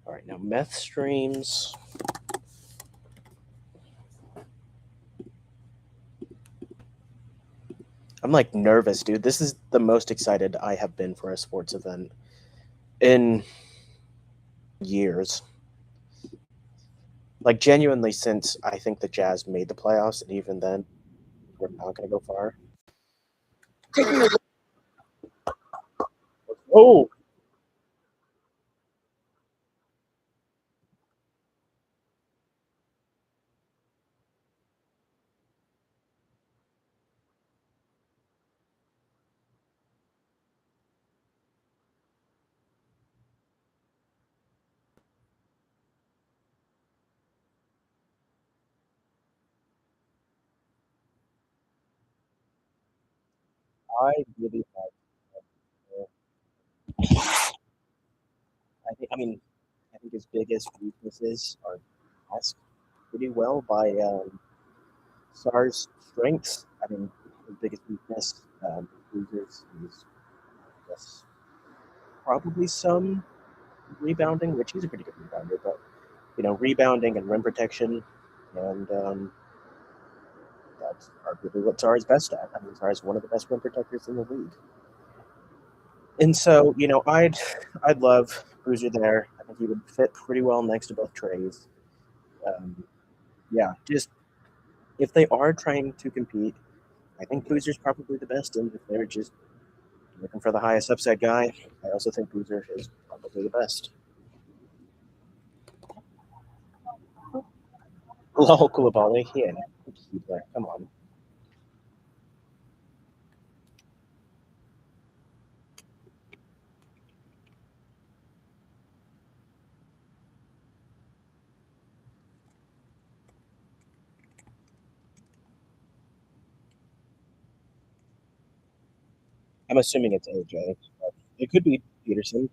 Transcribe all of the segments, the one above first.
All right, now meth streams. I'm like nervous, dude. This is the most excited I have been for a sports event in years. Like genuinely since I think the Jazz made the playoffs, and even then we're not going to go far. Oh, I really like. I think his biggest weaknesses are masked pretty well by Sar's strengths. I mean, his biggest weakness, losers, is just probably some rebounding, which he's a pretty good rebounder, but rebounding and rim protection, and that's arguably what Tsar is best at. I mean, Tsar is one of the best rim protectors in the league. And so, I'd love Boozer there. I think he would fit pretty well next to both Treys. Um, yeah, just if they are trying to compete, I think Boozer's probably the best. And if they're just looking for the highest upside guy, I also think Boozer is probably the best. Lol, Koulibaly, yeah, come on. I'm assuming it's AJ. But it could be Peterson.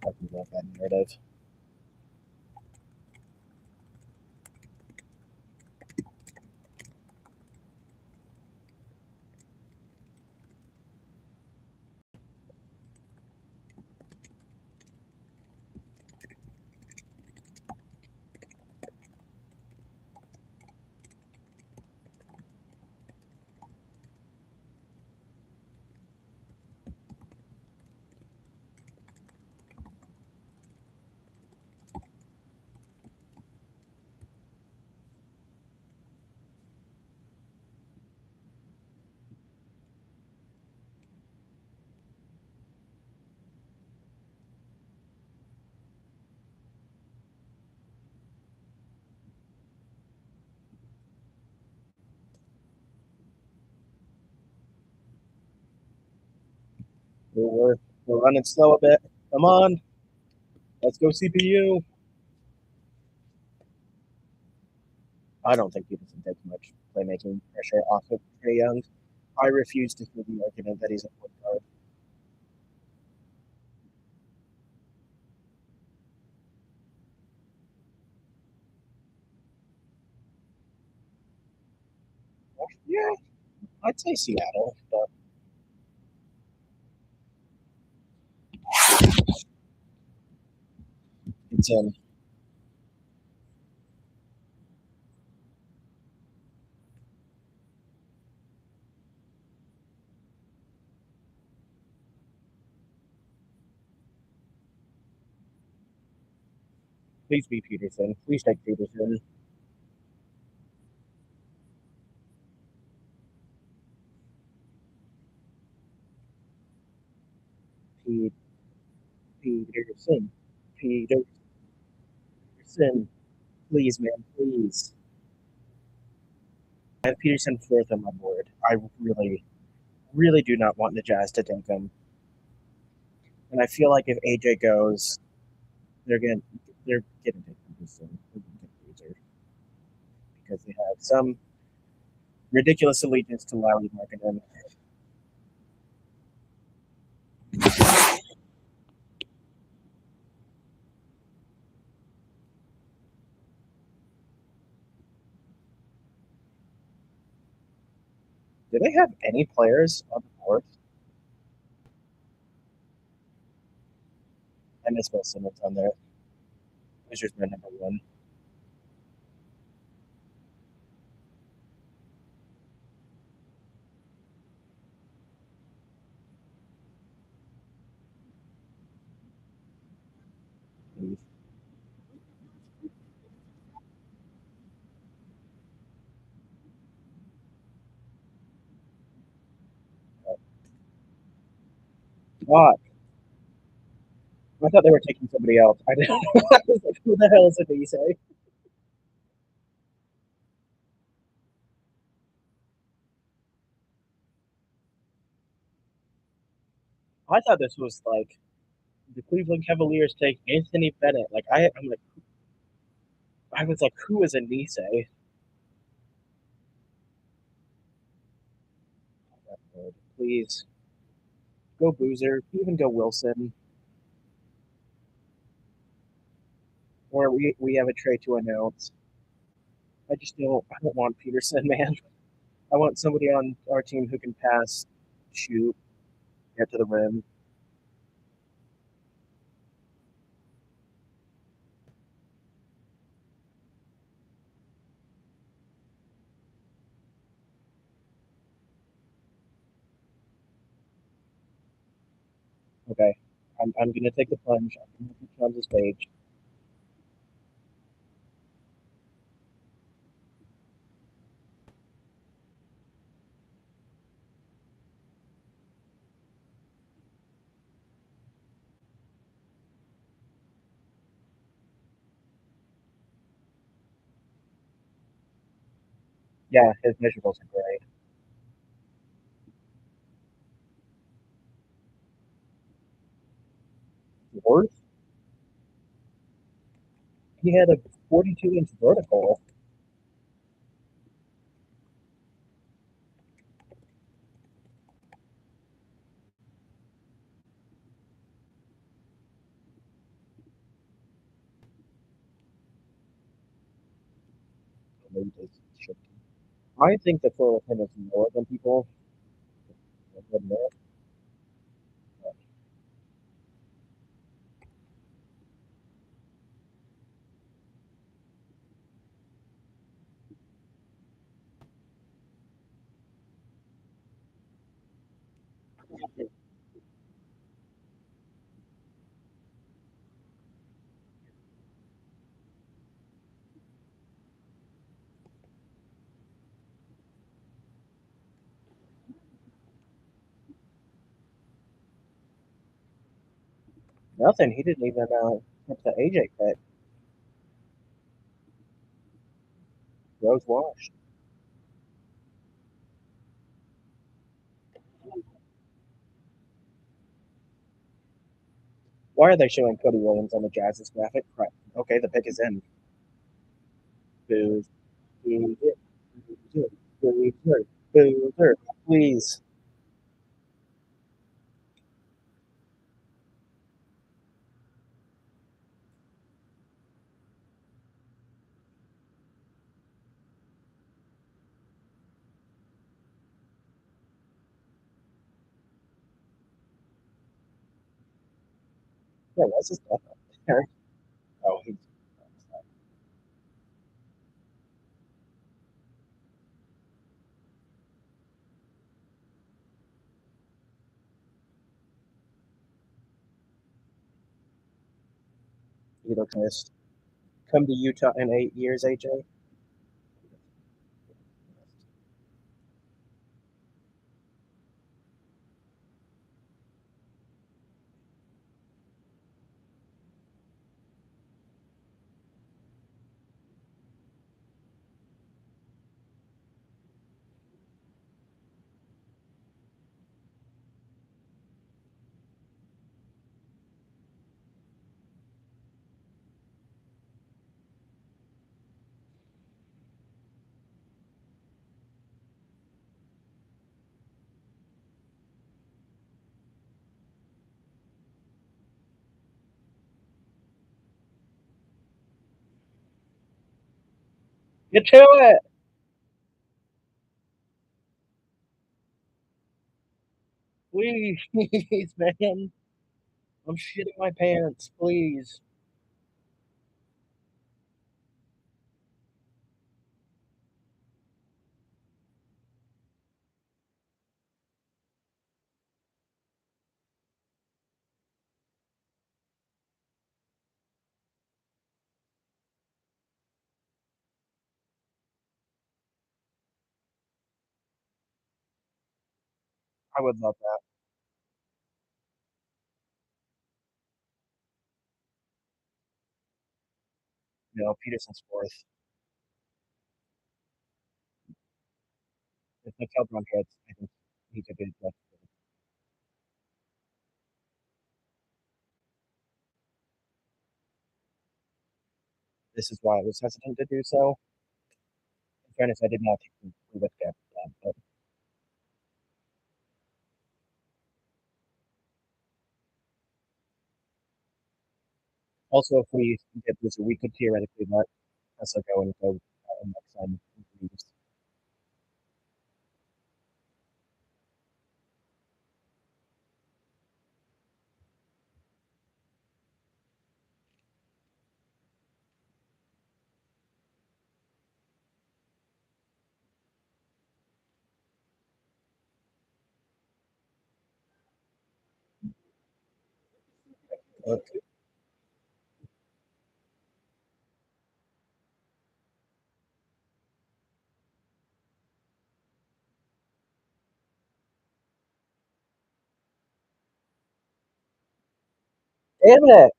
I can love that narrative. We're, we're running slow a bit. Come on, let's go CPU. I don't think Peterson takes much playmaking pressure off of Trey Young. I refuse to hear the argument that he's a point guard. Yeah, I'd say Seattle, but it's please be Peterson. Please take Peterson. Pete, Peterson. Peterson. Please, man, please. I have Peterson fourth on my board. I really, really do not want the Jazz to take him. And I feel like if AJ goes, they're gonna they're getting to Peterson. They're gonna get Boozer because they have some ridiculous allegiance to Lowry Markkinen. Do they have any players on the board? I miss Bill Simmons on there. Hoosier's my number one. God, I thought they were taking somebody else. I didn't. I was like, who the hell is Anise? I thought this was like the Cleveland Cavaliers take Anthony Bennett. I'm like, I was like, who is Anise? Please go Boozer, even go Wilson, or we have a trade to announce. I just don't. I don't want Peterson, man. I want somebody on our team who can pass, shoot, get to the rim. Okay, I'm gonna take the plunge. I'm gonna put on this page. Yeah, his measurables are great. Worth, he had a 42-inch vertical. I think the floor with him is more than people admit. Nothing. He didn't even hit the AJ cut. Rose washed. Why are they showing Cody Williams on the Jazz's graphic? Right. Okay, the pick is in. Boo, boo, boo, boo, boo, boo, please. Yeah, what's his stuff up there? Oh, he's he looks nice. Come to Utah in 8 years, AJ. Get to it. Please, man. I'm shitting my pants. Please. I would love that. No, Peterson's fourth. If McElroy hits, I think he could be like, this is why I was hesitant to do so. In fairness, I did not think we would get that, but also if we get this, we could theoretically let Tesla go and go and next time leaves. Okay. Damn it!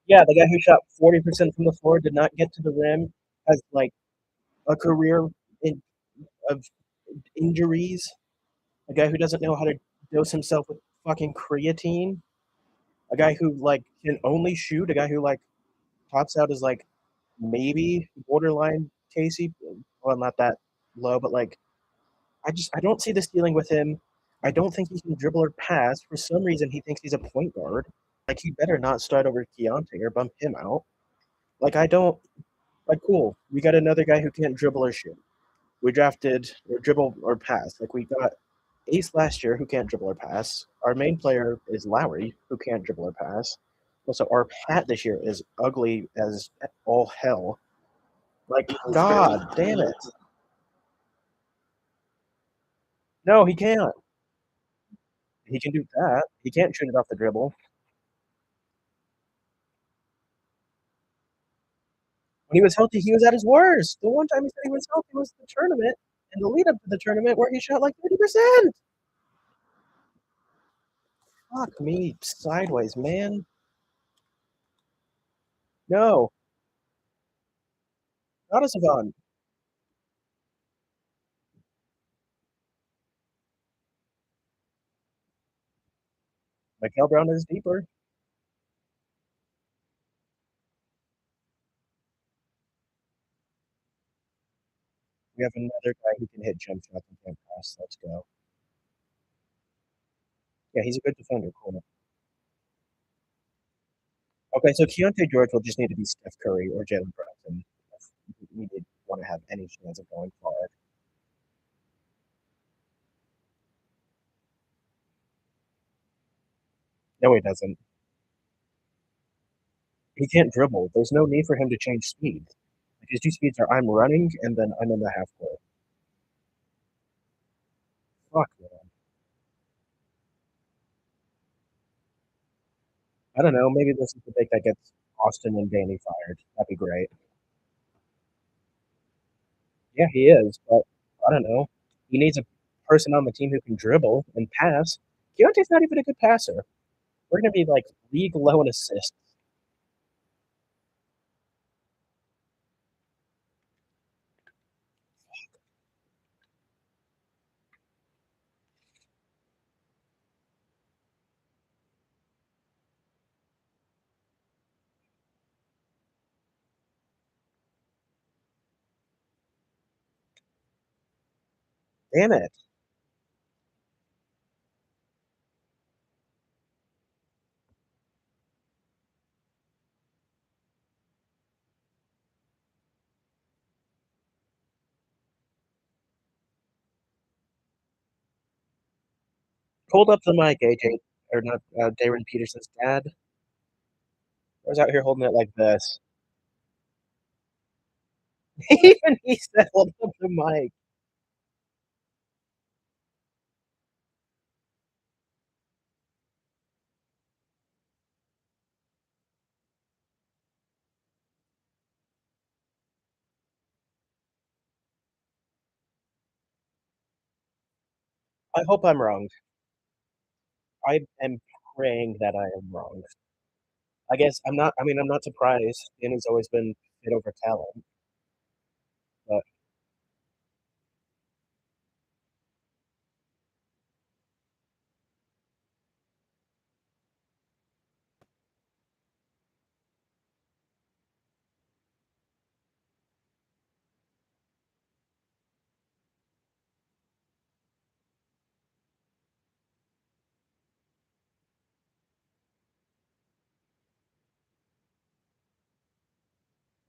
Yeah, the guy who shot 40% from the floor did not get to the rim, has like a career in, of injuries. A guy who doesn't know how to dose himself with fucking creatine. A guy who like can only shoot. A guy who like tops out as like maybe borderline Casey. Well, not that low, but like I don't see the ceiling with him. I don't think he can dribble or pass. For some reason, he thinks he's a point guard. Like he better not start over Keontae or bump him out. Like I don't like. Cool, we got another guy who can't dribble or shoot. We drafted or dribble or pass. Like we got Ace last year who can't dribble or pass. Our main player is Lowry who can't dribble or pass. Also, our Pat this year is ugly as all hell. Like God damn it! No, he can't. He can do that. He can't shoot it off the dribble. When he was healthy, he was at his worst. The one time he said he was healthy was the tournament and the lead up to the tournament where he shot like 30%. Fuck me sideways, man. No, not a savant. Michael Brown is deeper. We have another guy who can hit jump shots and can't pass. Let's go. Yeah, he's a good defender. Cool. Okay, so Keontae George will just need to be Steph Curry or Jalen Brunson if we did want to have any chance of going far. No, he doesn't. He can't dribble. There's no need for him to change speed. Like his two speeds are I'm running and then I'm in the half court. Fuck man. I don't know. Maybe this is the pick that gets Austin and Danny fired. That'd be great. Yeah, he is, but I don't know. He needs a person on the team who can dribble and pass. Keontae's not even a good passer. We're gonna be like league low in assists. Damn it. Hold up the mic, AJ, or not, Darren Peterson's dad. I was out here holding it like this. Even he said, "Hold up the mic." I hope I'm wrong. I am praying that I am wrong. I guess I'm not surprised. Danny's always been fit over talent, but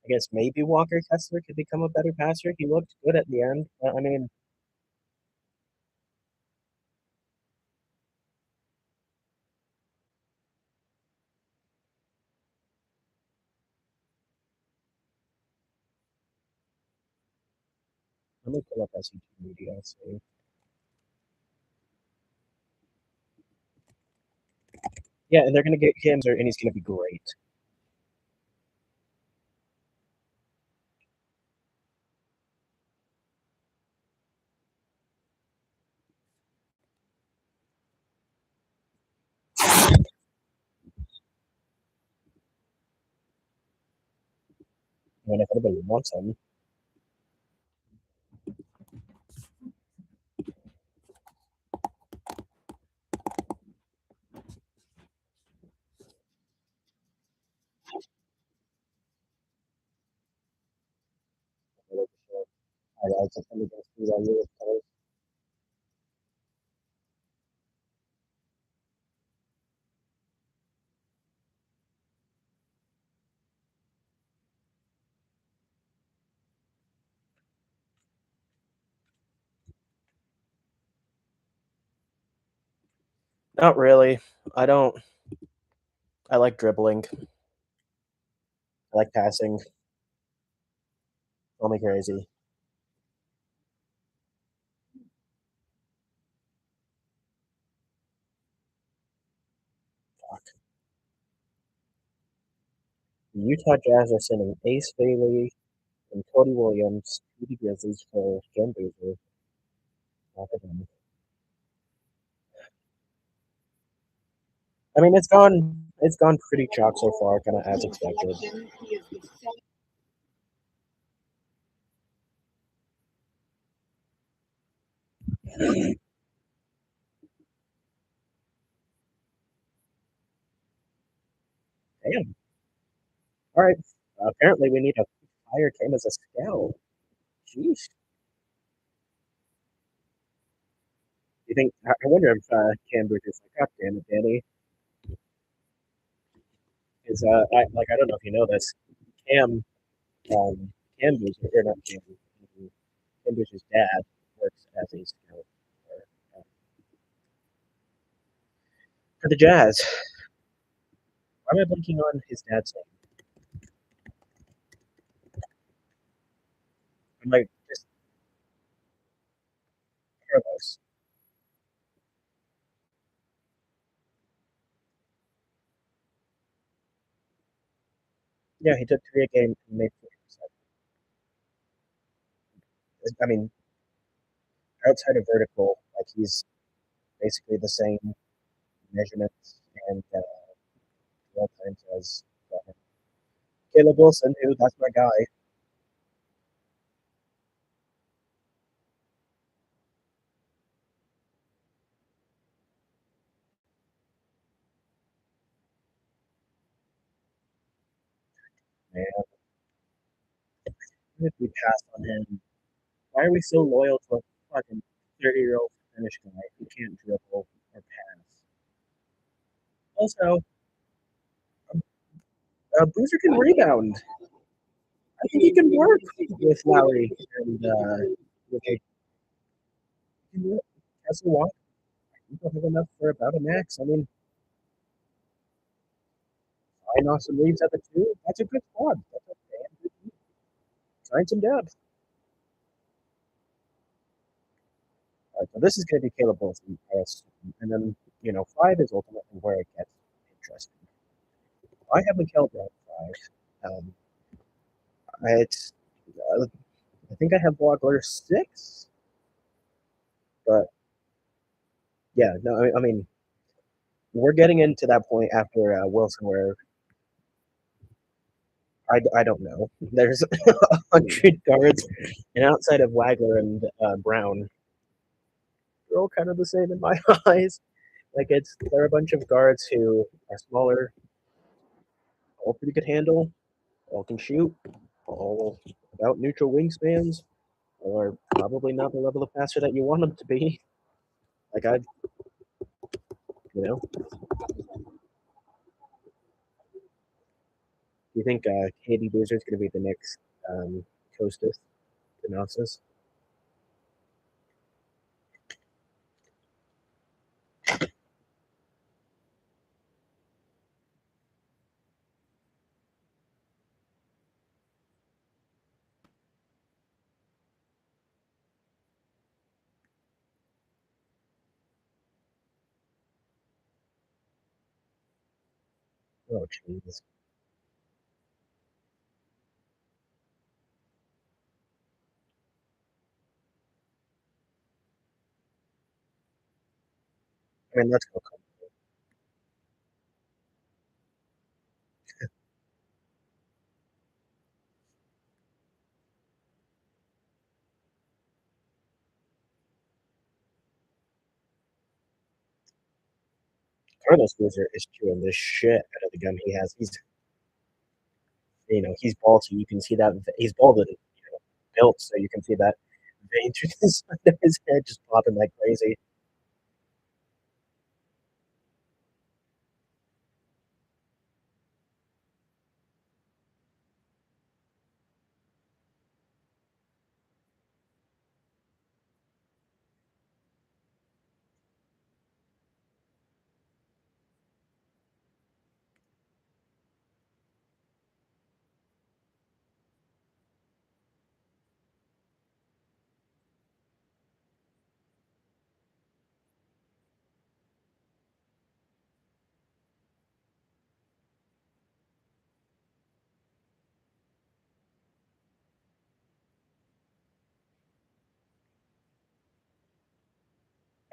I guess maybe Walker Kessler could become a better passer. He looked good at the end. I mean, let me pull up SEG media. So yeah, and they're gonna get him, and he's gonna be great. I mean, if anybody wants him, highlights of him against the Not really. I don't. I like dribbling. I like passing. Call me crazy. Fuck. The Utah Jazz are sending Ace Bailey and Cody Williams to the Grizzlies for Ken Boozer. Not for them. I mean, it's gone pretty chalk so far, kind of as expected. Damn. All right. Apparently, we need to hire Cam as a scout. Jeez. You think? I wonder if Cam Booker's like, God damn it, Danny. Is I don't know if you know this. Cam Cam Boozer or not Cam. Cam Boozer's dad works as a scout for the Jazz. Why am I blinking on his dad's name? I'm like, just Carlos. Yeah, he took 3 a game and made 40%. I mean, outside of vertical, like he's basically the same measurements and dwell times as Caleb Wilson, who that's my guy. Man, if we pass on him, why are we so loyal to a fucking 30-year-old Finnish guy who can't dribble or pass? Also, Boozer can rebound. I think he can work with Lowry and with a Kessel Walk. You don't have enough for about a max. I mean, sign off some leaves at the two. That's a good squad. That's a damn good team. Sign some depth. All right, so this is going to be Caleb Wilson, and then five is ultimately where it gets interesting. I have Mikael Brown five. It's I think I have Wagler six, but yeah, no, I mean we're getting into that point after Wilson where I don't know. There's 100 guards, and outside of Wagler and Brown, they're all kind of the same in my eyes. Like they're a bunch of guards who are smaller, all pretty good handle, all can shoot, all about neutral wingspans, or probably not the level of passer that you want them to be. Like do you think Katie Boozer is going to be the next Costas Thanasis? Oh, jeez. I mean, let's go. Carlos Boozer is chewing the shit out of the gum he has. He's bald, so you can see that he's balded, built, so you can see that vein through the side of his head just popping like crazy.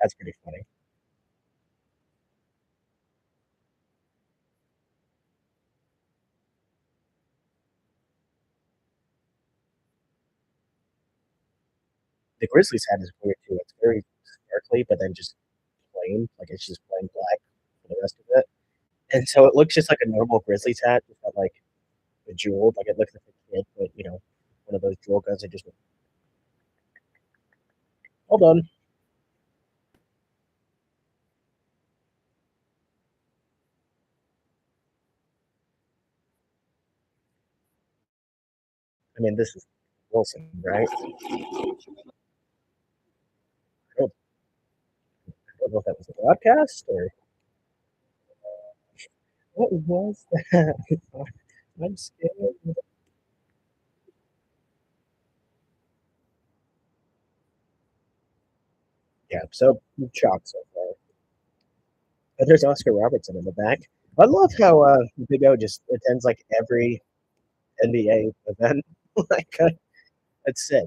That's pretty funny. The Grizzlies hat is weird too. It's very sparkly, but then just plain, like it's just plain black for the rest of it. And so it looks just like a normal Grizzlies hat, just got like a jeweled, like it looks like a kid, but one of those jewel guns that just hold on. I mean, this is Wilson, right? I don't know if that was a broadcast or what was that. I'm scared. Yeah, so shocked so far. But there's Oscar Robertson in the back. I love how Big O just attends like every NBA event. like it's sick.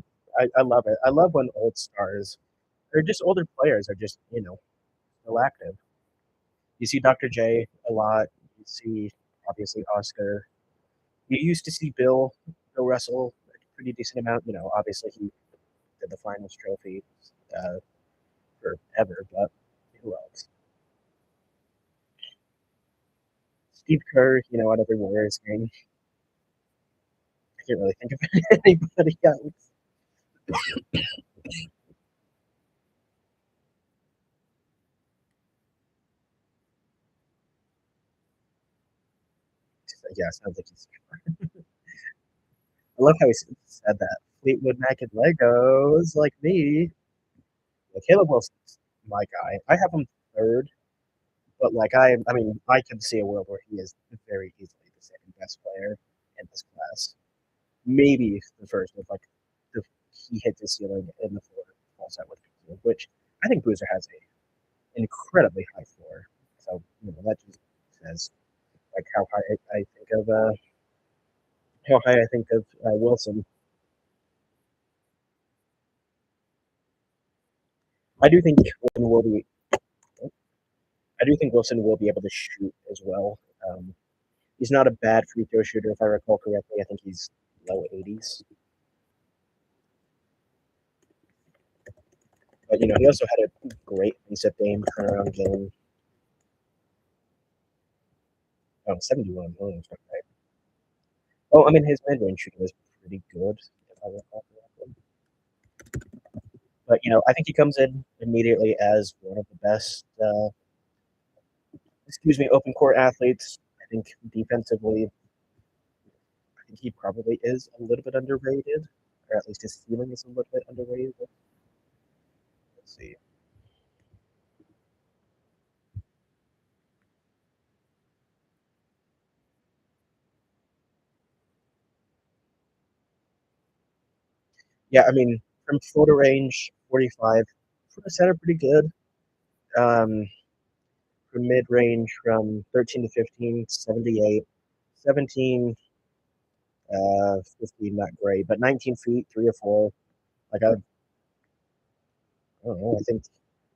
I love it. I love when old stars or just older players are just still active. You see Dr. J a lot. You see obviously Oscar. You used to see Bill Russell a pretty decent amount. Obviously he did the finals trophy uh, forever, but who else? Steve Kerr, out of every Warriors game. I can't really think of anybody else. Yeah, sounds like he's. I love how he said that. Fleetwood Mac and Legos, like me. Caleb Wilson's my guy. I have him third, but I mean, I can see a world where he is very easily the second best player in this class. Maybe the first with like the he hit the ceiling in the floor fall set with Boozer, which I think Boozer has a incredibly high floor. So that just says like how high I think of Wilson. I do think Wilson will be. I do think Wilson will be able to shoot as well. He's not a bad free throw shooter, if I recall correctly. I think he's low 80s. But he also had a great reset game, turnaround game. 71. Oh, that's not right. Oh, I mean, his mid range shooting was pretty good, if I recall correctly. But I think he comes in immediately as one of the best, open court athletes. I think defensively, I think he probably is a little bit underrated, or at least his ceiling is a little bit underrated. Let's see. Yeah, I mean, from floater range, 45. For a center, pretty good. Um, from mid range, from 13 to 15, 78. 17, 15, not great, but 19 feet, 3 or 4. Like, I don't know. I think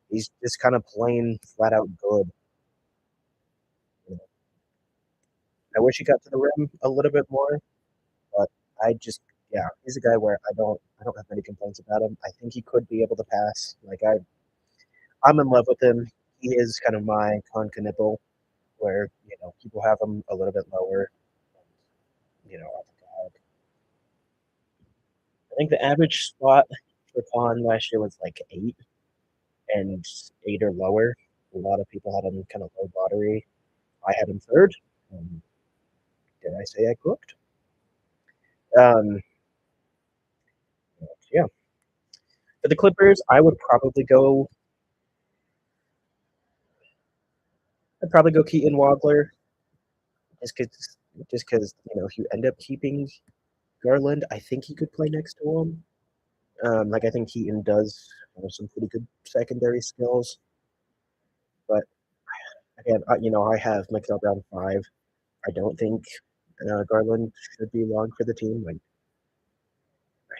he's just kind of plain flat out good. You know, I wish he got to the rim a little bit more, but yeah, he's a guy where I don't have many complaints about him. I think he could be able to pass. I'm in love with him. He is kind of my Con where people have him a little bit lower. I think the average spot for Con last year was like 8 and 8 or lower. A lot of people had him kind of low lottery. I had him third. Um, did I say I cooked? Um, yeah. For the Clippers, I'd probably go Keaton Wagler, just because if you end up keeping Garland, I think he could play next to him. I think Keaton does have some pretty good secondary skills, but again, I have Mikael Brown 5. I don't think Garland should be long for the team. I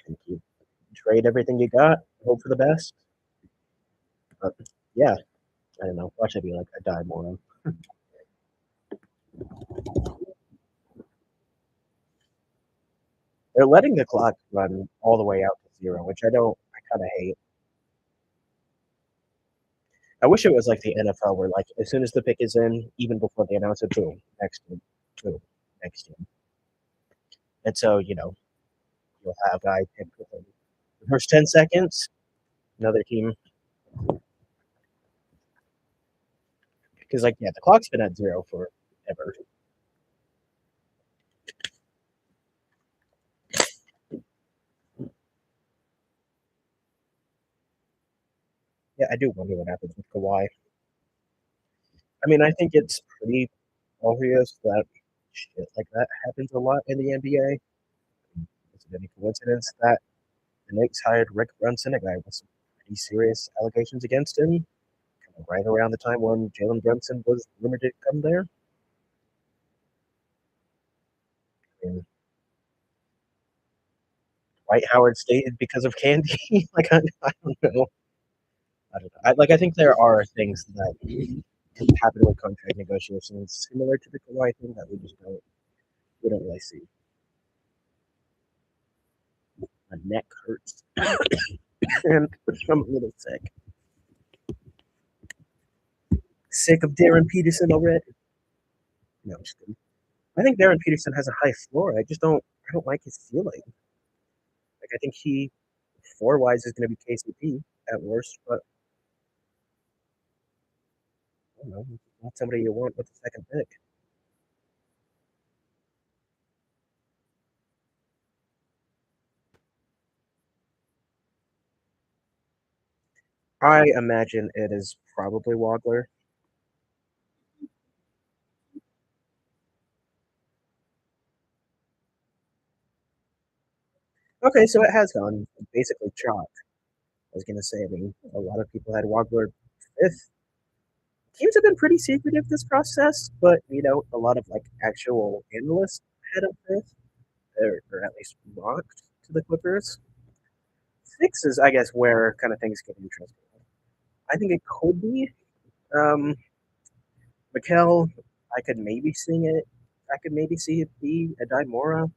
think you trade everything you got, hope for the best. But yeah, I don't know. Watch it be like a dime on him. They're letting the clock run all the way out to 0, which I don't. I kind of hate. I wish it was like the NFL, where like as soon as the pick is in, even before they announce it, boom, next team, boom, next team. And so you'll have a guy pick within the first 10 seconds, another team, because yeah, the clock's been at 0 forever. Yeah, I do wonder what happens with Kawhi. I mean, I think it's pretty obvious that shit like that happens a lot in the NBA. Is it any coincidence that the Knicks hired Rick Brunson, a guy with some pretty serious allegations against him, kind of right around the time when Jalen Brunson was rumored to come there? I mean, Dwight Howard stayed because of Candy. I don't know. I don't know. I think there are things that happen with contract negotiations similar to the Kawhi thing that we don't really see. My neck hurts, and I'm a little sick. Sick of Darren Peterson already. No, I'm just kidding. I think Darren Peterson has a high floor. I don't like his ceiling. I think he floor wise is going to be KCP at worst, but I don't know. Not somebody you want with the second pick. I imagine it is probably Wogler. Okay, so it has gone basically chalk. I was gonna say, I mean, a lot of people had Wogler fifth. Teams have been pretty secretive this process, but a lot of like actual analysts had up fifth, or at least mocked to the Clippers. Six is, I guess, where kind of things get interesting. I think it could be um, Mikel. I could maybe see it. I could maybe see it be a Dimora.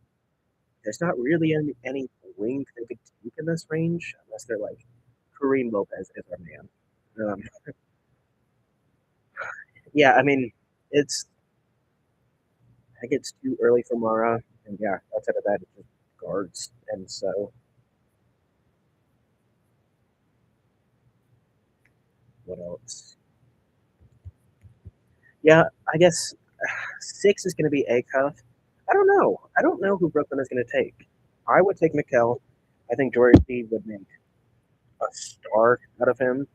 There's not really any wing they could take in this range unless they're like Kareem Lopez is our man. Um, yeah, I mean, it's I think it's too early for Mara, and yeah, outside of that, it's just guards. And so, what else? Yeah, I guess six is going to be A Cuff. I don't know. I don't know who Brooklyn is going to take. I would take Mikel. I think Jordy would make a star out of him.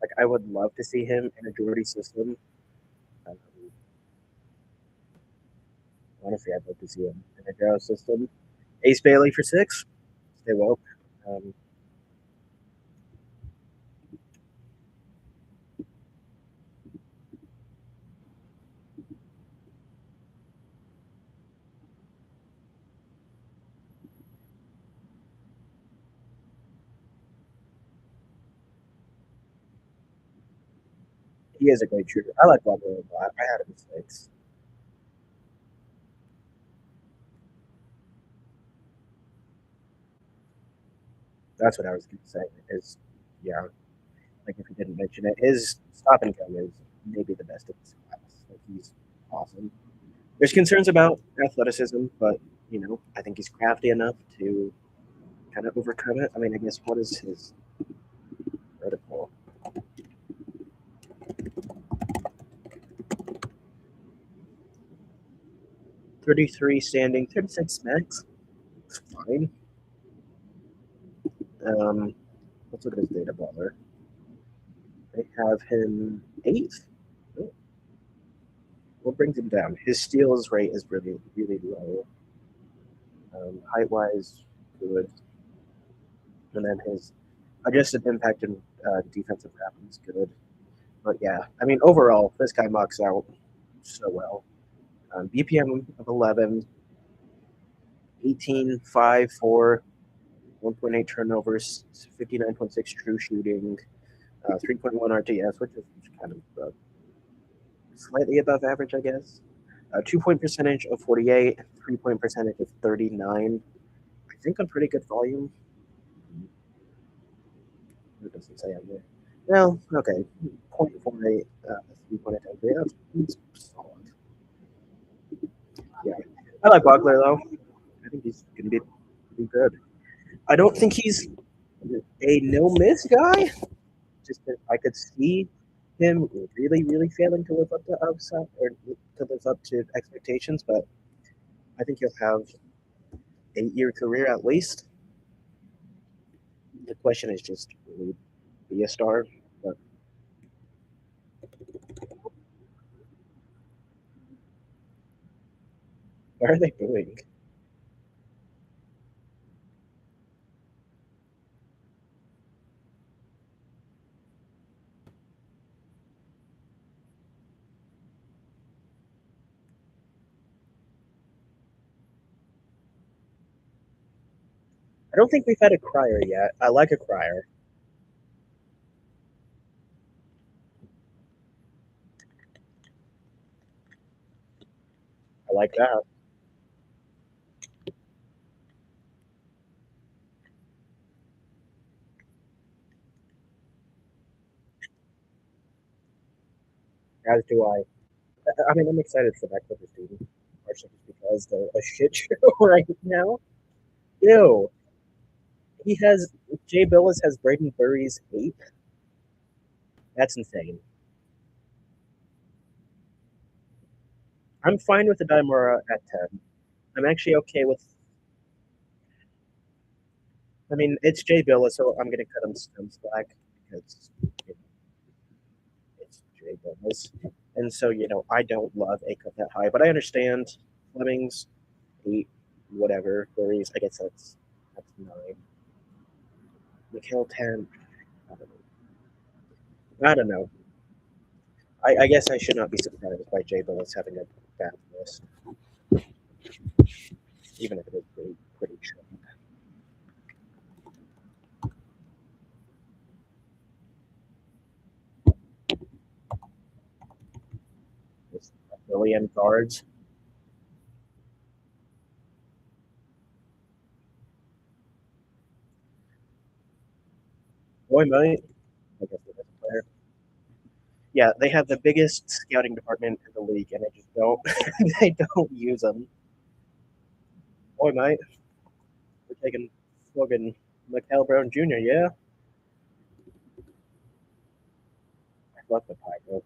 Like I would love to see him in a Jordy system. Um, Honestly, I'd love to see him in a Jarrow system. Ace Bailey for six. Stay woke. Um, he is a great shooter. I like Butler a lot. I had him at six. That's what I was going to say. Is yeah, like if you didn't mention it, his stop and go is maybe the best of his class. Like he's awesome. There's concerns about athleticism, but I think he's crafty enough to kind of overcome it. I mean, I guess what is his vertical? 33 standing, 36 max. It's fine. Um, let's look at his data baller. They have him eighth. Oh, what brings him down? His steals rate is really, really low. Height wise, good. And then his adjusted impact and defensive wrapping is good. But yeah, I mean, overall, this guy mucks out so well. BPM of 11, 18, 5, 4, 1.8 turnovers, 59.6 true shooting, 3.1 RTS, which is kind of slightly above average, I guess. 2 point percentage of 48, 3 point percentage of 39. I think on pretty good volume. It doesn't say on there. Well, okay. 0.48, 3 point attempt. Yeah, that's solid. Yeah. I like Buckler, though. I think he's going to be pretty good. I don't think he's a no miss guy. Just that I could see him really, really failing to live up to upside or to live up to expectations, but I think he'll have 8 year career at least. The question is just will he be a star? But why are they booing? I don't think we've had a crier yet. I like a crier. I like that. As do I. I mean, I'm excited for that Clippers team, partially just because they're a shit show right now. Ew. He has Jay Billis has Braden Burry's eight. That's insane. I'm fine with the Daimura at 10. I'm actually okay with. I mean, it's Jay Billis, so I'm going to cut him some slack because it's Jay Billis. And so, I don't love a cut that high, but I understand Fleming's 8, whatever. Burries, I guess that's 9. Mikhail 10. I don't know. I don't know. I guess I should not be surprised by Jay Billis having a bad list, even if it is pretty short. It's a billion cards. Boy, might. I guess it doesn't matter. Yeah, they have the biggest scouting department in the league, and they just don't. They don't use them. Boy, mate, we're taking fucking Mikhail Brown Jr. Yeah, I love the Pyro.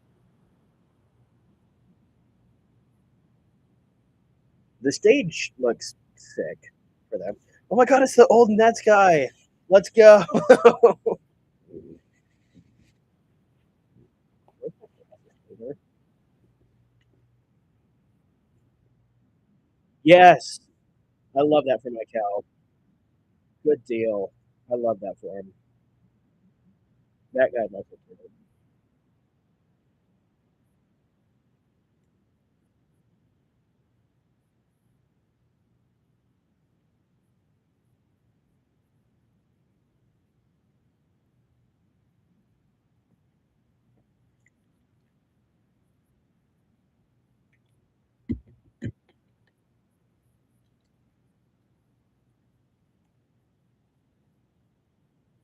The stage looks sick for them. Oh my god, it's the old Nets guy. Let's go. Yes, I love that for Mikhail. Good deal. I love that for him. That guy loves it too.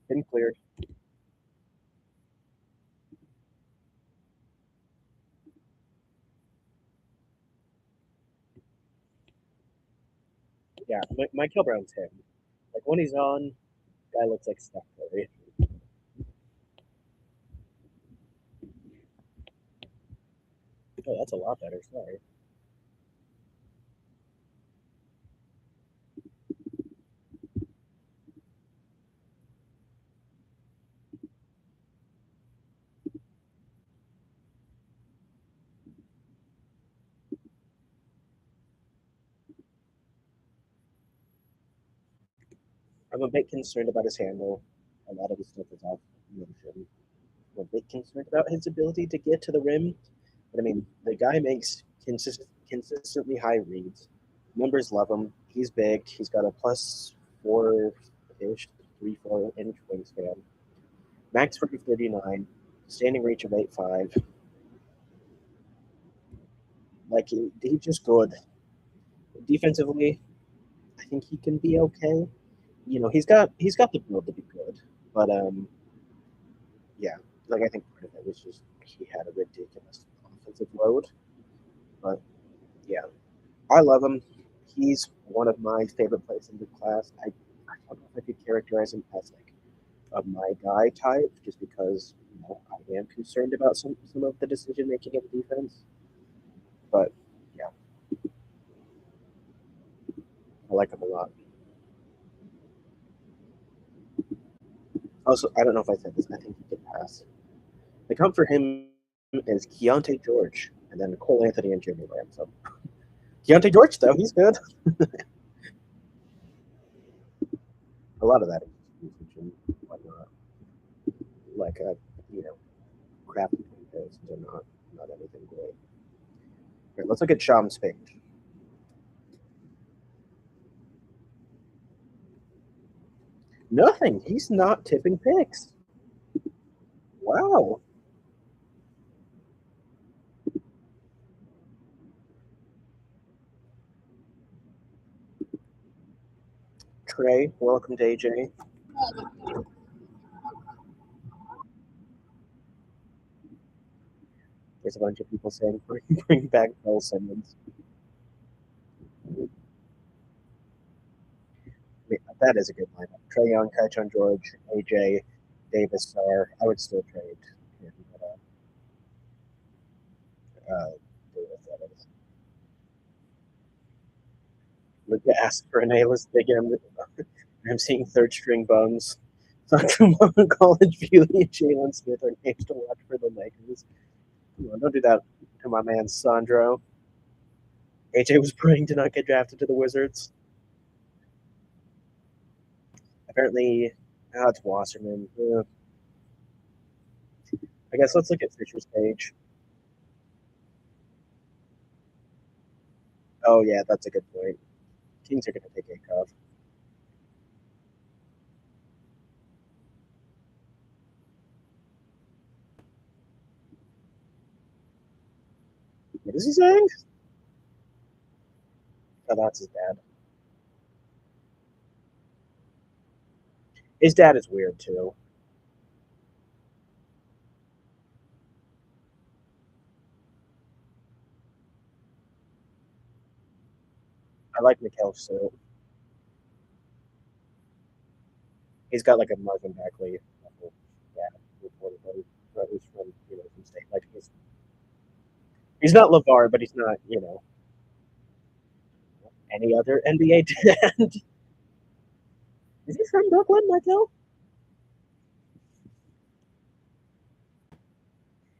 Been cleared. Yeah, Mikhail Brown's him. Like when he's on, guy looks like Steph Curry. Oh, that's a lot better. Sorry. I'm a bit concerned about his handle. A lot of his stuff is off motion. I'm a bit concerned about his ability to get to the rim. But I mean, the guy makes consistently high reads. Members love him. He's big. He's got a plus 4-ish, 3-4 inch wingspan. Max for 39. Standing reach of 8'5". Like he's just good. Defensively, I think he can be okay. He's got the build to be good. But yeah, like I think part of it was just he had a ridiculous offensive load. But yeah, I love him. He's one of my favorite players in the class. I don't know if I could characterize him as like a my guy type, just because I am concerned about some of the decision making in defense. But yeah, I like him a lot. Also, I don't know if I said this. I think he could pass. The comp for him is Keontae George, and then Cole Anthony and Jimmy Lamb. So Keontae George, though, he's good. A lot of that is usage and whatnot. Like you know, crappy players are not anything great. Right, let's look at Sham's page. Nothing. He's not tipping picks. Wow. Trey, welcome to AJ. There's a bunch of people saying bring back Bill Simmons. I mean, that is a good lineup. Trey Young, Kaichon George, AJ, Davis Star. I would still trade him, but Davis. Look at ask for an A-list big M. I'm seeing third string Bones. So tomorrow, College Beauty and Jalen Smith are names to watch for the Lakers. Come on, don't do that to my man Sandro. AJ was praying to not get drafted to the Wizards. Apparently, it's Wasserman. I guess let's look at Fisher's page. Oh yeah, that's a good point. Kings are going to take Acuff. What is he saying? Oh, that's his dad. His dad is weird too. I like Mikhail so. He's got like a Marvin Bagley level dad, reportedly, or at least from from state. Like he's not LeVar, but he's not any other NBA dad. Is he from Brooklyn, Michael?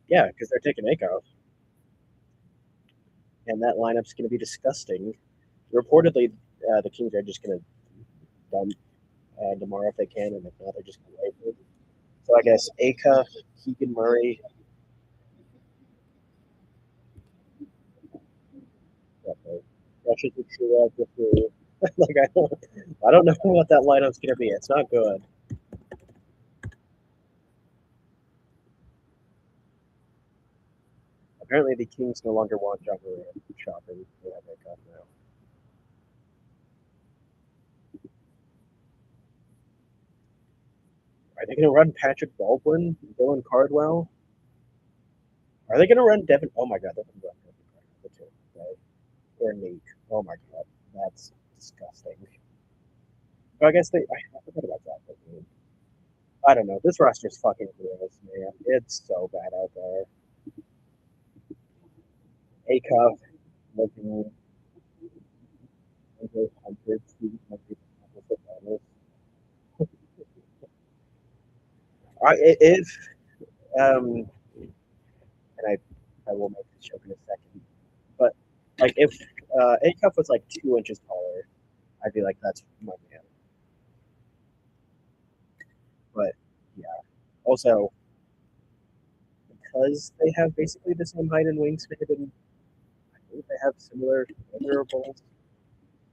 Yeah, because they're taking Acuff, and that lineup's going to be disgusting. Reportedly, the Kings are just going to dump tomorrow if they can, and if not, they're just going to wait. So I guess Acuff, Keegan Murray. Rushes the true with the like I don't know what that lineup's going to be. It's not good. Apparently, the Kings no longer want John Moran shopping. They have Acuff now. Are they going to run Patrick Baldwin, Dylan Cardwell? Are they going to run Devin? Oh my God, they're going to run Devin Cardwell too, right? Or Neek. Oh my God, that's disgusting. But I guess I forgot about that. But, I don't know. This roster's fucking gross, man. It's so bad out there. Acuff looking into hundreds, if and I will make this joke in a second, but like if Acuff was like 2 inches taller, I'd be like, that's my man. But yeah, also because they have basically the same height and wingspan, and I think they have similar measurables.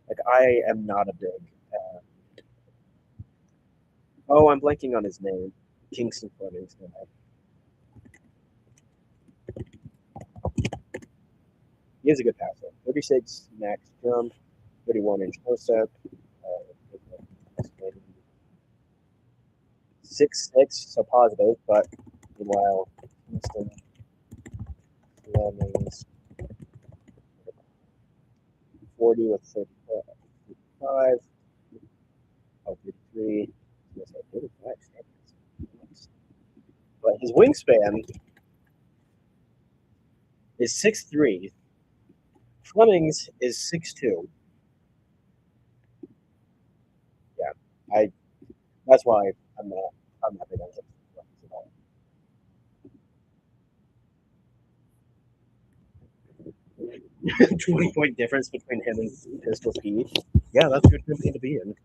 Like I am not a big. Oh, I'm blanking on his name. Kingston Fleming's name. He is a good passer. 36 max jump, 31-inch no step, 6'6", so positive, but meanwhile, Kingston Fleming's 40 with 35, oh, 33, 35 but his wingspan is 6'3". Fleming's is 6'2". Yeah, I. That's why I'm not. I'm not big on Fleming's at all. 20-point difference between him and Pistol Pete. Yeah, that's a good company to be in.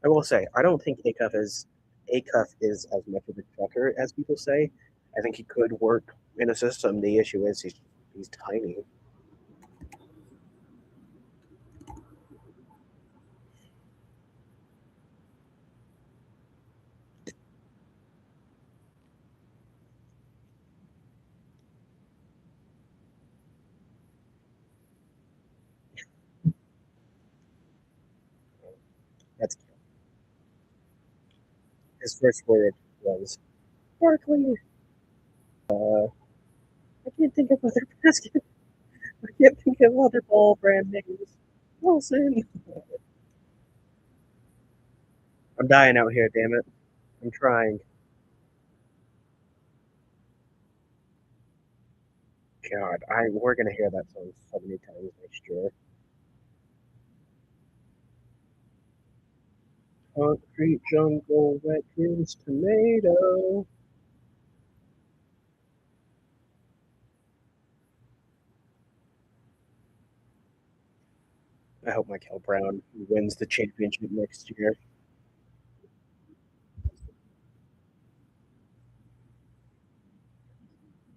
I will say, I don't think Acuff is as much of a trucker as people say. I think he could work in a system. The issue is he's tiny. That's his first word was sparkly. I can't think of other basket. I can't think of other ball brand names. Wilson. I'm dying out here, damn it. I'm trying. God, we're gonna hear that song so many times next year. Concrete jungle, wet dreams, tomato. I hope Michael Brown wins the championship next year.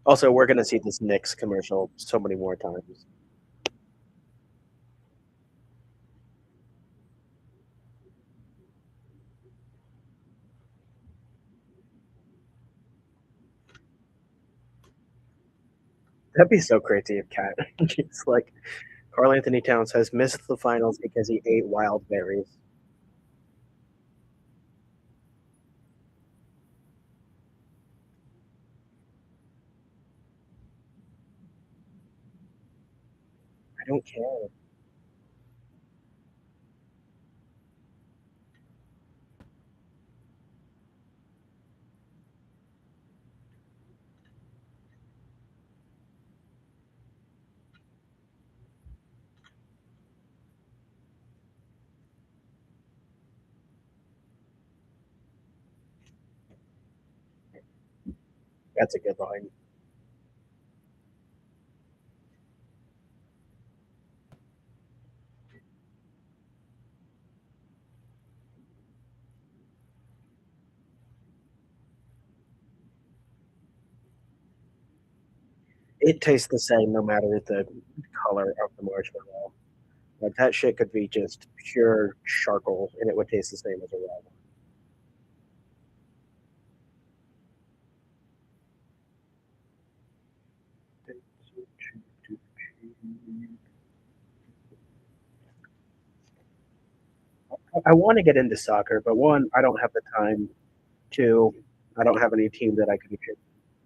Also, we're gonna see this Knicks commercial so many more times. That'd be so crazy if Cat. It's like Carl Anthony Towns has missed the finals because he ate wild berries. I don't care. That's a good line. It tastes the same no matter the color of the marshmallow. Like that shit could be just pure charcoal and it would taste the same as a raw one. I want to get into soccer, but one, I don't have the time. Two, I don't have any team that I could contribute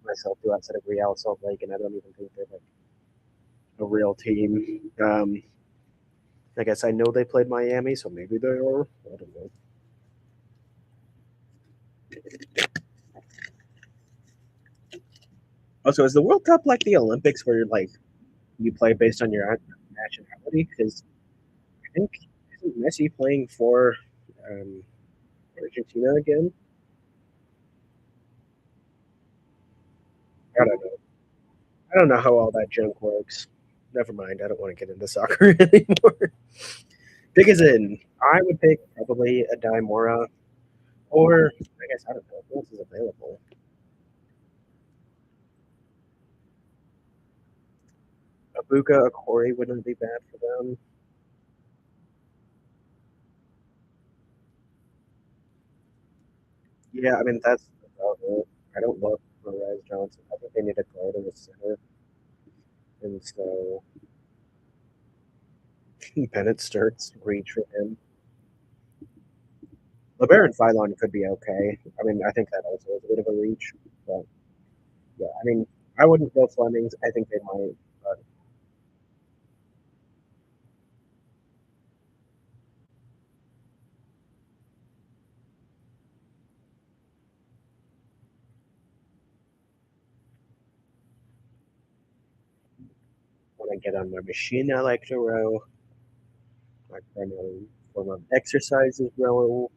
myself to outside of Real Salt Lake, and I don't even think they're like a real team. I guess I know they played Miami, so maybe they are. I don't know. Also, is the World Cup like the Olympics, where like you play based on your nationality? Because I think isn't Messi playing for um, Argentina again? I don't know. I don't know how all that junk works. Never mind. I don't want to get into soccer anymore. Pick is in. I would pick probably a Daimora, or I guess I don't know who else is available. Abuka Akori wouldn't be bad for them. Yeah, I mean that's about it. I don't love Perez Johnson. I think they need a guard in the center, and so Bennett Sturts reach for him. LeBaron Philon could be okay. I mean, I think that also is a bit of a reach, but yeah, I mean, I wouldn't go Flemings. I think they might, but when I get on my machine, I like to row. My primary form of exercise is rowing.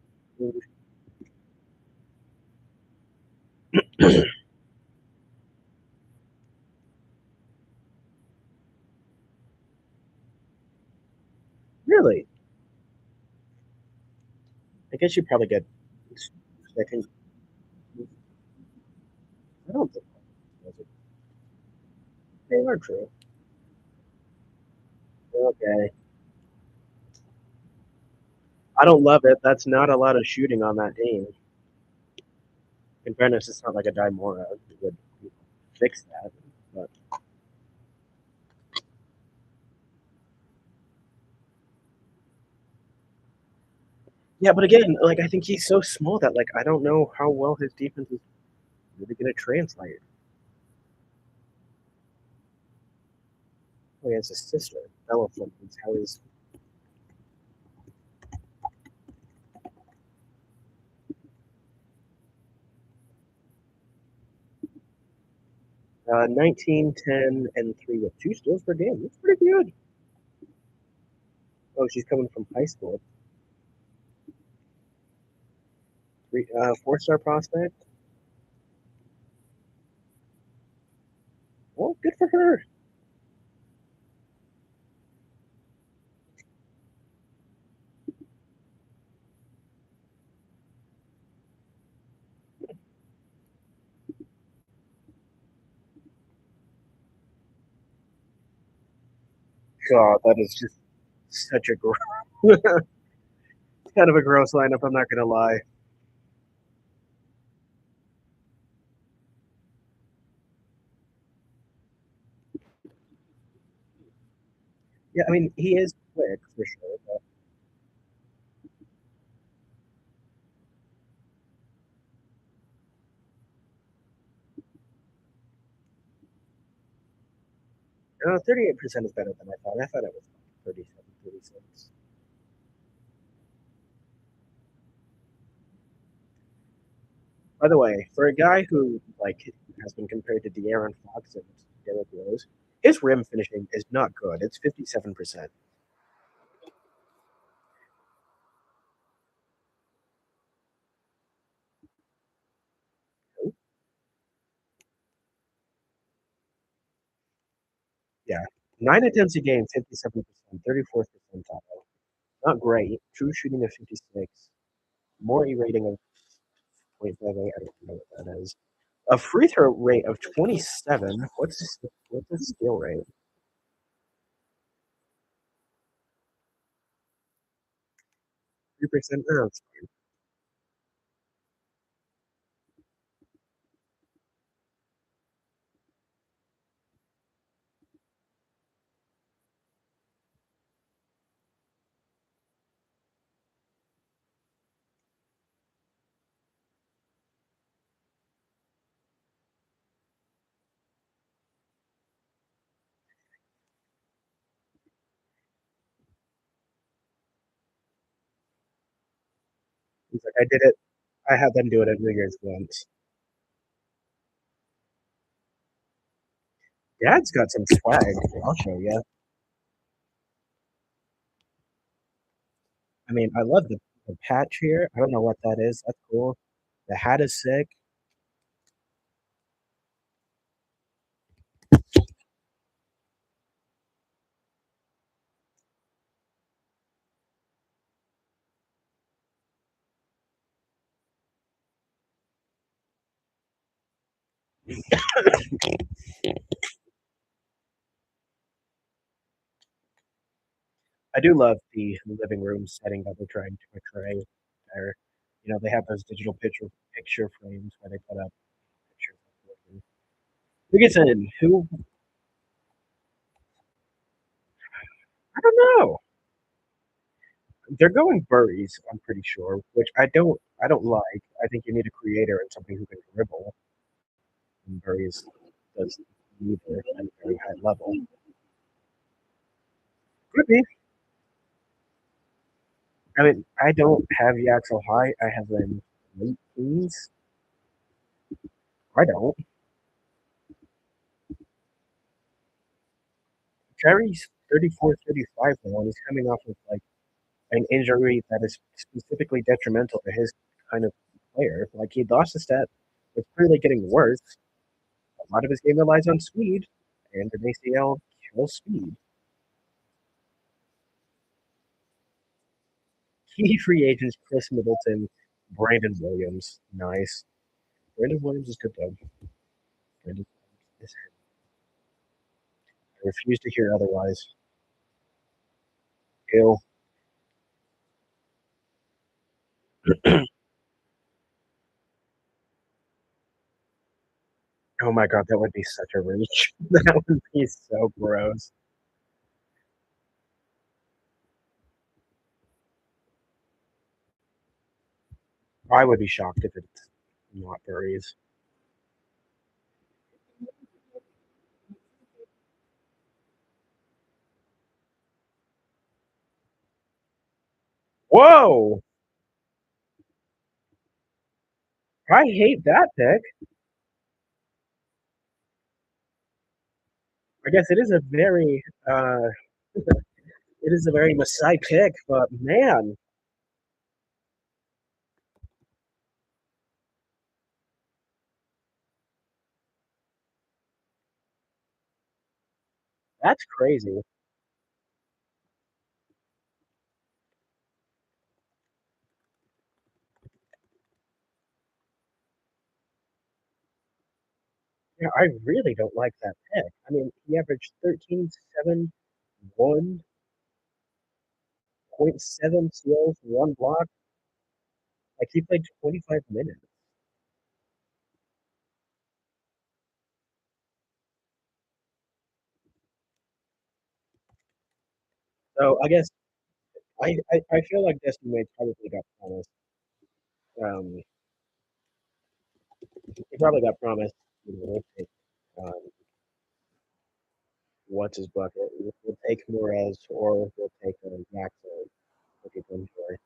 Really, I guess you probably get second. I don't think they are true. Okay, I don't love it. That's not a lot of shooting on that team. In fairness, it's not like a Daimora would fix that. But yeah, but again, like I think he's so small that like I don't know how well his defense is really going to translate. Oh, he has a sister, Bella Flemings. How is 19, 10, and 3 with 2 steals per game? That's pretty good. Oh, she's coming from high school. Four-star prospect. Well, good for her. God, that is just such a kind of a gross lineup. I'm not gonna lie. Yeah, I mean he is quick for sure. But, 38% is better than I thought. I thought it was 37, 36. By the way, for a guy who has been compared to De'Aaron Fox and Derrick Rose, his rim finishing is not good. It's 57%. Yeah, 9 attempts a game, 57%, 34th percentile. Not great. True shooting of 56. More E rating of 0.58. I don't know what that is. A free throw rate of 27. What's the steal rate? 3%. Oh, it's fine. He's like, I did it. I had them do it at New Year's once. Dad's got some swag. I'll show you. I mean, I love the patch here. I don't know what that is. That's cool. The hat is sick. I do love the living room setting that they're trying to portray there. They have those digital picture frames where they put up pictures of them. Who gets in? Who? I don't know. They're going Burries, I'm pretty sure, which I don't like. I think you need a creator and somebody who can dribble. And Burries does neither at a very high level. Could be. I mean, I don't have Yak so high. I have them late teens. I don't. Jerry's 34, 35 now, and he's coming off of an injury that is specifically detrimental to his kind of player. Like he lost a step. It's clearly getting worse. A lot of his game relies on speed, and an ACL kills speed. Key free agents: Chris Middleton, Brandon Williams. Nice. Brandon Williams is good though. Brandon Williams is, I refuse to hear otherwise. Ew. Oh my god, that would be such a reach. That would be so gross. I would be shocked if it's not berries. Whoa! I hate that pick. I guess it is a very Masai pick, but man, That's crazy. Yeah, I really don't like that pick. I mean, he averaged 13, 7, 1.7 steals, 1 block. Like, he played 25 minutes. So, I guess I feel like Dusty May probably got promised, um, he probably got promised, we'll take, um, what's his bucket? We'll take Morez or we'll take, Jackson. Look at them for.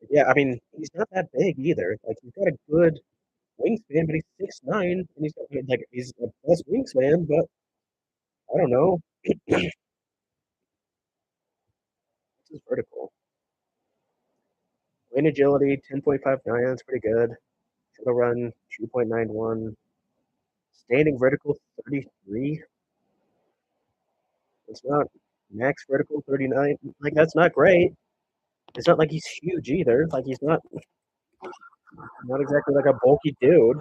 Yeah, I mean, he's not that big either. Like, he's got a good wingspan, but he's 6'9", and he's got, like, he's a plus wingspan, but I don't know. What's his vertical? Lane agility, 10.59, that's pretty good. Shuttle run, 2.91. Standing vertical, 33. It's not max vertical, 39. Like, that's not great. It's not like he's huge either. Like, he's not exactly like a bulky dude.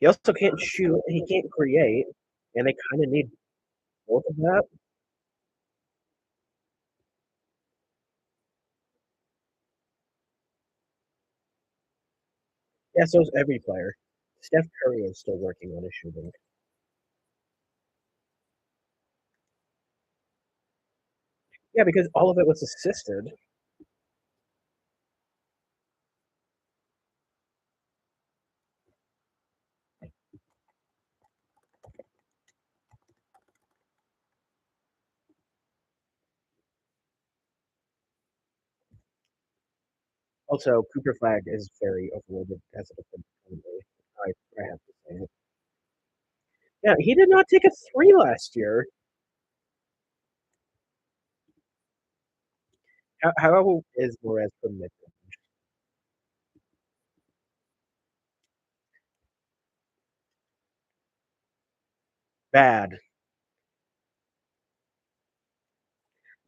He also can't shoot, he can't create, and they kind of need both of that. Yeah, so is every player. Steph Curry is still working on his shooting. Yeah, because all of it was assisted. Also, Cooper Flag is very overrated as a defensive player. I have to say it. Yeah, he did not take a three last year. How is Morez from mid? Bad.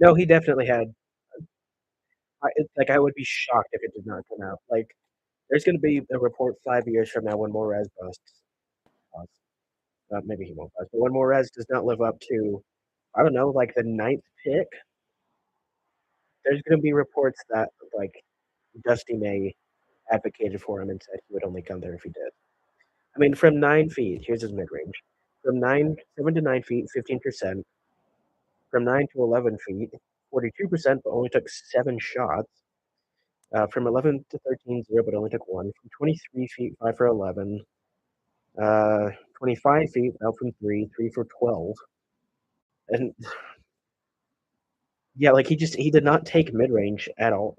No, he definitely had. Like, I would be shocked if it did not come out. Like, there's going to be a report 5 years from now when Morez busts. Maybe he won't bust, but when Morez does not live up to, I don't know, like the ninth pick, there's going to be reports that like Dusty May advocated for him and said he would only come there if he did. I mean, from 9 feet, here's his mid range. From 7 to 9 feet, 15%. From 9 to 11 feet, 42%, but only took 7 shots. From 11 to 13, 0, but only took one. From 23 feet, 5 for 11. 25 feet, out from 3, 3 for 12. And yeah, like he did not take mid rangers at all.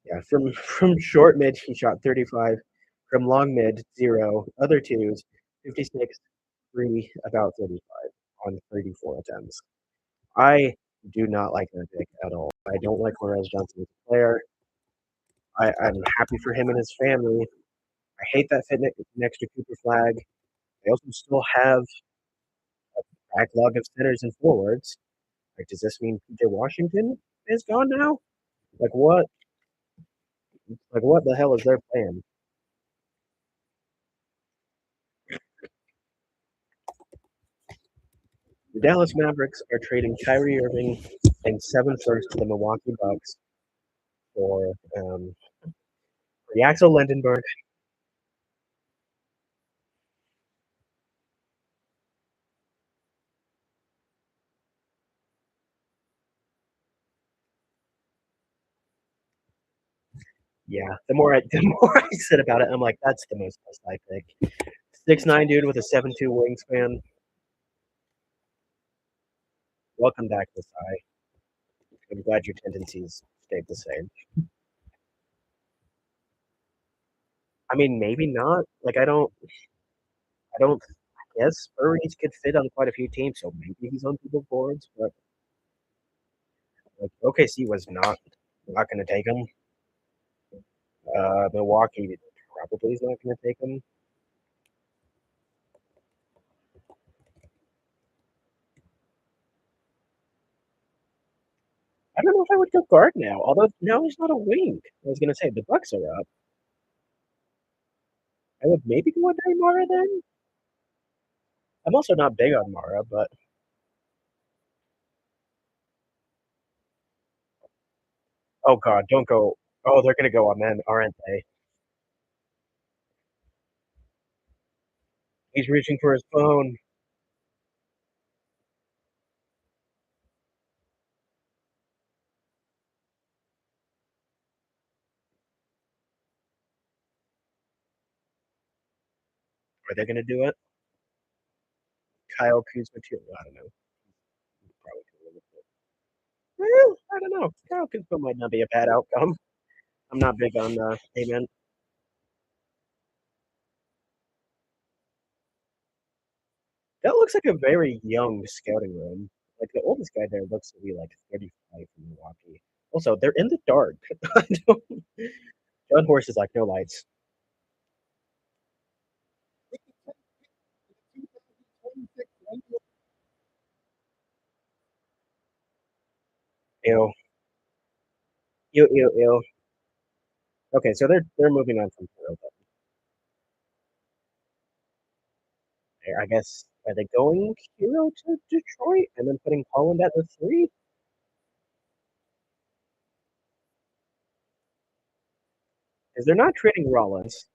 Yeah, from short mid he shot 35, from long mid 0, other twos 56, 3, about 35 on 34 attempts. I do not like that pick at all. I don't like Morez Johnson as a player. I'm happy for him and his family. I hate that fit next to Cooper Flag. They also still have backlog of centers and forwards. Like, does this mean PJ Washington is gone now? Like what? Like what the hell is their plan? The Dallas Mavericks are trading Kyrie Irving and 7 first to the Milwaukee Bucks for Axel Lindenberg. Yeah, the more I said about it, I'm like, that's the most best I pick. 6'9" dude with a 7'2" wingspan. Welcome back, Masai. I'm glad your tendencies stayed the same. I mean, maybe not. Like, I don't guess furries could fit on quite a few teams, so maybe he's on people's boards, but like OKC was not gonna take him. Milwaukee probably is not gonna take him. I don't know if I would go guard now, although no, he's not a wing. I was gonna say the Bucks are up. I would maybe go with Mara then. I'm also not big on Mara, but oh god, don't go. Oh, they're gonna go on men, aren't they? He's reaching for his phone. Are they gonna do it? Kyle Kuzma too. I don't know. Probably gonna win it. Well, I don't know. Kyle Kuzma might not be a bad outcome. I'm not big on Amen. That looks like a very young scouting room. Like the oldest guy there looks to be like 35 from Milwaukee. Also, they're in the dark. John Horse is like no lights. Ew, ew, ew, ew. Okay, so they're moving on from Hero. I guess are they going Hero to Detroit and then putting Holland at the three? Because they're not trading Rollins.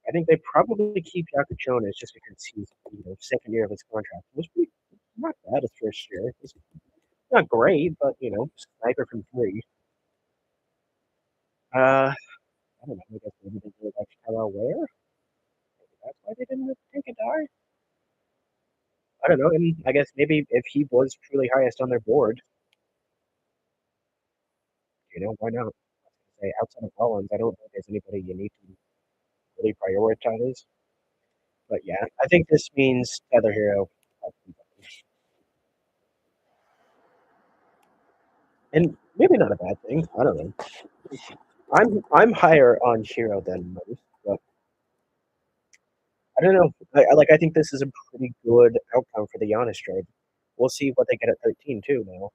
I think they probably keep Yakachonis just because he's second year of his contract. It was pretty not bad his first year. It's not great, but sniper from three. I don't know. I guess maybe they really like Chicago Ware. Maybe that's why they didn't take a die. I don't know. And I guess maybe if he was truly highest on their board, why not? Say outside of Rollins, I don't think there's anybody you need to really prioritize. But yeah, I think this means Tether Hero. And maybe not a bad thing. I don't know. I'm higher on Hero than most, but I don't know. I think this is a pretty good outcome for the Giannis trade. We'll see what they get at 13 too now.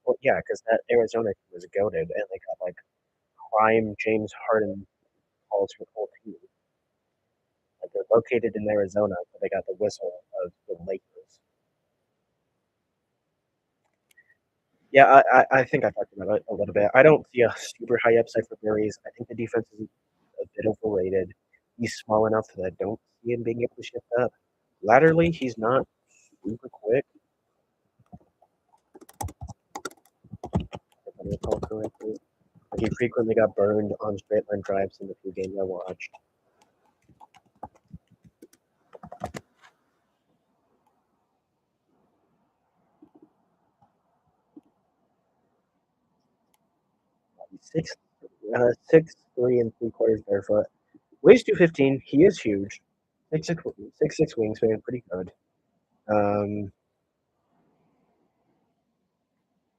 Well, yeah, because that Arizona was goaded, and they got like prime James Harden calls for the whole team. Like they're located in Arizona, but they got the whistle of the Lakers. Yeah, I think I talked about it a little bit. I don't see a super high upside for Barry's. I think the defense is a bit overrated. He's small enough that I don't see him being able to shift up. Laterally, he's not super quick, if I recall correctly. He frequently got burned on straight line drives in the few games I watched. 6, 6'3" 3/4" barefoot. Weighs 215. He is huge. 6'6" wingspan, pretty good. Um,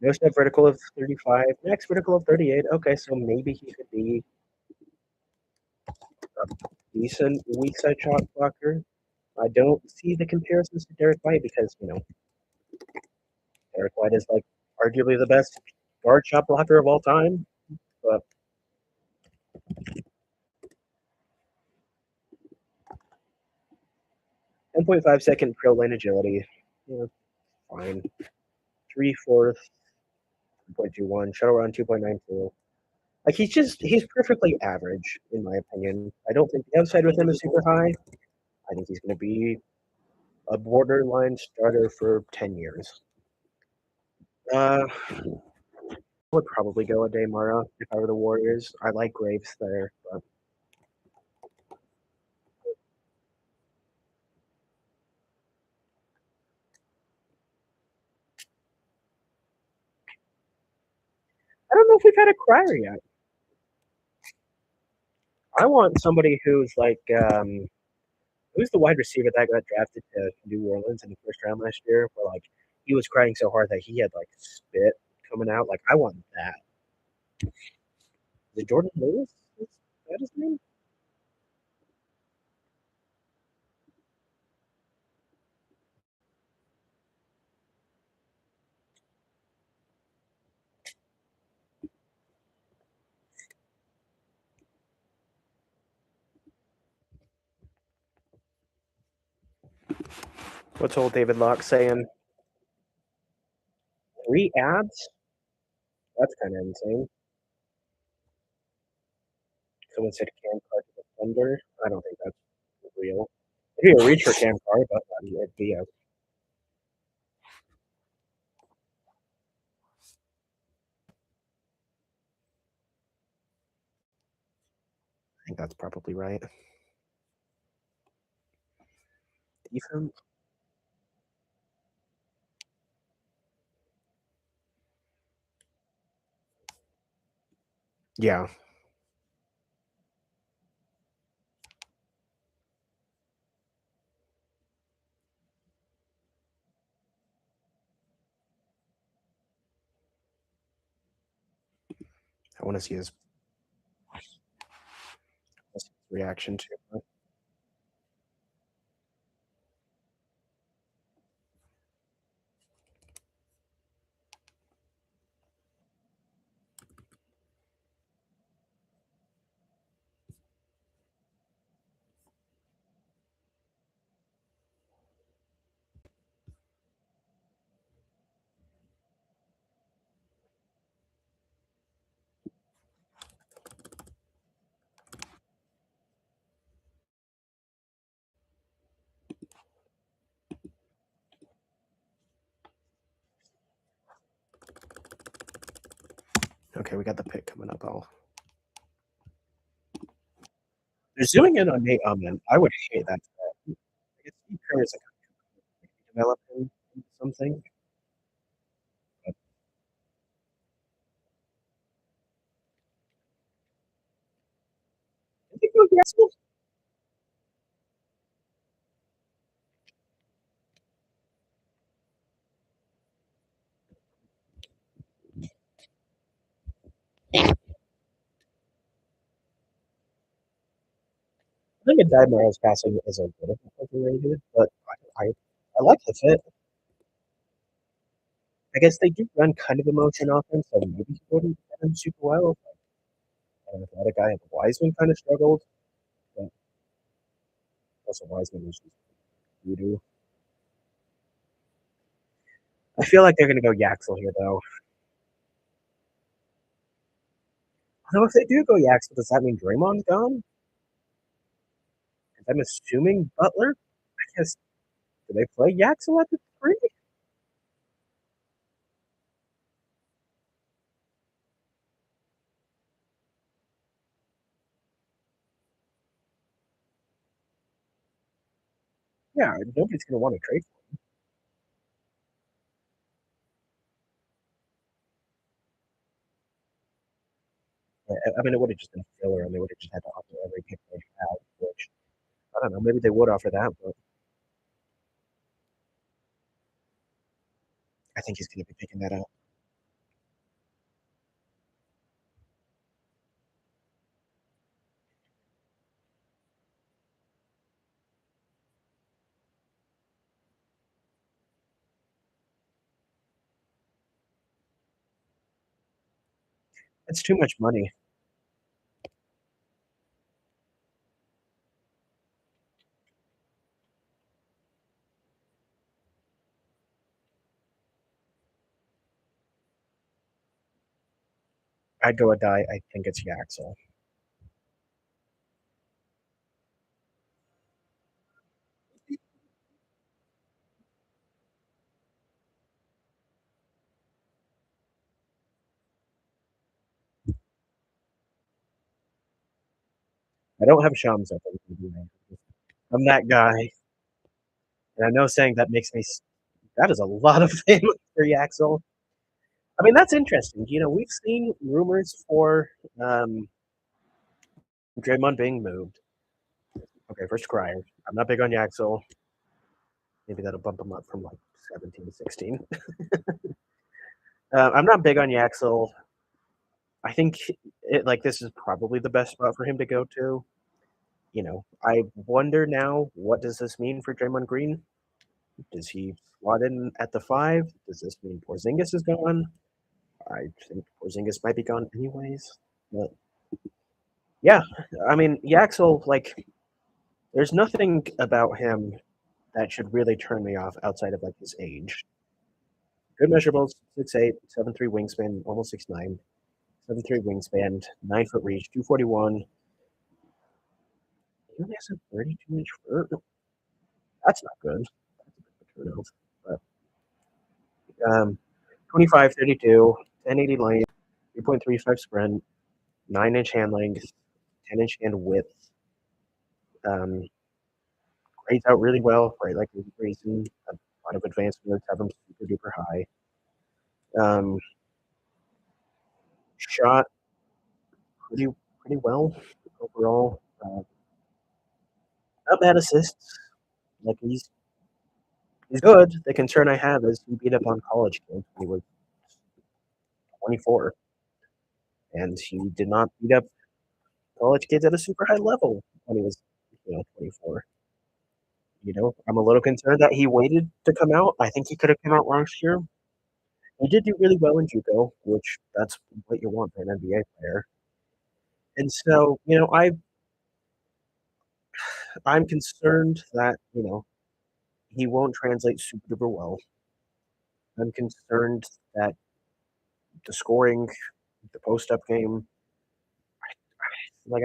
no step vertical of 35, max vertical of 38. Okay, so maybe he could be a decent weak side shot blocker. I don't see the comparisons to Derek White because, Derek White is like arguably the best guard shot blocker of all time. But 10.5-second pro lane agility. Yeah, fine. 3/4, 2.21, shuttle run 2.92. Like he's perfectly average in my opinion. I don't think the upside with him is super high. I think he's going to be a borderline starter for 10 years. I would probably go a Daymara if I were the Warriors. I like Graves there, but I don't know if we've had a crier yet. I want somebody who's like, who's the wide receiver that got drafted to New Orleans in the first round last year? Where like he was crying so hard that he had like spit coming out. Like I want that. Is it Jordan Lewis? Is that his name? What's old David Locke saying? 3 ads? That's kind of insane. Someone said Cam Carr to the Thunder. I don't think that's real. It'd be a reach for Cam Carr, but it'd be a. I think that's probably right. Defense? Yeah. I want to see his reaction to it. Okay, we got the pick coming up. They're zooming in on Nate Ullman. I would hate that. I guess Steve Kerr is like developing something. But I think it would be possible. I think a Dive Miles passing is a bit of overrated, but I like the fit. I guess they do run kind of a motion offense, so maybe he wouldn't fit in super well. And the other guy, Wiseman, kind of struggled. But also, Wiseman was just voodoo. I feel like they're going to go Yaxel here, though. Although, if they do go Yaxel, does that mean Draymond's gone? 'Cause I'm assuming Butler. I guess, do they play Yaxel at the three? Yeah, nobody's going to want to trade for him. I mean, it would have just been filler, and they would have just had to offer every pick they had, which, I don't know, maybe they would offer that, but I think he's going to be picking that up. It's too much money. I'd go a die. I think it's Yaxel. I don't have Shams up. I'm that guy. And I know saying that makes me, that is a lot of fame for Yaxel. I mean, that's interesting. We've seen rumors for Draymond being moved. Okay, first cry. I'm not big on Yaxel. Maybe that'll bump him up from like 17 to 16. I'm not big on Yaxel. I think this is probably the best spot for him to go to. I wonder now, what does this mean for Draymond Green? Does he slot in at the five? Does this mean Porzingis is gone? I think Porzingis might be gone anyways. But yeah, I mean, Yaxel, there's nothing about him that should really turn me off outside of his age. Good measurables: 6'8", 7'3" wingspan, almost 6'9", 7'3" wingspan, 9-foot reach, 241. He only has a 32-inch vert. That's not good. That's a bit of a turnoff. But 25, 32, 1080 length, 3.35 sprint, 9-inch hand length, 10-inch hand width. Um, Grades out really well, right? Like reason, a lot of advanced moves have him super duper high. Um, Shot pretty pretty well overall. Not bad assists. He's good. The concern I have is he beat up on college kids when he was 24, and he did not beat up college kids at a super high level when he was 24. I'm a little concerned that he waited to come out. I think he could have come out last year. He did do really well in JUCO, which that's what you want for an NBA player. And so, I'm concerned that he won't translate super duper well. I'm concerned that the scoring, the post up game,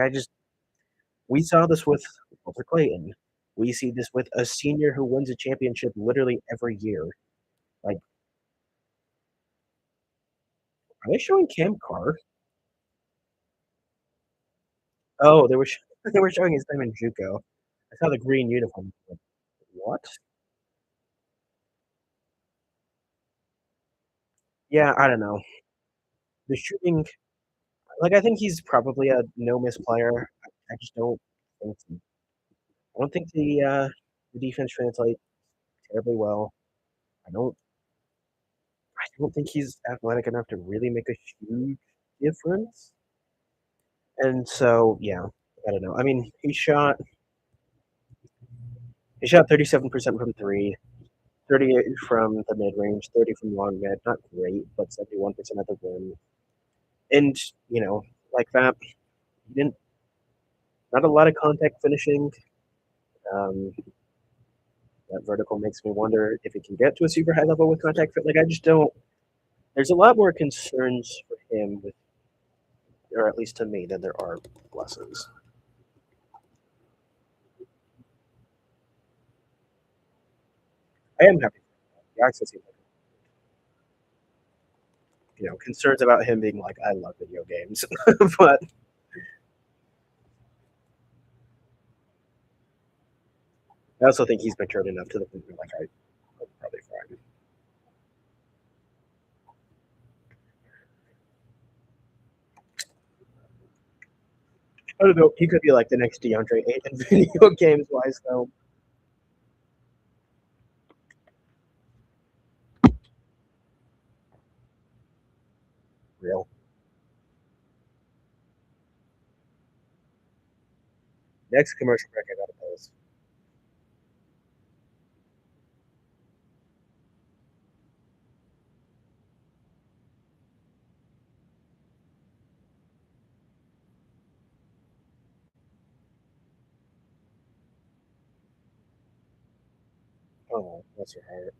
I just we saw this with Walter Clayton. We see this with a senior who wins a championship literally every year. Like, are they showing Cam Carr? Oh, they were they were showing his name in JUCO. I saw the green uniform. Like, what? Yeah, I don't know. The shooting, I think he's probably a no miss player. I just don't think the defense translates terribly well. I don't I don't think he's athletic enough to really make a huge difference. And so, yeah, I don't know. I mean, he shot 37% from three, 38 from the mid range, 30 from long mid. Not great, but 71% at the rim. And like that, he didn't not a lot of contact finishing. Um, that vertical makes me wonder if he can get to a super high level with contact. I just don't. There's a lot more concerns for him with, or at least to me, than there are pluses. I am happy. The access, concerns about him being like, I love video games, but I also think he's matured enough to the point where I'm probably fine. I don't know. He could be like the next DeAndre Ayton video games wise, though. Real. Next commercial break, I gotta post. Oh, that's your heart.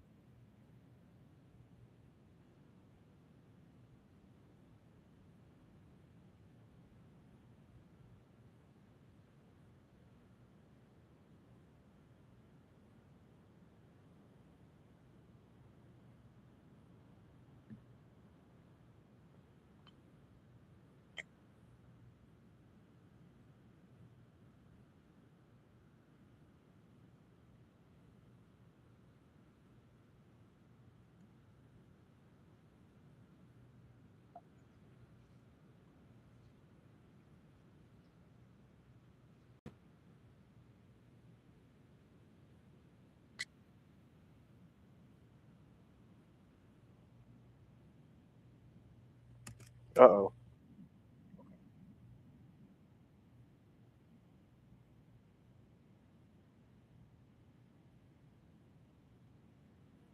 Uh-oh.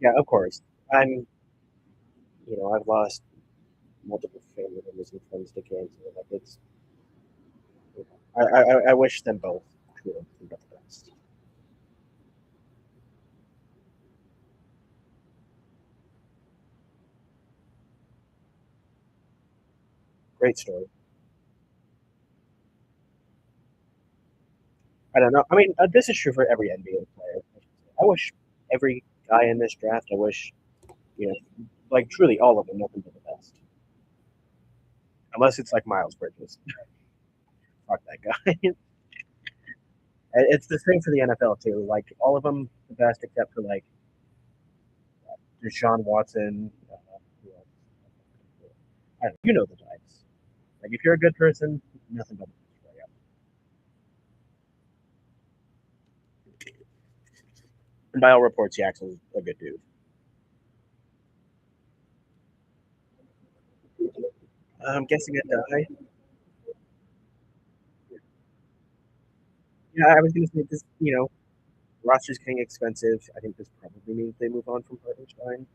Yeah, of course. I'm, I've lost multiple family members and friends to cancer. Like it's, I wish them both truly nothing but the best. Great story. I don't know. I mean, this is true for every NBA player. I wish every guy in this draft. I wish, you know, like truly all of them nothing but the best. Unless it's like Miles Bridges. Fuck that guy. It's the same for the NFL too. Like all of them the best except for like Deshaun Watson. Who else? I don't know. You know the types. Like if you're a good person, nothing but the best for you. And by all reports, Yaxel's a good dude. I'm guessing a die. Yeah, I was gonna say this. Roster's getting expensive. I think this probably means they move on from Hartenstein.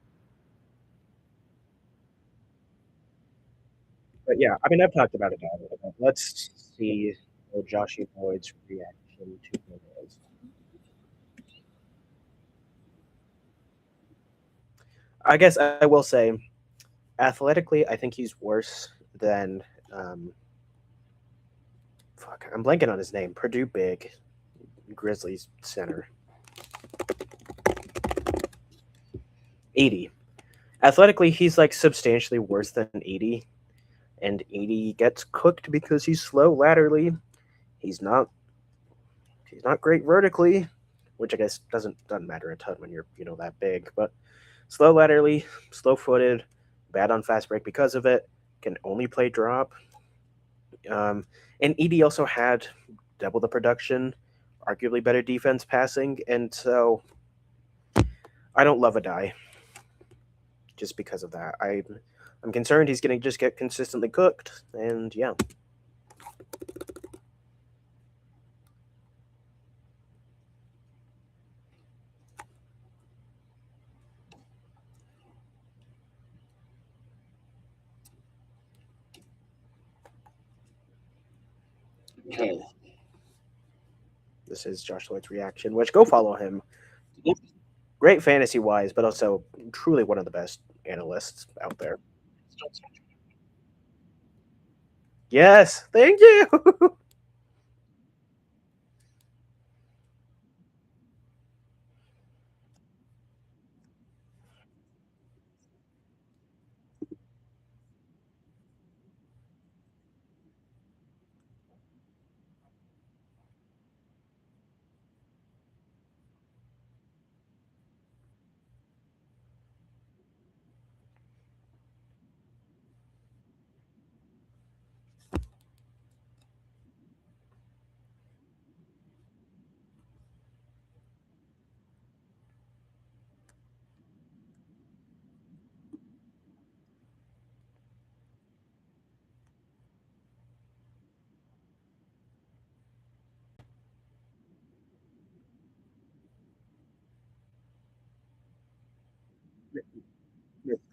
But yeah, I mean, I've talked about it a little bit. Let's see Joshy Boyd's reaction to Gomez. I guess I will say, athletically, I think he's worse than. Um, fuck, I'm blanking on his name. Purdue big Grizzlies center. 80. Athletically, he's like substantially worse than 80, and 80 gets cooked because he's slow laterally. He's not he's not great vertically, which I guess doesn't matter a ton when you're that big. But slow laterally, slow footed, bad on fast break because of it. Can only play drop. Um, and Edie also had double the production, arguably better defense passing, and so I don't love a die just because of that. I'm concerned he's going to just get consistently cooked, and yeah. Okay. This is Josh Lloyd's reaction, which go follow him. Great fantasy wise, but also truly one of the best analysts out there. Yes, thank you.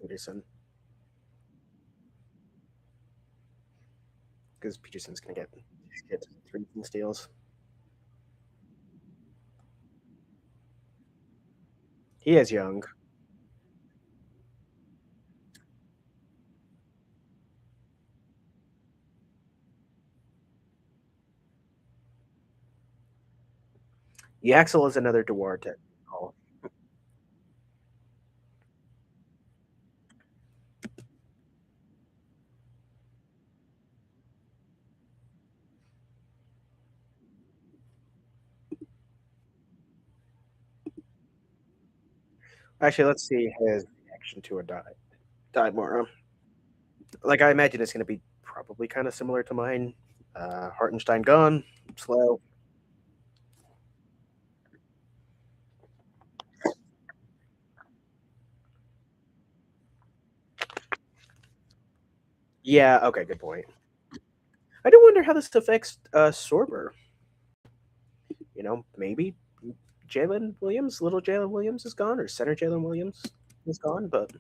Peterson, because Peterson's gonna get 3 steals. He is young. Yaxel is another Duarte. Oh, actually, let's see his reaction to a die more. Like I imagine it's gonna be probably kind of similar to mine. Hartenstein gone, slow. Yeah, okay, good point. I do wonder how this affects, Sorber. Maybe Jalen Williams, little Jalen Williams is gone, or center Jalen Williams is gone, but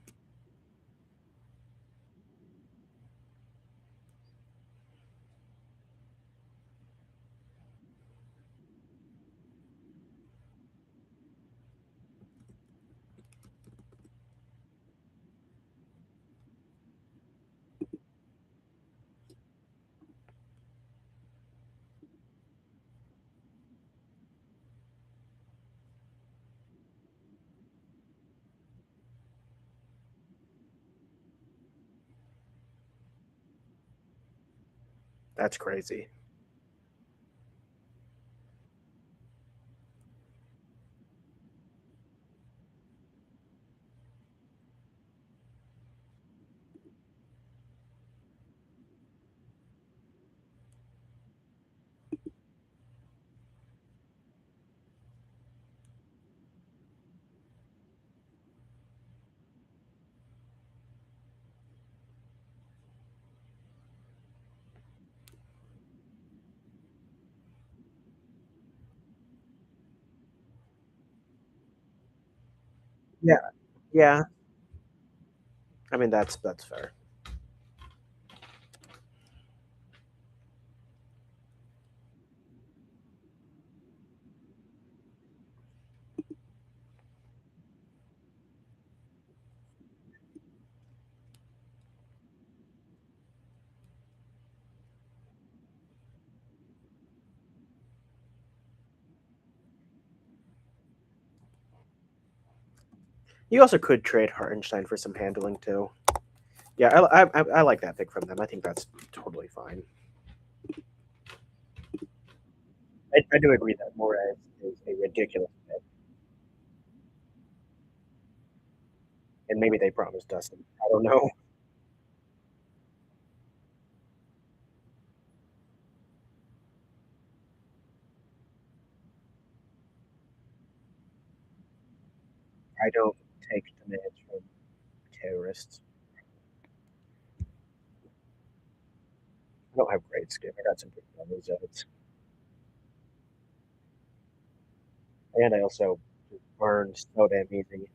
that's crazy. Yeah, yeah. I mean, that's fair. You also could trade Hartenstein for some handling too. Yeah, I like that pick from them. I think that's totally fine. I do agree that Morez is a ridiculous pick, and maybe they promised Dustin. I don't know. I don't take demands from terrorists. I don't have great skin. I got some good memories of it, and I also burn so damn easy.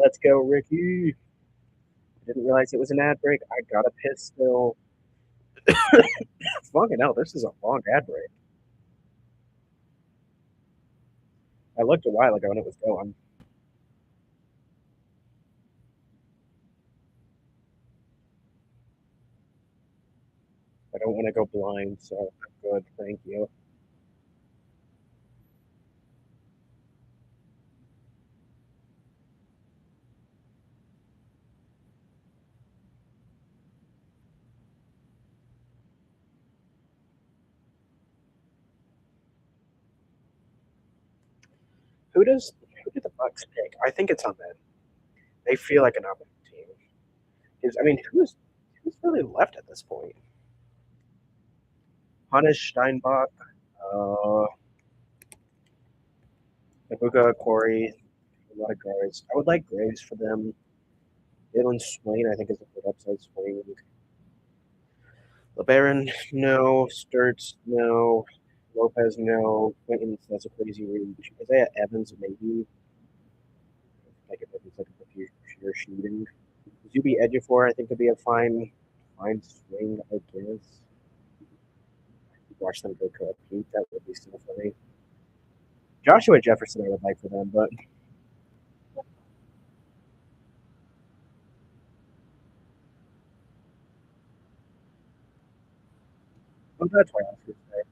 Let's go, Ricky. Didn't realize it was an ad break. I got a piss still. Fucking hell, this is a long ad break. I looked a while ago and it was going. I don't want to go blind, so I'm good. Thank you. Who did the Bucks pick? I think it's on them. They feel like an up team. Because I mean, who's really left at this point? Hannes Steinbach, uh, Ibuka, Corey, a lot of guards. I would like Graves for them. Dylan Swain, I think, is a good upside swing. LeBaron, no. Sturts, no. Lopez, no. Quentin, that's a crazy reach. Isaiah Evans, maybe. Like if it's like a pure shooting. Zuby Ejiofor, I think, could be a fine swing, I guess. Watch them go compete. That would be so funny. Joshua Jefferson, I would like for them, but that's why I was going to say.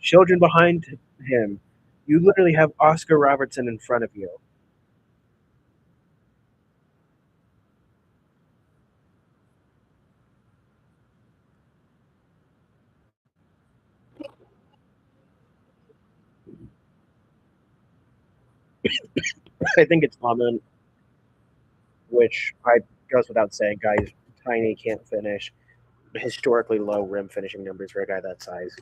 Children behind him. You literally have Oscar Robertson in front of you. I think it's lemon, which I goes without saying, guys, tiny, can't finish. Historically low rim finishing numbers for a guy that size.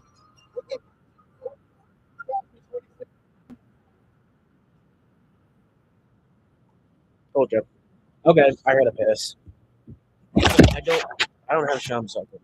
Told you. Okay, I gotta piss. I don't. I don't have Shams open.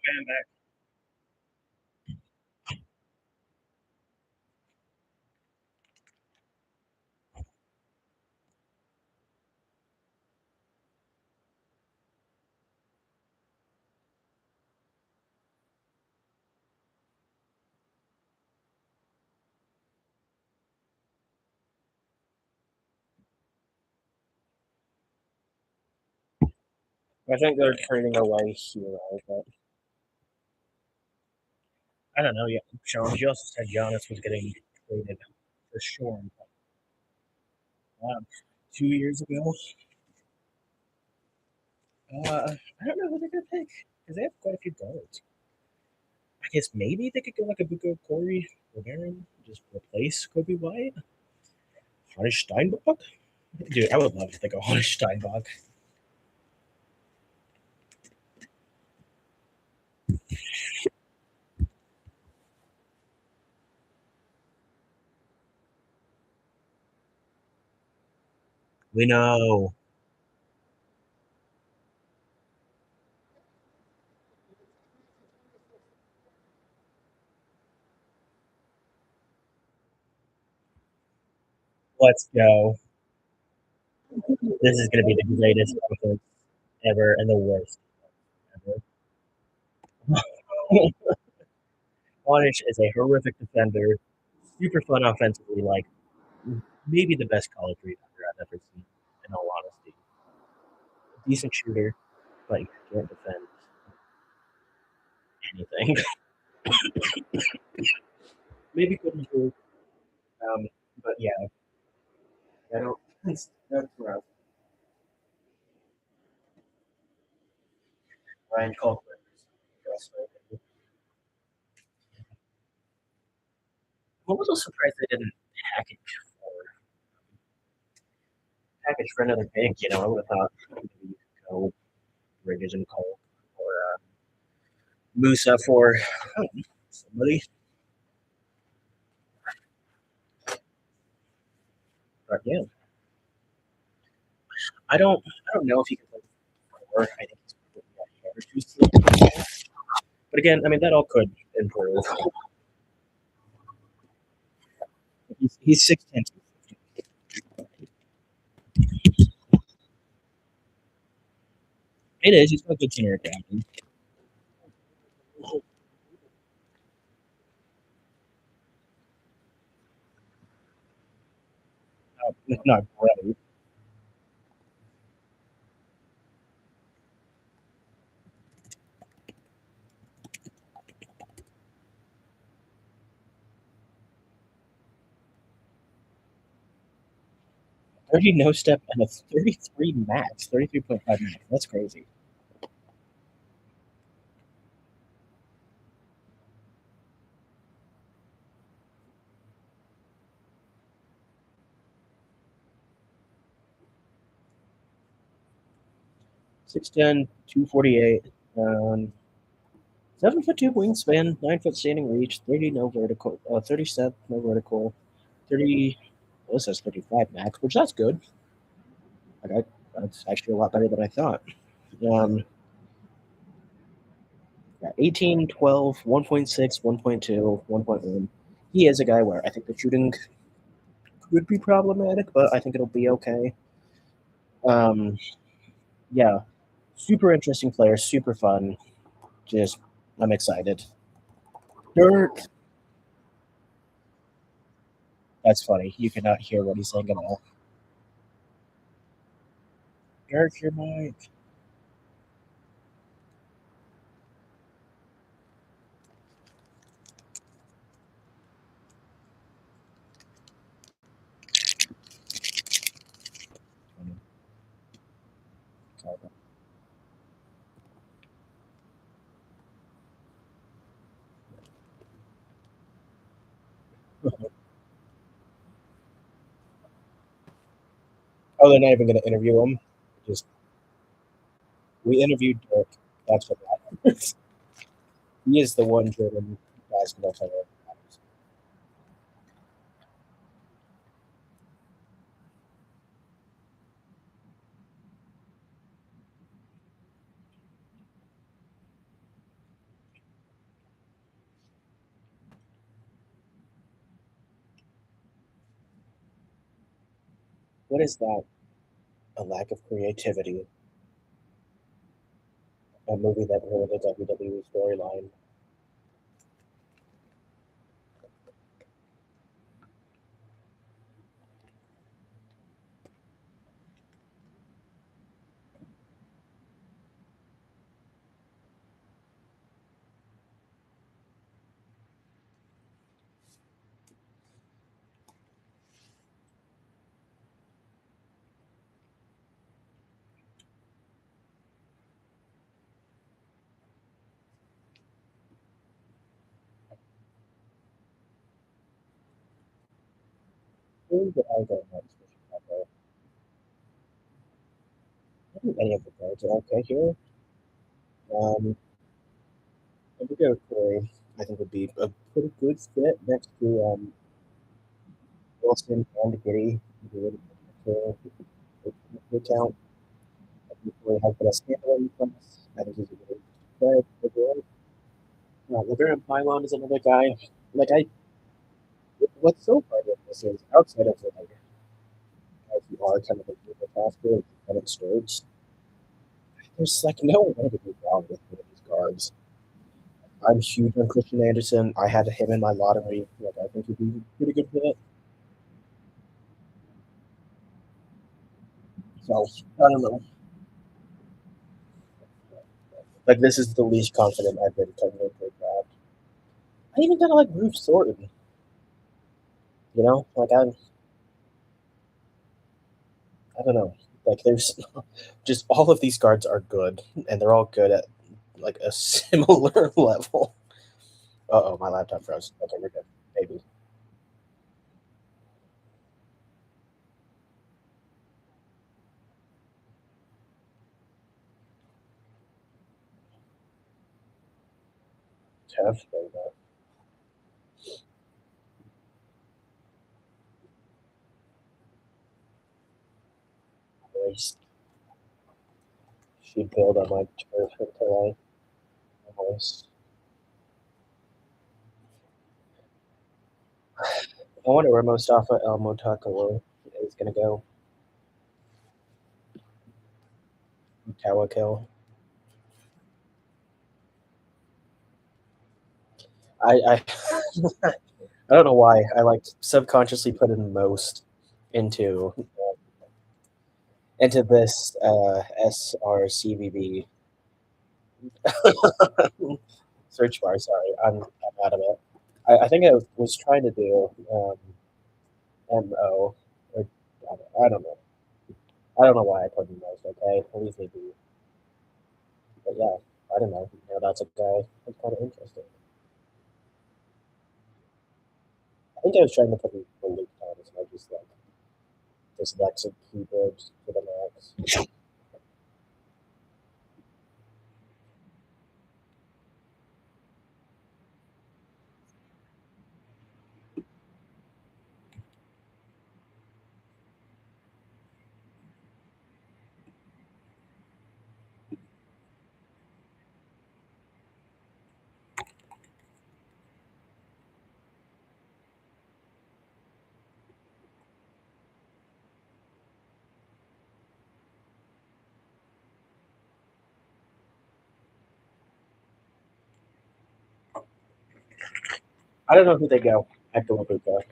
Okay, I'm back. I think they're trading away Hero, but I don't know yet. Sean, you also said Giannis was getting traded for sure. Um, 2 years ago, I don't know who they're gonna pick because they have quite a few guards. I guess maybe they could go like a Buko Corey Rivera, just replace Kobe White. Hannes Steinbach? Dude, I would love if they go Hannes Steinbach. We know. Let's go. This is going to be the greatest offense ever and the worst ever. Hannes is a horrific defender, super fun offensively, like maybe the best college rebounder I've ever seen, in all honesty. Decent shooter, but you can't defend anything. Maybe could improve. Um, but yeah, I don't. That's rough. Ryan Colbert. I'm also surprised they didn't package for another pick. I would have thought maybe you could go Bridges and Cole or Musa for somebody. But yeah, I don't know if he can play four. I think he's probably too slow. But again, I mean that all could improve. He's 6'10". It is. He's got good senior academy. Not great. 30 no step and a 33 max, 33.5 max. That's crazy. 6'10", 248. 7'2" wingspan, 9 foot standing reach, 30 no vertical, 37 no vertical, 30. Well, this says 35 max, which that's good. That's actually a lot better than I thought. Um, yeah, 18, 12, 1.6, 1.2, 1.1. He is a guy where I think the shooting could be problematic, but I think it'll be okay. Um, yeah, super interesting player, super fun. Just, I'm excited. Dirt. That's funny. You cannot hear what he's saying at all. Dirk, your mic. Oh, they're not even going to interview him. Just we interviewed Dirk. That's what matters. He is the one German basketball player. What is that? A lack of creativity. A movie that ruined the WWE storyline. Who did I go next for Chicago? I think any of the cards are okay here. If we go Corey, I think would be a pretty good fit next to Wilson and Giddy. Would be really good to account. I think Corey has the best handling class. I think he's a really good player. Laverne Pylon is another guy. Like I, what's so hard with this is outside of the like guys who are kind of like the faster and it starts. There's like no way to go wrong with one of these guards. I'm huge on Christian Anderson. I had him in my lottery. Like I think he'd be a pretty good fit. So I don't know. Like this is the least confident I've been coming into a draft. I even kind of like Bruce Thornton. You know, like I don't know. Like there's just all of these guards are good, and they're all good at like a similar level. Uh oh, my laptop froze. Okay, we're good. Maybe tough. There we go. Voice. She build on my turf until I almost. I wonder where Mustafa El Motakalo is gonna go. Tawakel. I I don't know why. I like subconsciously put in most into into this SRCVB search bar. Sorry, I'm out of it. I think I was trying to do MO. Or, I don't know. I don't know why I put in most. Okay, leave me be. But yeah, I don't know. You know, that's a guy that's kind of interesting. I think I was trying to put in the Luke Thomas, and I just like dyslexic keyboards to the max. I don't know who they go at the Labuca.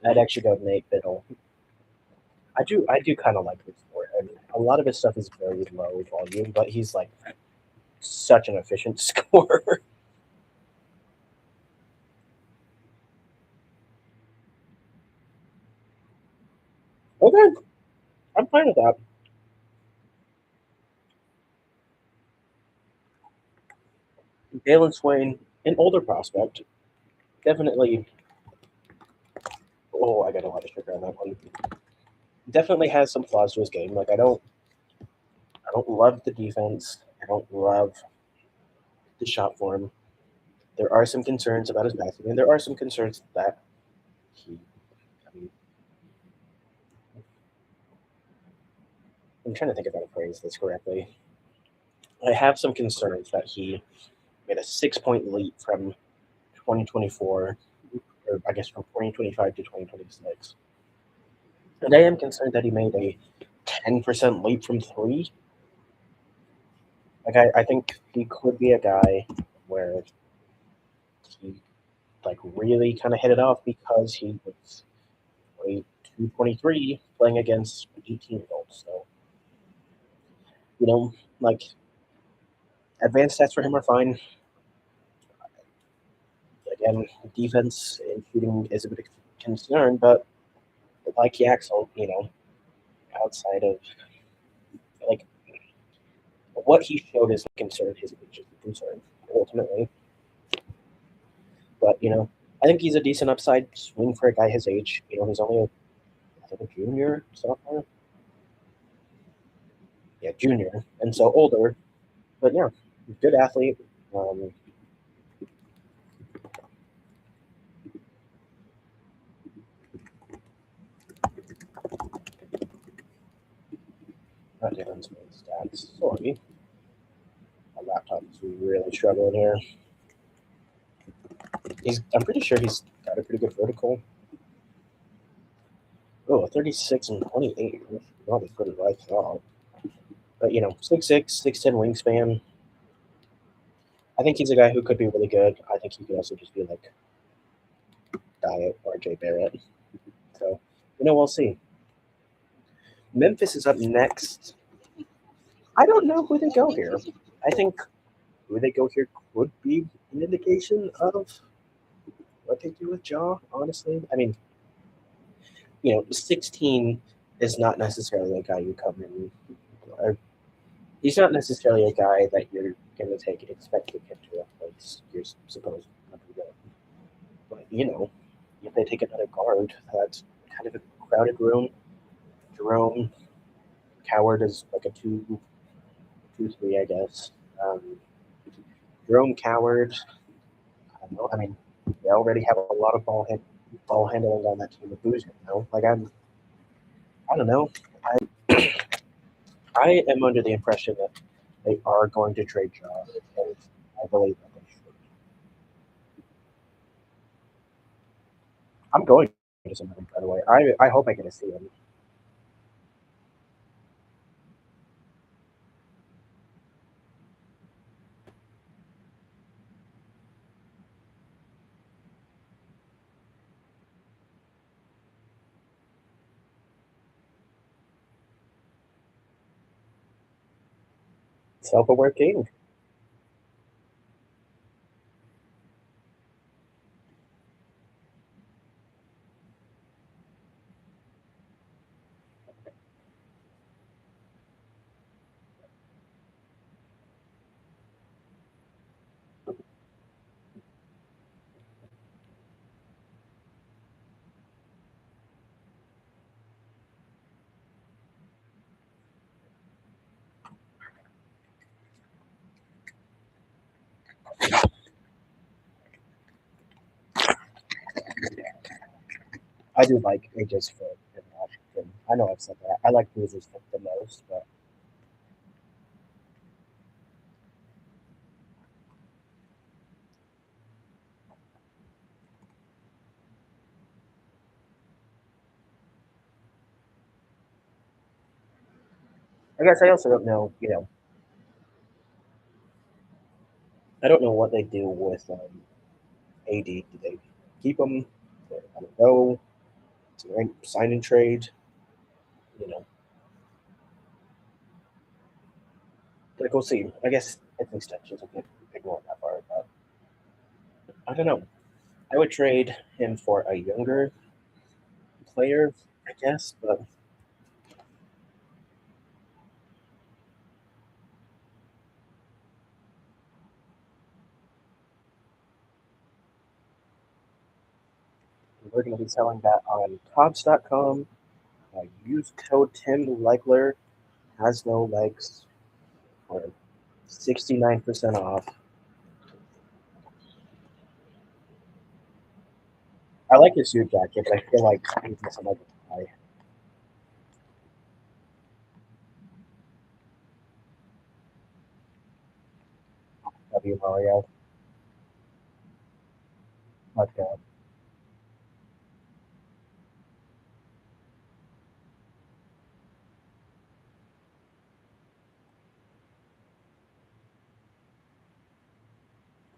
I'd actually go Nate Biddle. I do kind of like his sport. I mean, a lot of his stuff is very low volume, but he's like such an efficient scorer. Okay, I'm fine with that. Dalen Swain, an older prospect, definitely. Oh, I got a lot of sugar on that one. Definitely has some flaws to his game. Like I don't love the defense. I don't love the shot form. There are some concerns about his passing, and there are some concerns that he. I mean, I'm trying to think if I can phrase this correctly. I have some concerns that he made a 6 point leap from 2024 or I guess from 2025 to 2026. And I am concerned that he made a 10% leap from three. Like I think he could be a guy where he like really kind of hit it off because he was only 223 playing against 18-year-olds. So like advanced stats for him are fine. Again, defense and shooting is a bit of concern, but like Yaxel, outside of like what he showed is a concern, his age is a concern ultimately. But I think he's a decent upside swing for a guy his age. He's only I think a junior, sophomore. Yeah, junior, and so older. But yeah, good athlete. Um, not Dylan's main stats. Sorry, my laptop is really struggling here. I'm pretty sure he's got a pretty good vertical. Oh, 36 and 28. Not as good as I thought. But 6'6", 6'10" wingspan. I think he's a guy who could be really good. I think he could also just be like Diet or Jay Barrett. So, we'll see. Memphis is up next. I don't know who they go here. I think who they go here could be an indication of what they do with Ja, honestly. I mean, 16 is not necessarily a guy you come in. Or, he's not necessarily a guy that you're going to take expecting him to replace your supposed number one. But, if they take another guard, that's kind of a crowded room. Jerome Coward is like a 2-3, I guess. Um, Jerome Coward, I don't know. I mean, they already have a lot of ball handling on that team with Boozer. Like I don't know. I am under the impression that they are going to trade Ja, and I believe that they should. I'm going to some of them, by the way. I hope I get to see him. Self-aware king. I do like AJ's fit in Washington. I know I've said that. I like Boozer's fit the most, but I guess I also don't know. I don't know what they do with AD. Do they keep him? Do they let him go? Do they sign and trade? You know, like we'll see. I guess at least extensions will get going that far, but I don't know. I would trade him for a younger player, I guess, but we're going to be selling that on Cops.com. Use code Tim Legler has no legs for 69% off. I like his suit jacket, but I feel like he's missing like a tie. W Mario. Let's go.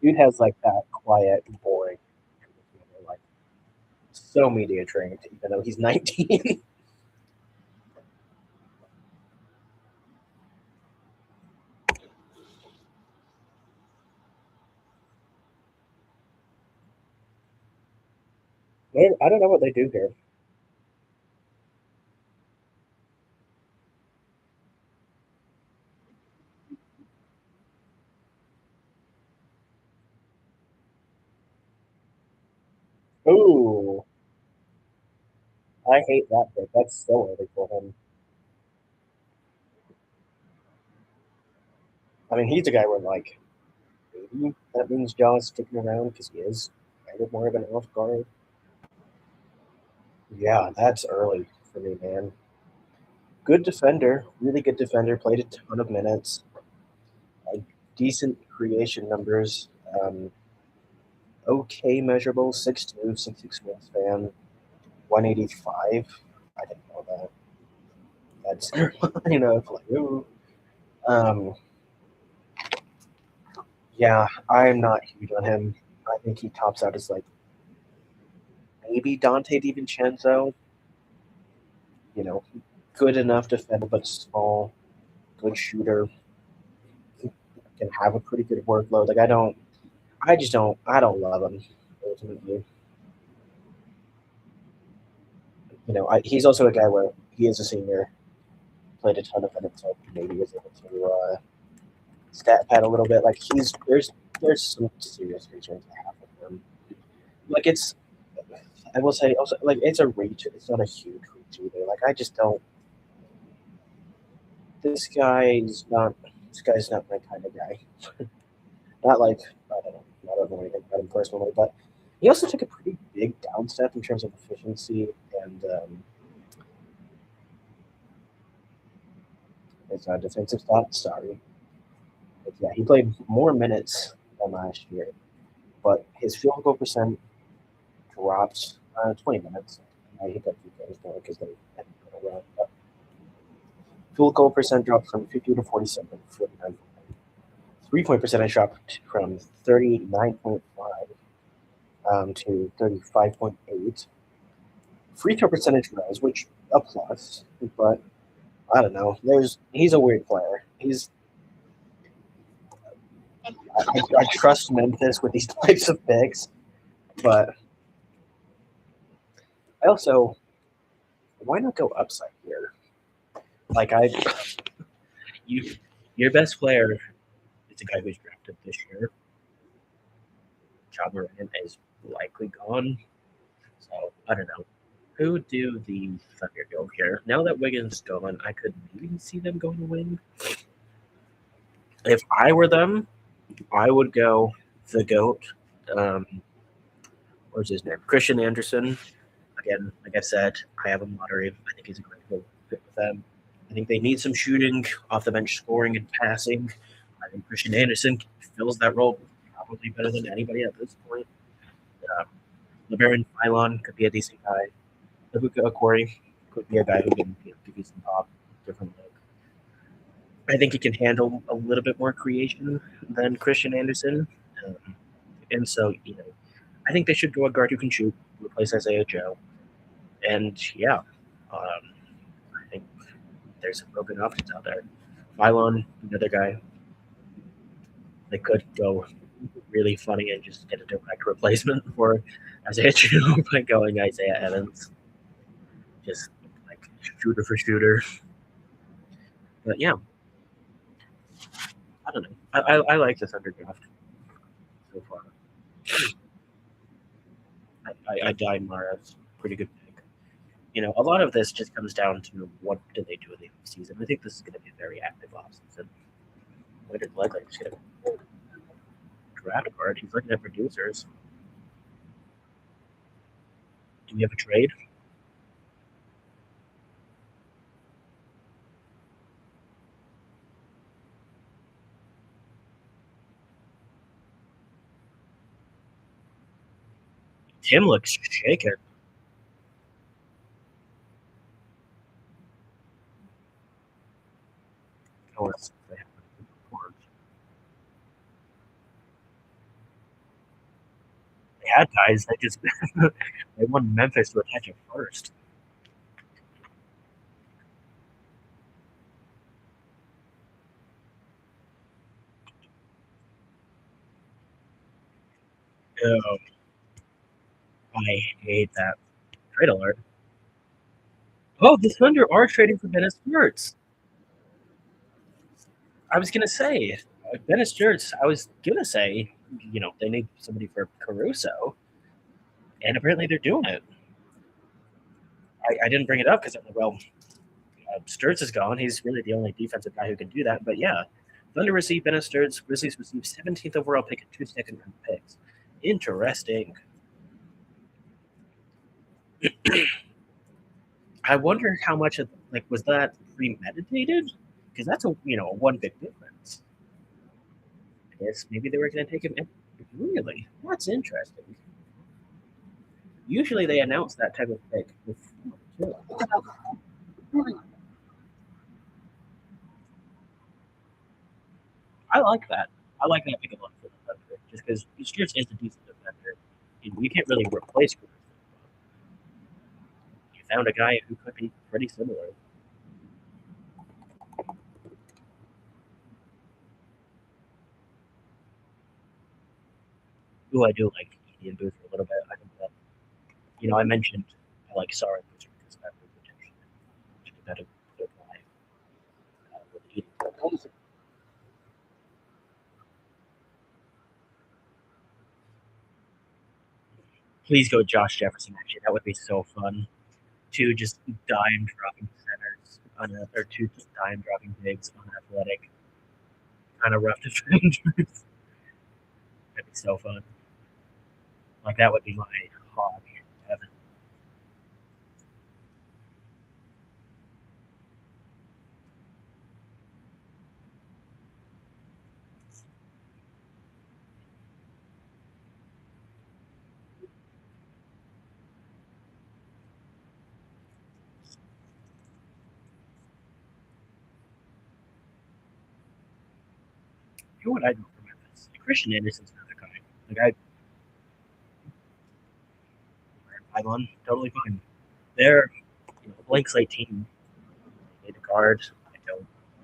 Dude has like that quiet, boring, like so media trained, even though he's 19. I don't know what they do here. Ooh, I hate that pick. That's so early for him. I mean, he's a guy where like maybe that means Jaw's sticking around because he is kind of more of an off guard. Yeah, that's early for me, man. Good defender, really good defender. Played a ton of minutes, like decent creation numbers. Okay, measurable 6'2", 6'6" wingspan, 185. I didn't know that. That's you know, like ooh. Um, yeah, I'm not huge on him. I think he tops out as like maybe Dante DiVincenzo. You know, good enough defender but small, good shooter, can have a pretty good workload. Like I don't love him ultimately. You know, he's also a guy where he is a senior, played a ton of minutes, so maybe was able to stat pad a little bit. Like there's some serious concerns I have with him. Like I will say also like it's a reach. It's not a huge reach either. Like I just don't. This guy's not. This guy's not my kind of guy. Not like I don't know. I don't know anything about him personally, but he also took a pretty big down step in terms of efficiency and his defensive stats. Sorry, but yeah, he played more minutes than last year, but his field goal percent dropped 20 minutes. I hate that few games more because they had to go around. But field goal percent dropped from 50 to 47, 49. 3-point percentage dropped from 39.5 to 35.8. Free throw percentage rose, which a plus, but I don't know. He's a weird player. I trust Memphis with these types of picks, but I also why not go upside here? Like you your best player is a guy who's drafted this year. John Moran is likely gone, so I don't know. Who would do the Thunder go here? Now that Wiggins is gone, I could maybe see them going to win. If I were them, I would go the GOAT. Um, what's his name? Christian Anderson. Again, like I said, I have him lottery. I think he's a great fit with them. I think they need some shooting, off the bench scoring and passing. I think Christian Anderson fills that role probably better than anybody at this point. Um, LeBaron Phylon could be a decent guy. Ibuka Okori could be a guy who can give you some pop, different look. I think he can handle a little bit more creation than Christian Anderson. Um, and so, I think they should go a guard who can shoot, replace Isaiah Joe. And yeah, I think there's some real good options out there. Phylon, another guy, they could go really funny and just get a direct replacement for Isaiah Joe by going Isaiah Evans. Just like shooter for shooter. But yeah, I don't know. I like this underdraft so far. I die Mara's pretty good pick. A lot of this just comes down to what do they do in the season. I think this is going to be a very active offseason. What did Legler just get a draft card? He's looking at producers. Do we have a trade? Tim looks shaken. Oh, bad guys. They just they want Memphis to attach it first. Oh, I hate that. Trade alert. Oh, the Thunder are trading for Dennis Schwartz. I was gonna say Dennis Schwartz. I was gonna say, they need somebody for Caruso, and apparently they're doing it. I didn't bring it up because I'm like, well, Sturts is gone. He's really the only defensive guy who can do that. But yeah, Thunder received Dennis Sturts. Grizzlies received 17th overall pick and 2 second-round picks. Interesting. I wonder how much of was that premeditated? Because that's a one big difference. I guess maybe they were going to take him. Really, that's interesting. Usually they announce that type of pick before too. I like that. I like that pick a lot for the Thunder, just because Sturts is a decent defender. You can't really replace Griffin. You found a guy who could be pretty similar. Who I do like Ian Booth a little bit. I think that I mentioned I like Sarah Booth because that was potentially a better guy with Eden. Please go Josh Jefferson. Actually, that would be so fun. Two just dime dropping centers or two just dime dropping bigs on athletic, kind of rough defenders. That'd be so fun. Like that would be my hog heaven. You know what I do for Memphis? Christian Anderson's another guy. Like I'm on totally fine. They're a blank slate team. They need a guard.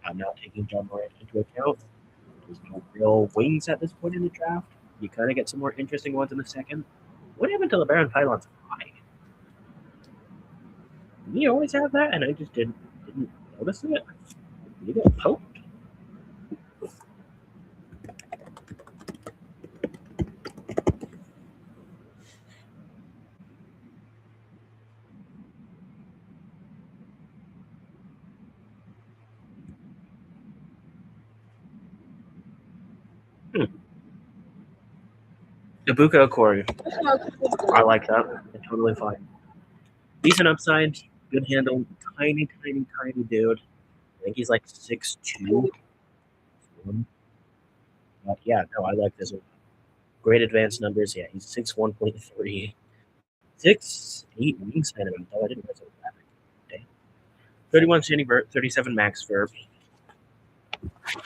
I'm not taking John Morant into account. There's no real wings at this point in the draft. You kind of get some more interesting ones in the second. What happened to LeBaron Pylon's eye? Did he always have that, and I just didn't notice it? Did he get poked? Ibuka Corey. I like that. They're totally fine. Decent upside, good handle, tiny, tiny, tiny dude. I think he's like 6'2". But yeah, no, I like this one. Great advanced numbers. Yeah, he's 6'1.3". 6'8" wingspan of him, though I didn't realize it was that big. 31 Sandy Burt, 37 Max Verb.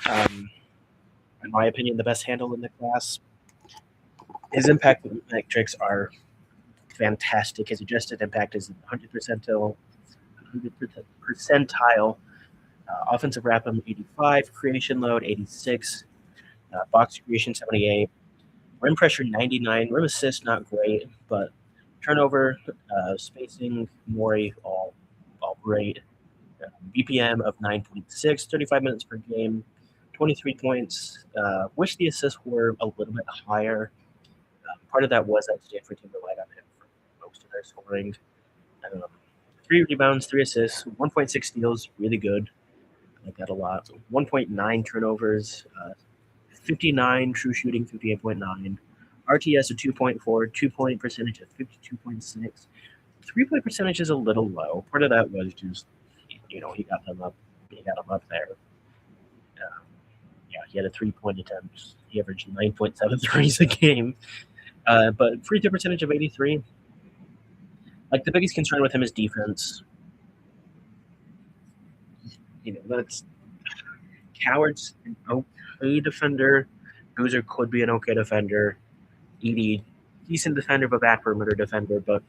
In my opinion, the best handle in the class. His impact metrics are fantastic. His adjusted impact is 100 percentile. 100 percentile. Offensive wrap 85, creation load 86, box creation 78, rim pressure 99, rim assist not great, but turnover, spacing, Mori all great. BPM of 9.6, 35 minutes per game, 23 points. Wish the assists were a little bit higher. Part of that was that Stanford team relied on him for most of their scoring. Um, 3 rebounds, 3 assists, 1.6 steals, really good. I like that a lot. 1.9 turnovers, 59 true shooting, 58.9. RTS of 2.4, 2-point percentage of 52.6. 3-point percentage is a little low. Part of that was just, he got them up. He got them up there. Yeah, he had a 3-point attempt. He averaged 9.7 threes a game. But free throw percentage of 83. Like the biggest concern with him is defense. That's Coward's an okay defender. Boozer could be an okay defender. Edie, decent defender, but bad perimeter defender. But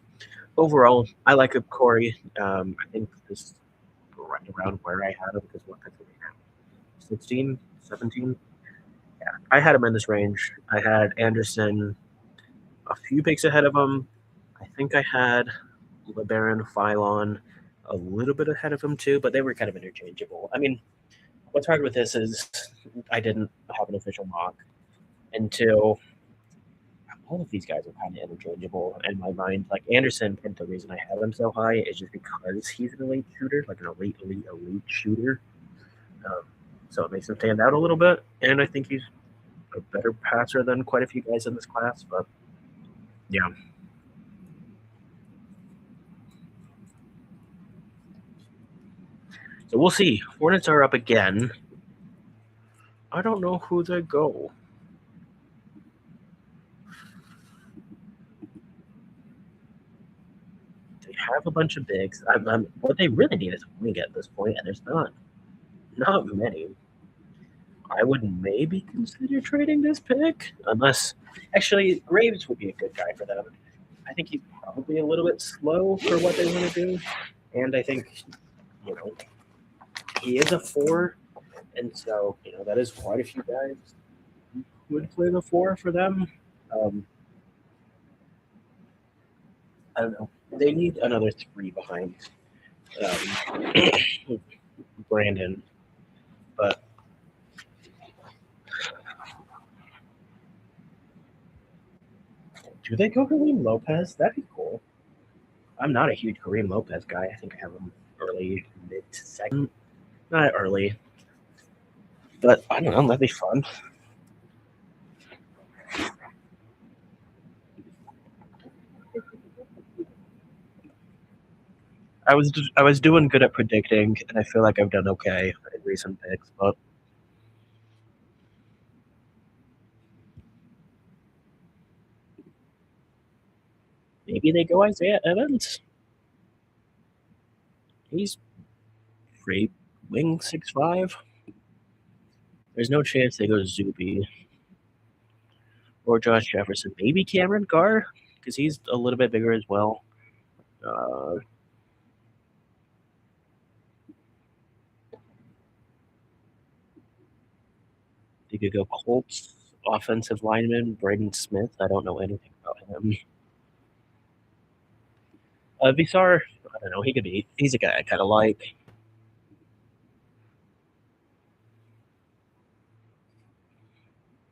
overall, I like Corey. I think this is right around where I had him because what pick did we have? 16, 17? Yeah, I had him in this range. I had Anderson a few picks ahead of him. I think I had LeBaron Phylon a little bit ahead of him too, but they were kind of interchangeable. I mean, what's hard with this is I didn't have an official mock until all of these guys are kind of interchangeable in my mind. Like Anderson, and the reason I have him so high is just because he's an elite shooter, like an elite shooter. Um, so it makes him stand out a little bit, and I think he's a better passer than quite a few guys in this class. But yeah. So we'll see. Hornets are up again. I don't know who they go. They have a bunch of bigs. What they really need is a wing at this point, and there's not many. I would maybe consider trading this pick, unless actually Graves would be a good guy for them. I think he's probably a little bit slow for what they want to do, and I think you know he is a 4, and so that is quite a few guys who would play the 4 for them. Um, I don't know. They need another 3 behind um, Brandon, but do they go Kareem Lopez? That'd be cool. I'm not a huge Kareem Lopez guy. I think I have him early, mid to second. Not early, but I don't know. That'd be fun. I was doing good at predicting, and I feel like I've done okay in recent picks. But maybe they go Isaiah Evans. He's free wing 6'5". There's no chance they go to Zuby or Josh Jefferson. Maybe Cameron Carr because he's a little bit bigger as well. Uh, you could go Colts offensive lineman Braden Smith. I don't know anything about him. Visar, I don't know. He could be. He's a guy I kind of like.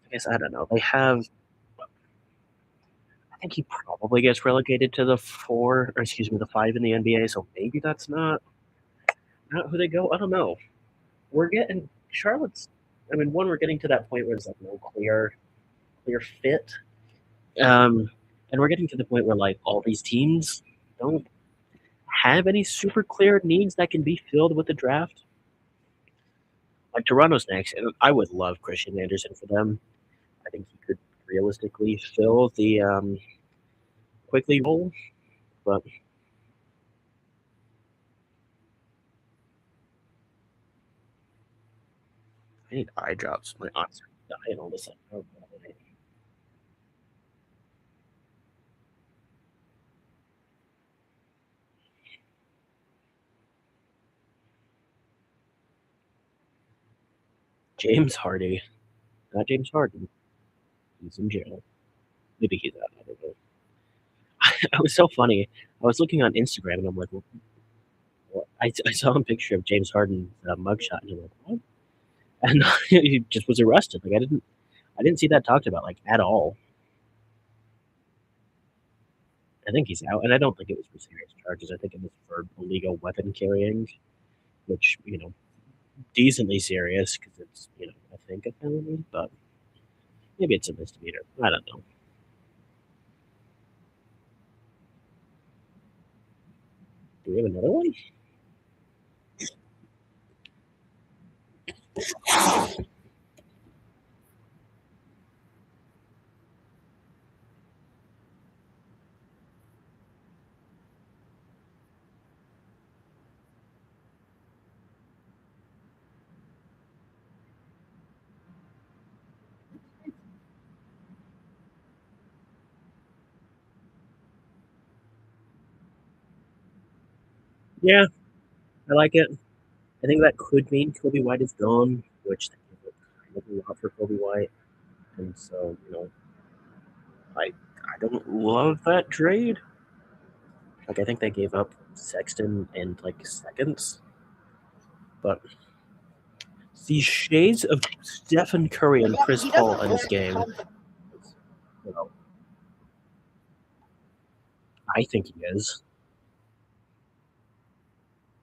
I guess I don't know. They have. I think he probably gets relegated to the 4, or excuse me, the 5 in the NBA. So maybe that's not who they go. I don't know. We're getting Charlotte's. I mean, one, we're getting to that point where there's like no clear fit, and we're getting to the point where like all these teams don't have any super clear needs that can be filled with the draft. Like Toronto's next, and I would love Christian Anderson for them. I think he could realistically fill the quickly role, but I need eye drops. My eyes are dying all of a sudden. Oh, James Hardy, not James Harden. He's in jail. Maybe he's out. I don't know. It was so funny. I was looking on Instagram and I'm like, well, I saw a picture of James Harden's mugshot and I'm like, what? And he just was arrested. Like I didn't see that talked about like at all. I think he's out, and I don't think it was for serious charges. I think it was for illegal weapon carrying, which decently serious because it's I think a felony, but maybe it's a misdemeanor. I don't know. Do we have another one? Yeah, I like it. I think that could mean Kobe White is gone, which kind of a lot for Kobe White. And so, I don't love that trade. Like I think they gave up Sexton and like seconds, but the shades of Stephen Curry and Chris Paul in this game. You know, I think he is.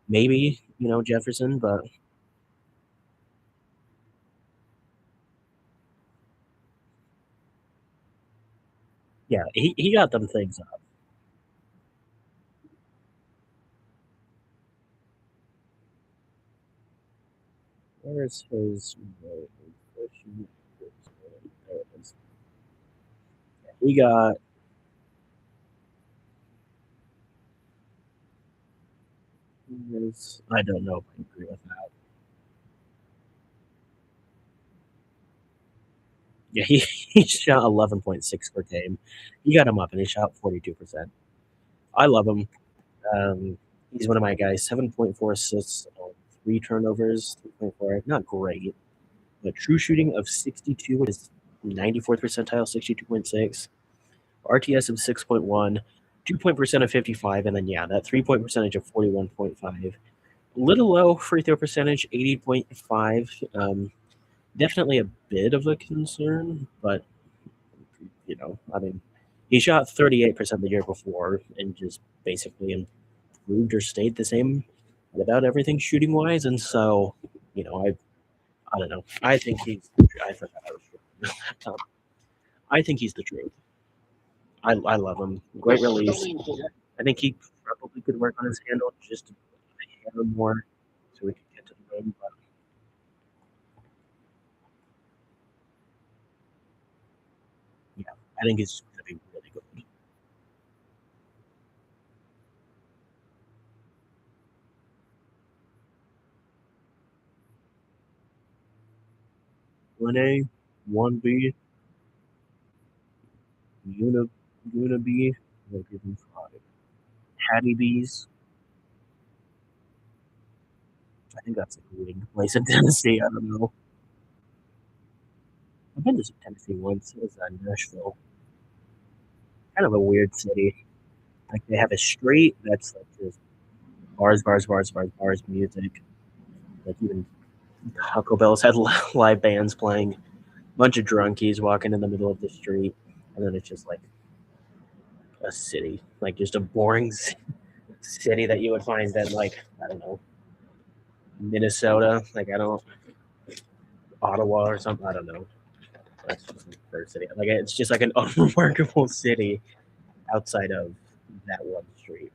Maybe, Jefferson, but yeah, he got them things up. Where's his role? There it is. He got his, I don't know if I agree with that. Yeah, he shot 11.6 per game. He got him up and he shot 42%. I love him. Um, he's one of my guys. 7.4 assists on three turnovers, 3.4. Not great, but true shooting of 62 is 94th percentile, 62.6. RTS of 6.1, 2 point percent of 55, and then yeah, that 3 point percentage of 41.5. Little low free throw percentage, 80.5. Definitely a bit of a concern, but I mean, he shot 38% the year before and just basically improved or stayed the same about everything shooting wise. And so, I don't know. I think I forgot I was shooting laptop. I think he's the truth. I love him. Great release. I think he probably could work on his handle just a hair more so we could get to the rim. But yeah, I think he's going to be really good. One A, one B, Una, Una B. We'll give him five. Hattie B's. I think that's a weird place in Tennessee. I don't know. I've been to Tennessee once. It was Nashville. Kind of a weird city. Like they have a street that's like just bars, bars, bars, bars, bars, music. Like even Taco Bell's had live bands playing. A bunch of drunkies walking in the middle of the street, and then it's just like a city, like just a boring city that you would find at like I don't know Minnesota. Like I don't Ottawa or something. I don't know. That's just the first city. Like it's just like an unremarkable city outside of that one street.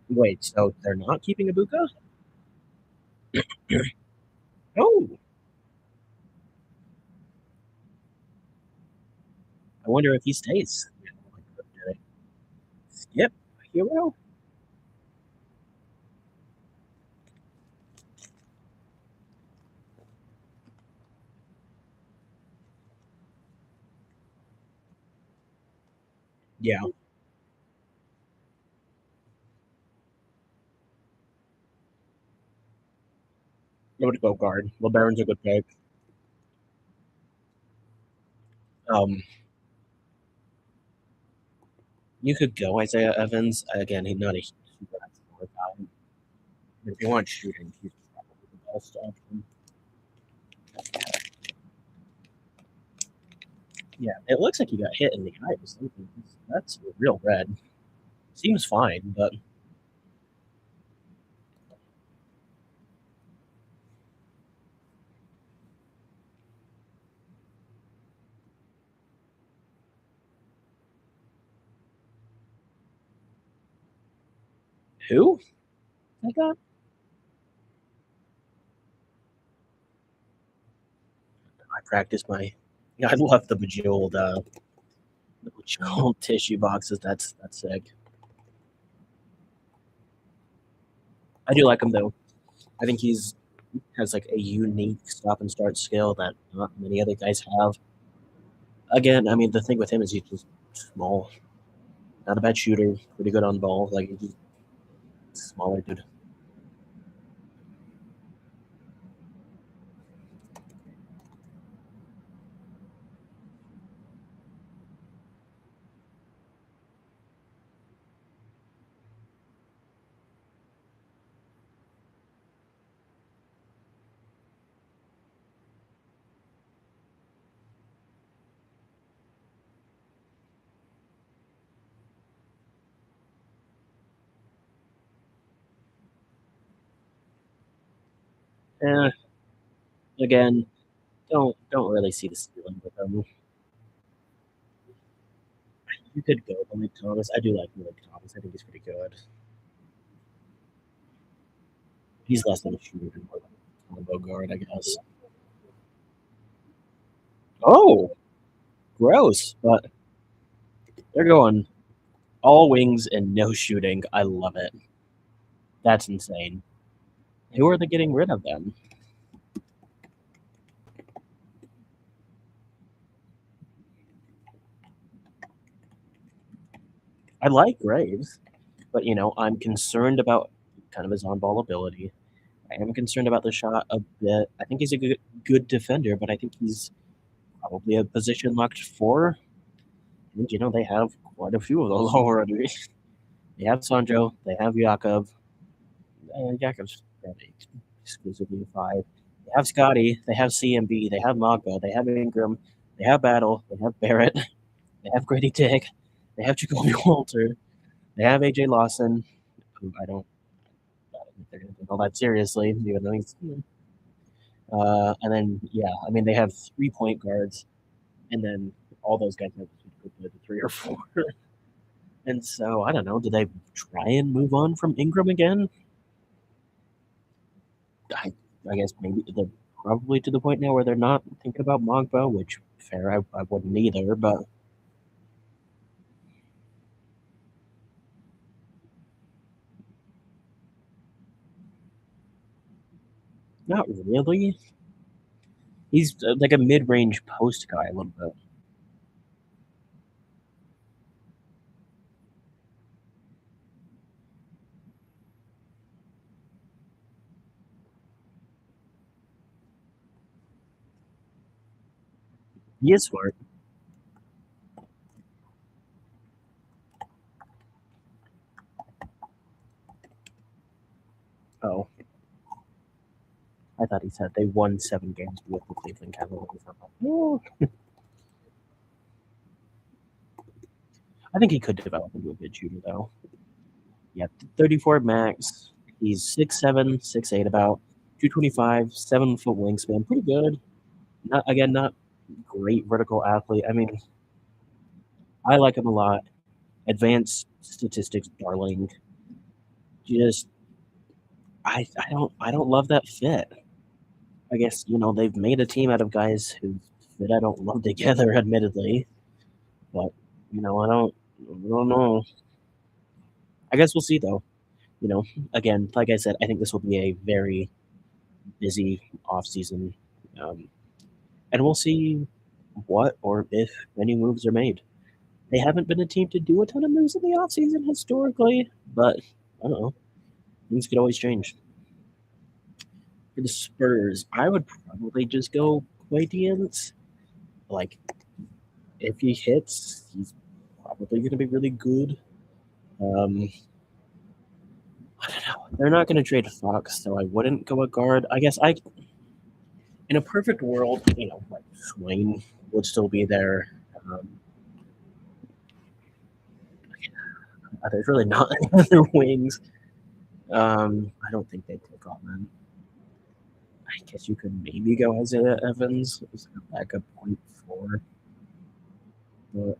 Wait, so they're not keeping Ibuka? Oh, I wonder if he stays. Skip Hero? Yeah, I would go guard. LeBaron's a good pick. Um, you could go Isaiah Evans. Again, he's not a super high guy. If you want shooting, he's probably the best option. Yeah, it looks like he got hit in the eye or something. That's real red. Seems fine, but Who? I got. I practice my. Yeah, I love the bejeweled tissue boxes. That's sick. I do like him though. I think he's has like a unique stop and start skill that not many other guys have. Again, I mean the thing with him is he's just small, not a bad shooter, pretty good on ball. Like he's just smaller dude. Eh, again, don't really see the ceiling with him. You could go Malik Thomas. I do like Malik Thomas. I think he's pretty good. He's less than a shooter and more than a combo guard, I guess. Oh, gross! But they're going all wings and no shooting. I love it. That's insane. Who are they getting rid of then? I like Graves, but I'm concerned about kind of his on-ball ability. I am concerned about the shot a bit. I think he's a good defender, but I think he's probably a position locked four. And they have quite a few of those already. They have Sandro, they have Jakov. Jakov's probably exclusively a five. They have Scotty, they have CMB, they have Magba, they have Ingram, they have Battle, they have Barrett, they have Grady Dick, they have Jacoby Walter, they have AJ Lawson, who I don't think they're going to take all that seriously, even though he's. And then, yeah, I mean, they have 3 point guards, and then all those guys have the 3 or 4. And so, I don't know, do they try and move on from Ingram again? I, I guess maybe they're probably to the point now where they're not thinking about Mogba, which fair, I wouldn't either, but not really. He's like a mid-range post guy a little bit. He is smart. Oh, I thought he said they won 7 games with the Cleveland Cavaliers. Oh, I think he could develop into a good shooter, though. Yeah, 34 max. He's 6'7", 6'8", about 225, 7 foot wingspan. Pretty good. Not great vertical athlete. I mean, I like him a lot. Advanced statistics, darling. Just I don't love that fit. I guess they've made a team out of guys who fit I don't love together, admittedly. But I don't know. I guess we'll see though. You know, again, like I said, I think this will be a very busy off season, um, and we'll see what or if any moves are made. They haven't been a team to do a ton of moves in the off season historically, but I don't know. Things could always change. For the Spurs, I would probably just go Quadians. Like, if he hits, he's probably going to be really good. Um, I don't know. They're not going to trade Fox, so I wouldn't go a guard. I guess in a perfect world, like Swain would still be there. Um, there's really not any other wings. I don't think they'd take on them. I guess you could maybe go Isaiah Evans as a backup point four. But,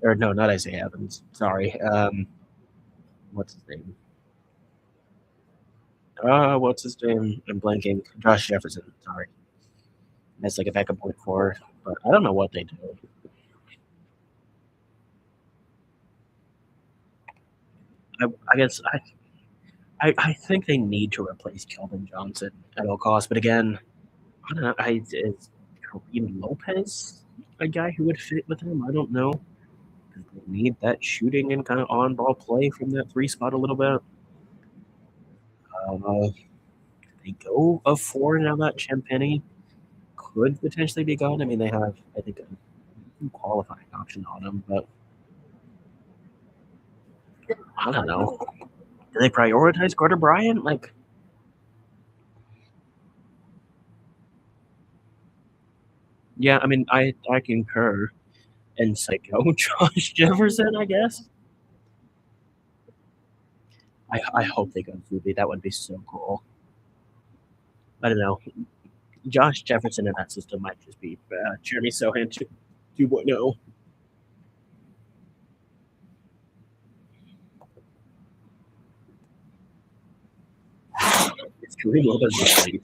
or no, not Isaiah Evans. Sorry. what's his name? What's his name? I'm blanking. Josh Jefferson. Sorry, that's like a backup point four, but I don't know what they do. I guess I think they need to replace Kelvin Johnson at all costs. But again, I don't know. Is Kareem Lopez a guy who would fit with him? I don't know. 'Cause they need that shooting and kind of on ball play from that three spot a little bit. They go of four now that Champagny could potentially be gone. I mean, they have, I think, a qualifying option on him, but I don't know. Do they prioritize Carter Bryant? Like, yeah, I mean, I concur and say go Josh Jefferson, I guess. I hope they go Fubi. That would be so cool. I don't know. Josh Jefferson in that system might just be Jeremy Sohan 2.0. It's Kareem Lopez. Like,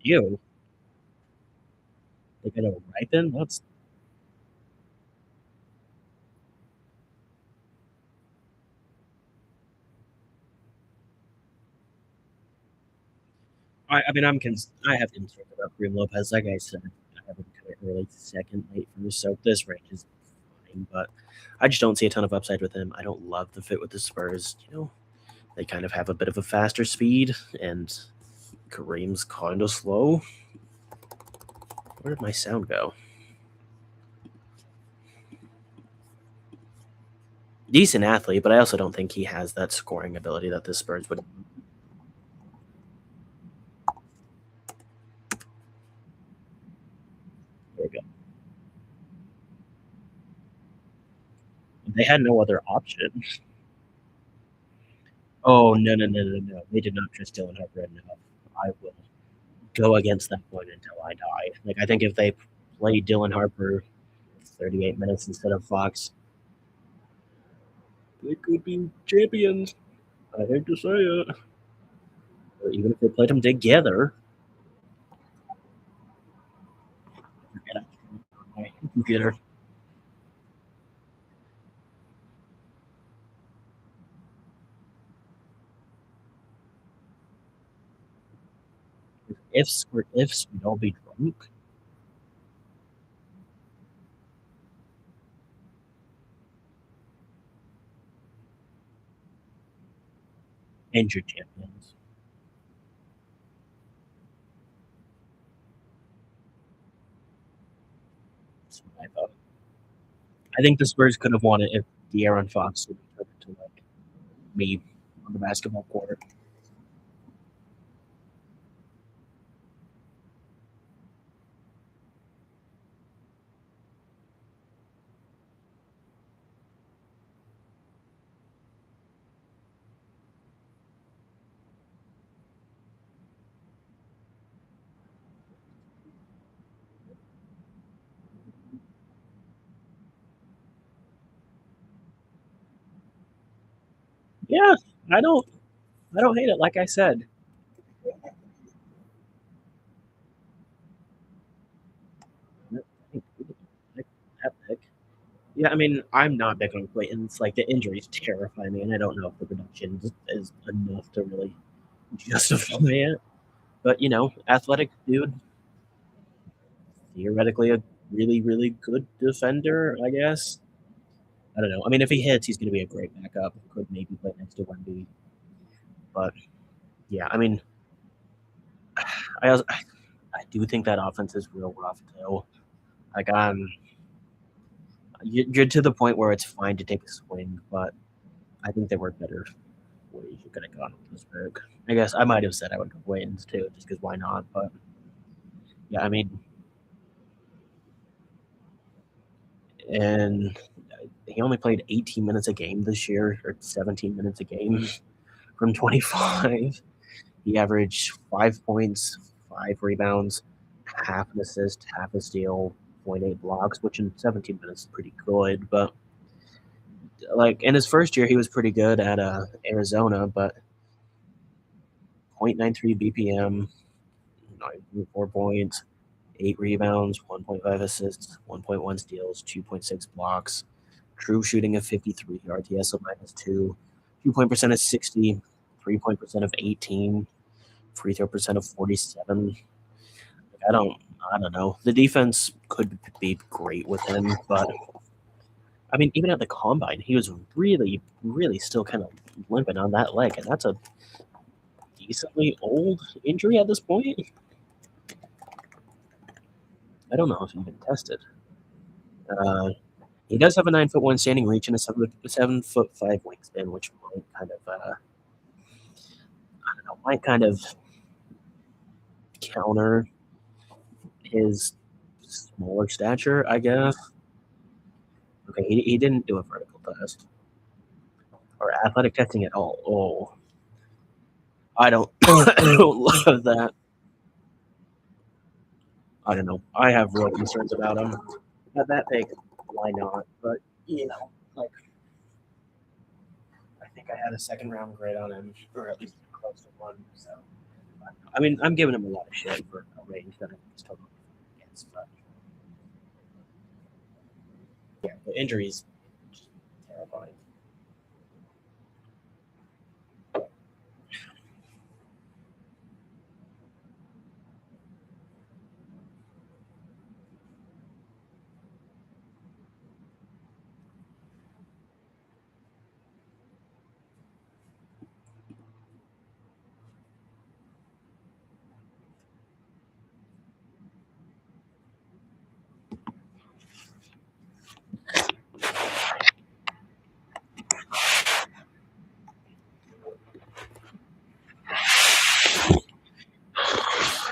you, they got to ripen. That's I mean, I have concerns about Kareem Lopez. Like I said, I have him kind of early second, late first, so this range is fine. But I just don't see a ton of upside with him. I don't love the fit with the Spurs. They kind of have a bit of a faster speed, and Kareem's kind of slow. Where did my sound go? Decent athlete, but I also don't think he has that scoring ability that the Spurs would. There we go. They had no other option. Oh no no no no no! They did not trust Dylan Harper enough. I will go against that point until I die. Like I think if they play Dylan Harper 38 minutes instead of Fox, they could be champions. I hate to say it. Or even if they played them together. Forget my computer. Ifs or ifs, we'd all be drunk. Injured champions. That's what I thought. I think the Spurs could have won it if De'Aaron Fox would have turned to like me on the basketball court. Yeah, I don't I don't hate it. Like I said, that pick. Yeah, I mean, I'm not big on Clayton's. Like the injuries terrify me, and I don't know if the production is enough to really justify it. But athletic dude, theoretically a really really good defender, I guess. I don't know. I mean, if he hits, he's going to be a great backup. Could maybe play next to Wemby, but yeah, I mean, I do think that offense is real rough too. Like you're to the point where it's fine to take a swing, but I think there were better ways you could have gone with this pick. I guess I might have said I would go Waynes too, just because why not? But yeah, I mean, and he only played 18 minutes a game this year, or 17 minutes a game from 25. He averaged 5 points, 5 rebounds, half an assist, half a steal, point 0.8 blocks, which in 17 minutes is pretty good. But like in his first year, he was pretty good at Arizona, but 0.93 BPM, 4 points, 8 rebounds, 1.5 assists, 1.1 steals, 2.6 blocks, true shooting of 53, RTS of -2, 2 point percent of 60, 3 point percent of 18, free throw percent of 47. Like, I don't know. The defense could be great with him, but I mean, even at the combine, he was really still kind of limping on that leg, and that's a decently old injury at this point. I don't know if he even tested. Uh, he does have a 9'1" standing reach and a 7'5" wingspan, which might kind of I don't know, might kind of counter his smaller stature, I guess. Okay, he didn't do a vertical test or athletic testing at all. Oh, I don't I don't love that. I don't know. I have real concerns about him. At that pick, why not? But you know, like I think I had a second round grade on him, or at least close to one. So I mean, I'm giving him a lot of shit for a range that I still don't against. But yeah, the injuries just terrifying.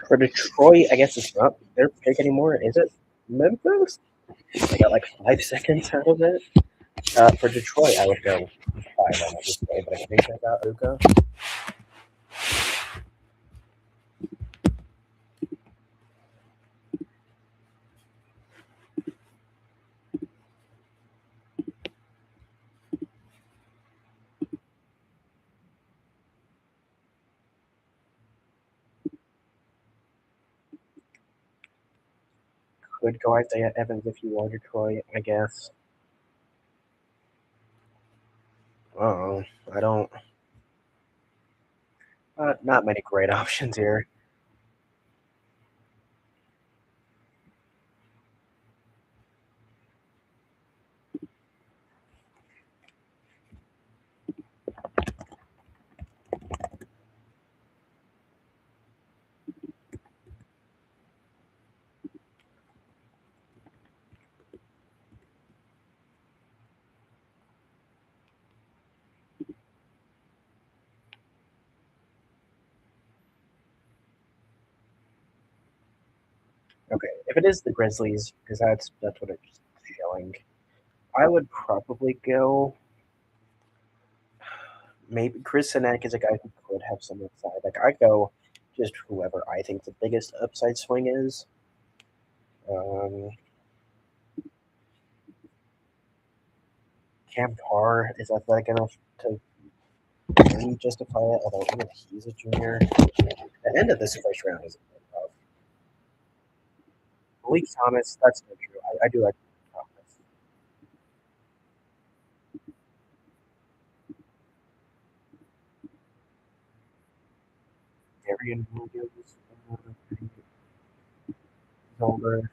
For Detroit, I guess it's not their pick anymore, is it? Memphis? I got like 5 seconds out of it. For Detroit, I would go 5 on this play, but I think I got Uka. Could go Isaiah Evans if you want Detroit, I guess. Oh, I don't. Not many great options here. Okay, if it is the Grizzlies, because that's what it's showing, I would probably go. Maybe Chris Sinek is a guy who could have some upside. Like I go just whoever I think the biggest upside swing is. Um, Cam Carr is athletic enough to really justify it, although even he's a junior. The end of this first round is a bit tough. Malik Thomas, that's not true. I do like Thomas. Darian Williams, older.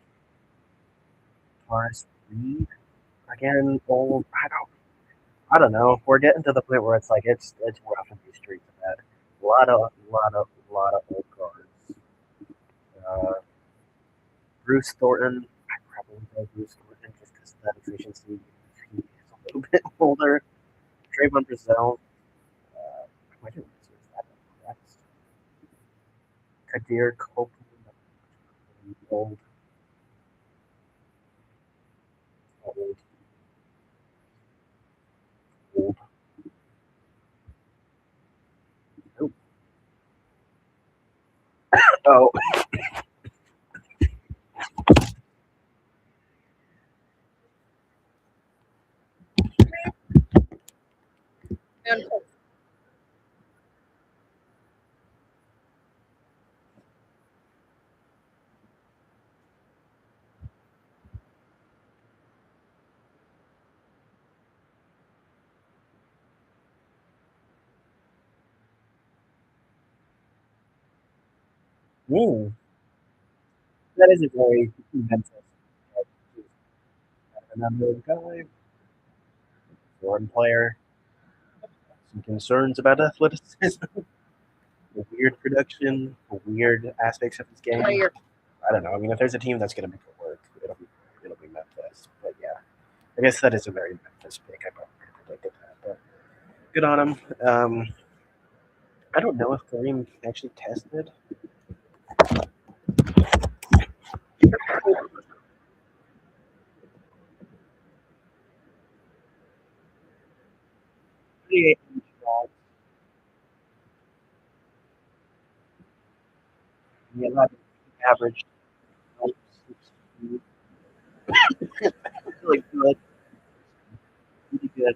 Taurus Reed, again, old. I don't know. We're getting to the point where it's like it's rough in these streets. Man. A lot of old guards. Uh, Bruce Thornton, I probably go Bruce Thornton just because of that efficiency. He is a little bit older. Trayvon Brazil. I didn't realize that next. Kadir Copeland. Old, old, old. Oh, oh, mm, that is a very Memphis. Another guy, foreign player. Some concerns about athleticism, weird production, weird aspects of his game. I don't know. I mean, if there's a team that's going to make it work, it'll be Memphis. But yeah, I guess that is a very Memphis pick. I probably predicted that, but good on him. I don't know if Kareem actually tested. He had average really good, really good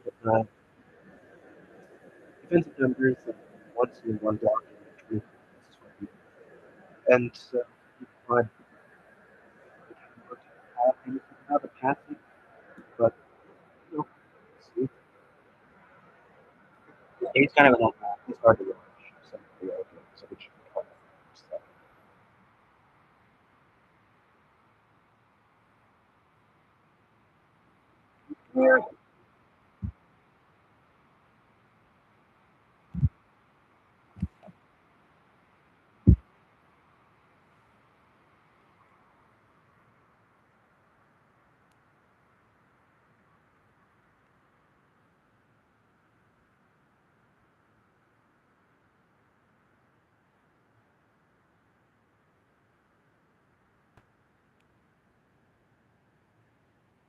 defensive numbers. Once in one block, and but have a passing, but you know, he's kind of an old man. He's hard to watch. So, so it should be hard. So, yeah,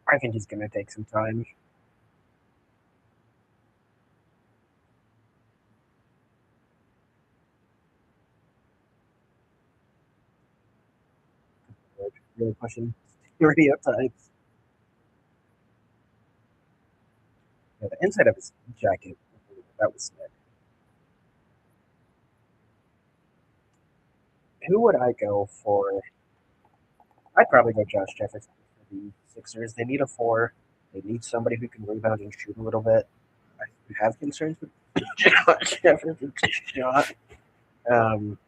I think he's going to take some time. Really pushing stereotypes. Yeah, the inside of his jacket, that was sick. Who would I go for? I'd probably go Josh Jefferson for the Sixers. They need a four. They need somebody who can rebound and shoot a little bit. I have concerns with Josh Jefferson's shot. Um,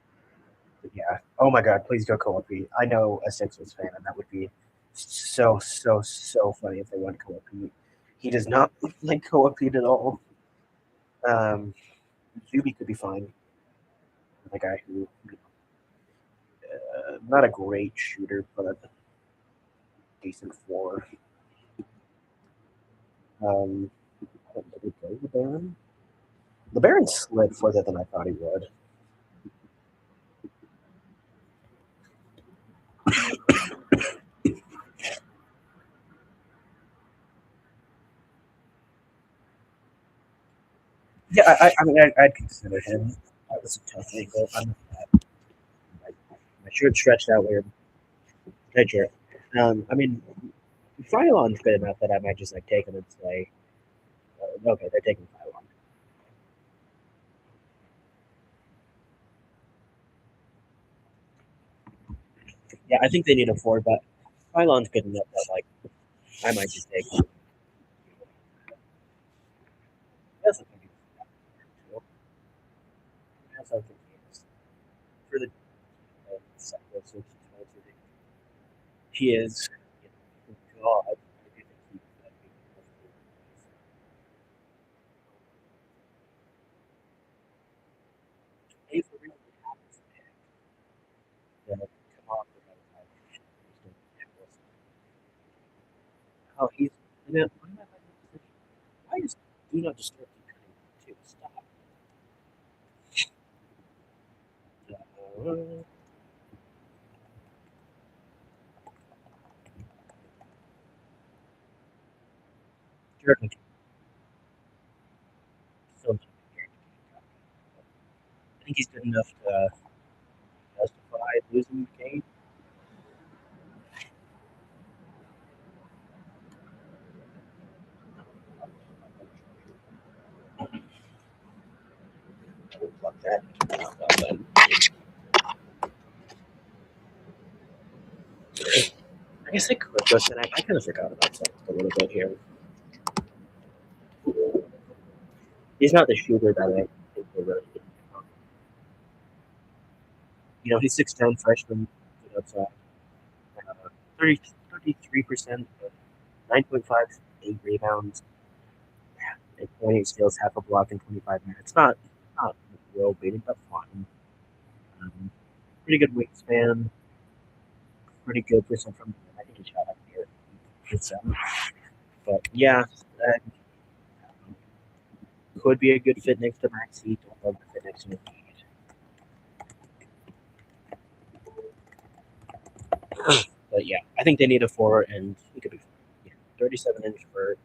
but yeah. Oh my God, please go Kobe. I know a Sixers fan, and that would be so funny if they went Kobe. He does not look like Kobe at all. Um, Zuby could be fine. The guy who, not a great shooter, but decent floor. Um, did we go LeBaron? LeBaron slid further than I thought he would. Yeah, I mean, I'd consider him. That was a tough angle. My shirt stretched out weird. Picture. I mean, Phylon's good enough that I might just like take him and say, okay, they're taking Phylon. Yeah, I think they need a four, but Phylon's good enough that like I might just take him. That's okay. That's okay. For the he is God. I do think he he's a really yeah, come on. Oh, he's. Why is do not disturb? Jordan still, I think he's good enough to justify losing the game. I would love that. I guess I could listen. I kind of forgot about Celtics a little bit here. He's not the shooter that I think we're really getting from. He's 6'10", freshman, good outside. 30, 33%, 9.5 8 rebounds, and 28 steals, half a block in 25 minutes. Not real beating, but fine. Um, Pretty good wingspan, pretty good percent from. I think he shot up here. But yeah, that could be a good fit next to Maxi. Don't love the fit next to Embiid. But yeah, I think they need a forward, and he could be 37-inch vert,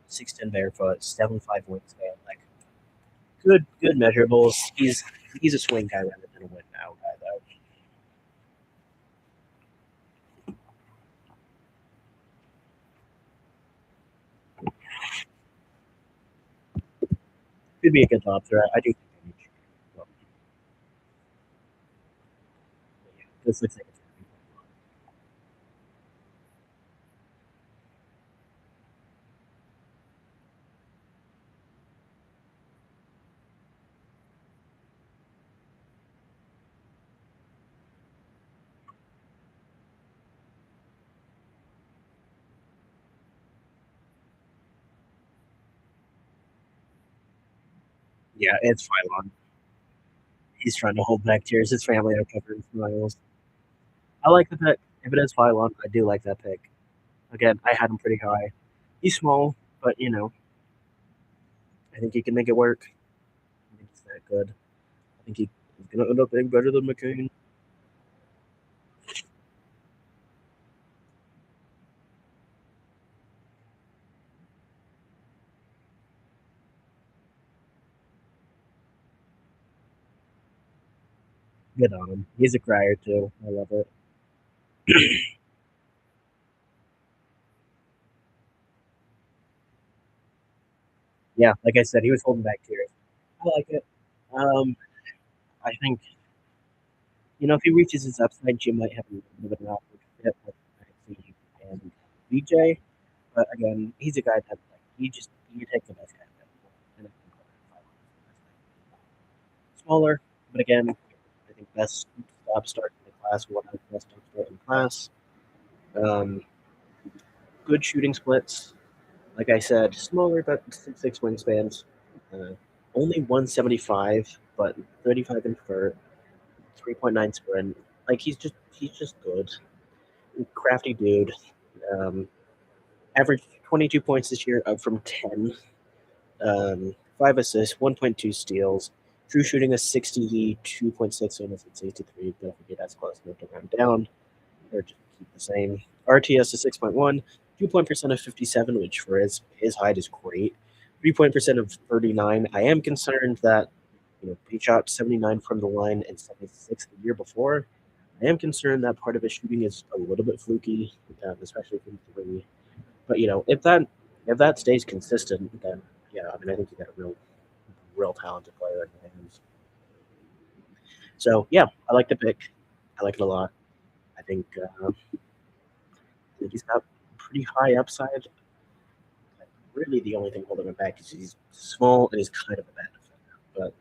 6'10" barefoot, 7'5" wingspan. Like good measurables. He's a swing guy rather than a win now guy though. Could be a good lob threat. I do think they need to. Well, yeah, this looks like it's gonna be fun. Yeah, it's Phylon. He's trying to hold back tears. His family are covered in smiles. I like the pick. If it is Phylon, I do like that pick. Again, I had him pretty high. He's small, but I think he can make it work. I think he's that good. I think he's gonna end up being better than McCain. Good on him. He's a crier too. I love it. Yeah, like I said, he was holding back tears. I like it. Um, I think if he reaches his upside, Jim might have a little bit of an awkward fit with Maxey and BJ. But again, he's a guy that like you take the best guy available. And I think smaller, but again, I think best stop start in the class, one of the best stop start in the class. Um, Good shooting splits. Like I said, smaller but 6'6" wingspans. Uh, Only 175, but 35 in vert, 3.9 sprint. Like he's just good. Crafty dude. Um, Averaged 22 points this year, up from 10. 5 assists, 1.2 steals. True shooting a 62.6, almost at 63. Don't forget that's close enough to round down or just keep the same. RTS is 6.1, 2 point percent of 57, which for his height is great. 3 point percent of 39. I am concerned that he shot 79 from the line and 76 the year before. I am concerned that part of his shooting is a little bit fluky, especially from three. But if that stays consistent, then yeah, I mean I think you got a real talented player in your hands. So yeah, I like the pick. I like it a lot. I think he's got pretty high upside. Really, the only thing holding him back is he's small and he's kind of a bad defender. But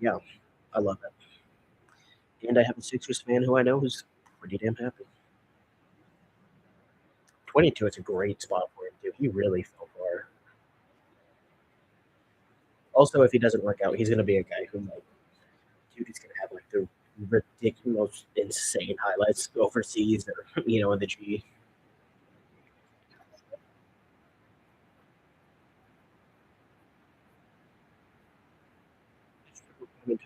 yeah, I love it. And I have a Sixers fan who I know who's pretty damn happy. 22 is a great spot for him too. He really fell for. Also, if he doesn't work out, he's going to be a guy who like dude is going to have like the ridiculous, insane highlights overseas or in the G. I mean,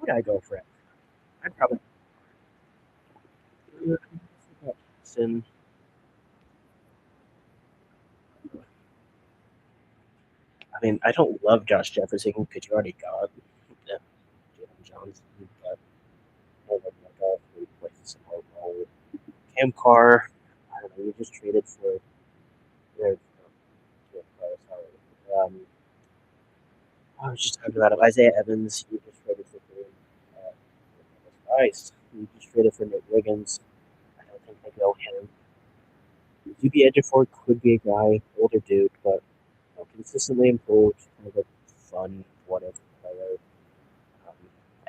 Yeah, I go for it. I'd probably. Sin. I mean, I don't love Josh Jefferson because you already got Jalen Johnson, but I would like all three places some more role. Cam Carr, I don't know. You just traded for their sorry. I was just talking about him. Isaiah Evans, you just traded for him. Nice. You just traded for Nick Wiggins. I don't think they go him. UB Ejiofor could be a guy, older dude, but consistently improved, kind of a fun, whatever player. Um,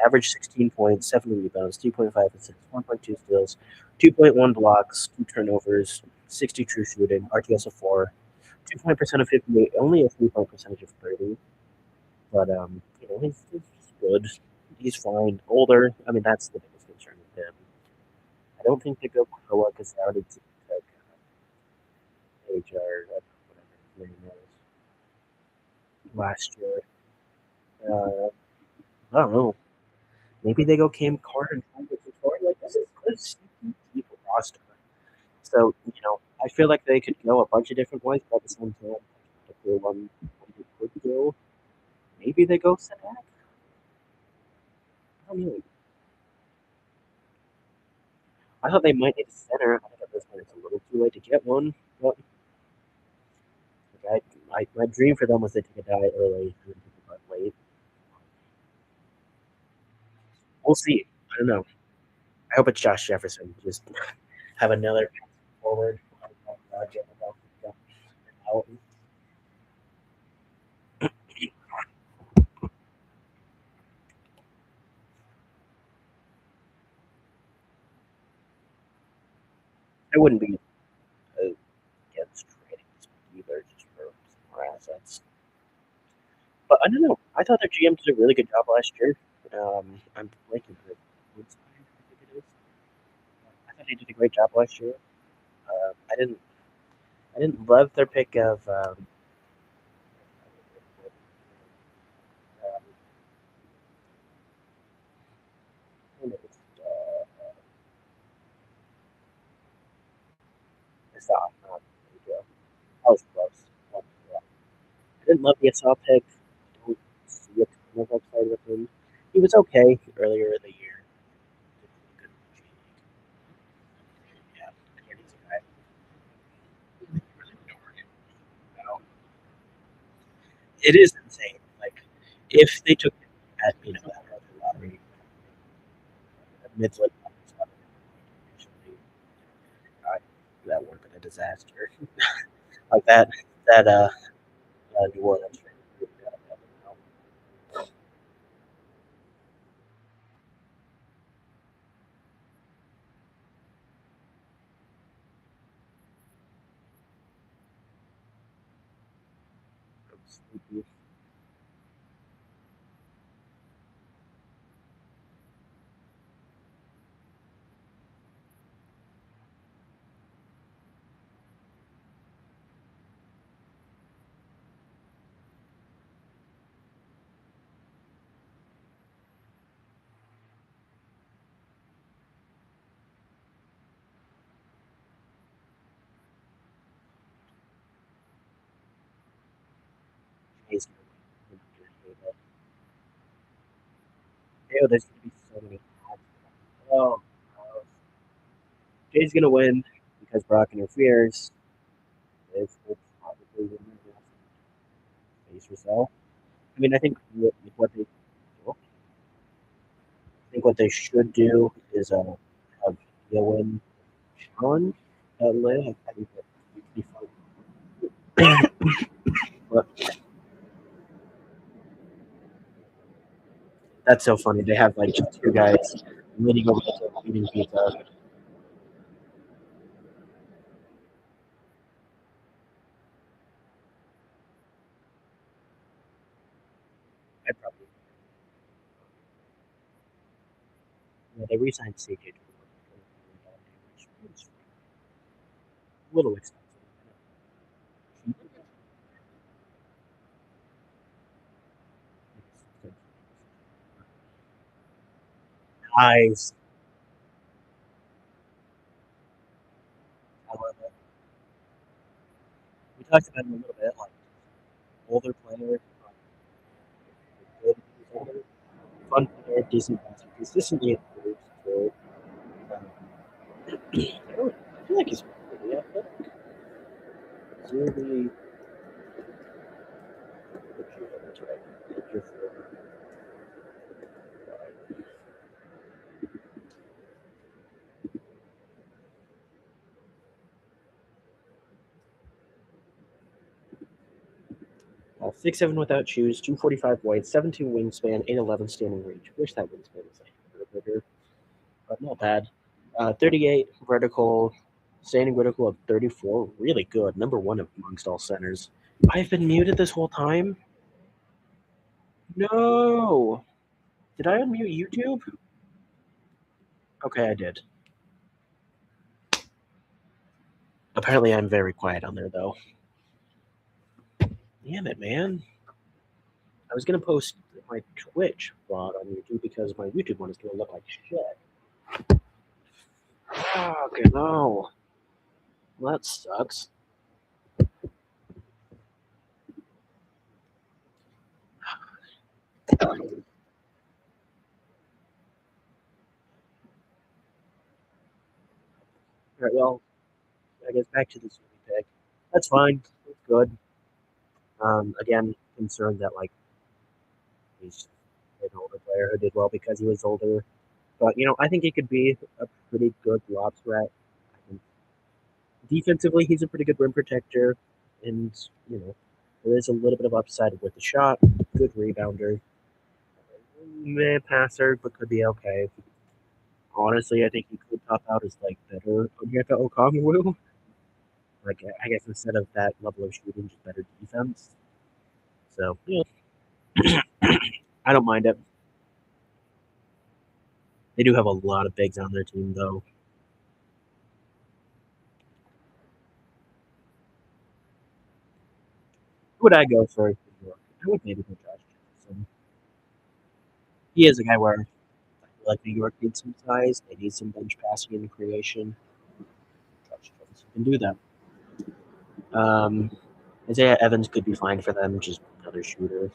Average 16 points, 7 rebounds, 3.5 assists, 1.2 steals, 2.1 blocks, 2 turnovers, 60 true shooting, RTS of 4, 2% of 58, only a 3-point percentage of 30. But, he's good. He's fine. Older, I mean, that's the biggest concern with him. I don't think they go Koa because they already took HR, whatever his name is, last year. I don't know. Maybe they go Cam Carter and try to get Victoria. Like, this is good, sneaky deep roster. So, I feel like they could go a bunch of different ways, but at the same time, if they one they could go, maybe they go Sadak. I don't know. I thought they might need a center. I think at this point it's a little too late to get one. But like, my dream for them was to take a guy early and then pick him up late. We'll see. I don't know. I hope it's Josh Jefferson. Just have another forward. I wouldn't be against trading either, just for some more assets. But I don't know. I thought their GM did a really good job last year. I'm blanking for Woodside, I think it is. I thought they did a great job last year. I didn't. I didn't love their pick of. Um, Assad. There you go. I was close. Yeah. I didn't love the Assad pick. I don't see a ton of upside with him. He was okay earlier in the year. Yeah, again, he's a guy. Now, it is insane. Like, if they took him at that early lottery, mid to late that would have been a disaster. Like that New Orleans. He's there's gonna be so many ads. Oh, Jay's gonna win because Brock interferes. It's probably winning face yourself. I mean, I think what they should do is have Yoan challenge Lynn. I think that would be fun. But that's so funny. They have like just two guys leaning over the table eating pizza. I probably they re-signed CJ. A little expensive. Eyes. I love it. We talked about it a little bit, like older player, good, older, fun player, decent passer, consistently improves too. Um, I feel like he's really athletic. Really, that's right. Get your form. 6'7" without shoes, 245 weight, 7'2" wingspan, 8'11" standing reach. Wish that wingspan was like a little bigger, but not bad. 38 vertical, standing vertical of 34. Really good. Number one amongst all centers. I've been muted this whole time. No. Did I unmute YouTube? Okay, I did. Apparently, I'm very quiet on there, though. Damn it, man. I was going to post my Twitch VOD on YouTube because my YouTube one is going to look like shit. Okay, no. Well, that sucks. All right, well, I guess back to the Sony pick. That's fine. It's good. Again, concerned that like he's an older player who did well because he was older. But I think he could be a pretty good lob threat. I think defensively, he's a pretty good rim protector, and there is a little bit of upside with the shot. Good rebounder, meh passer, but could be okay. Honestly, I think he could top out as like better Onyeka Okongwu. Like I guess instead of that level of shooting, just better defense. So I don't mind it. They do have a lot of bigs on their team, though. Who would I go for New York? I would maybe go Josh Jackson. He is a guy where I feel like New York needs some size. They need some bench passing and creation. Josh Jackson can do that. Isaiah Evans could be fine for them, just another shooter.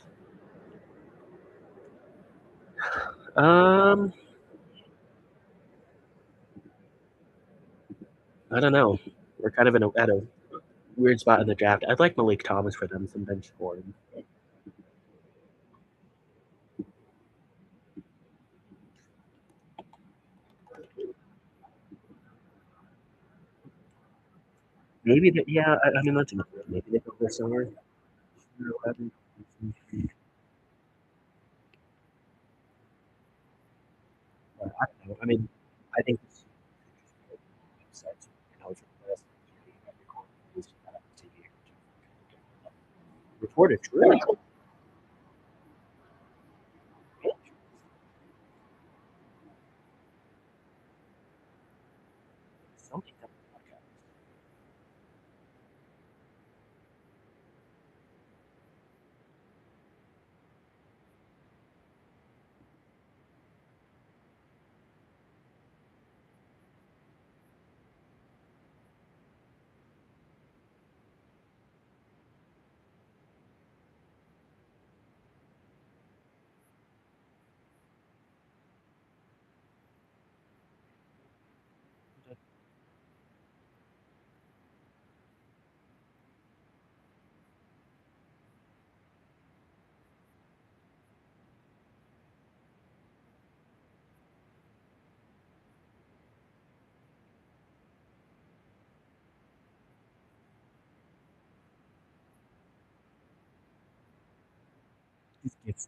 Um, I don't know. We're kind of at a weird spot in the draft. I'd like Malik Thomas for them, some bench scoring. Maybe that, yeah. I mean, that's enough. Maybe they go for somewhere. I don't know. I mean, I think it's websites knowledge request. Reported true. Something on the podcast. It's,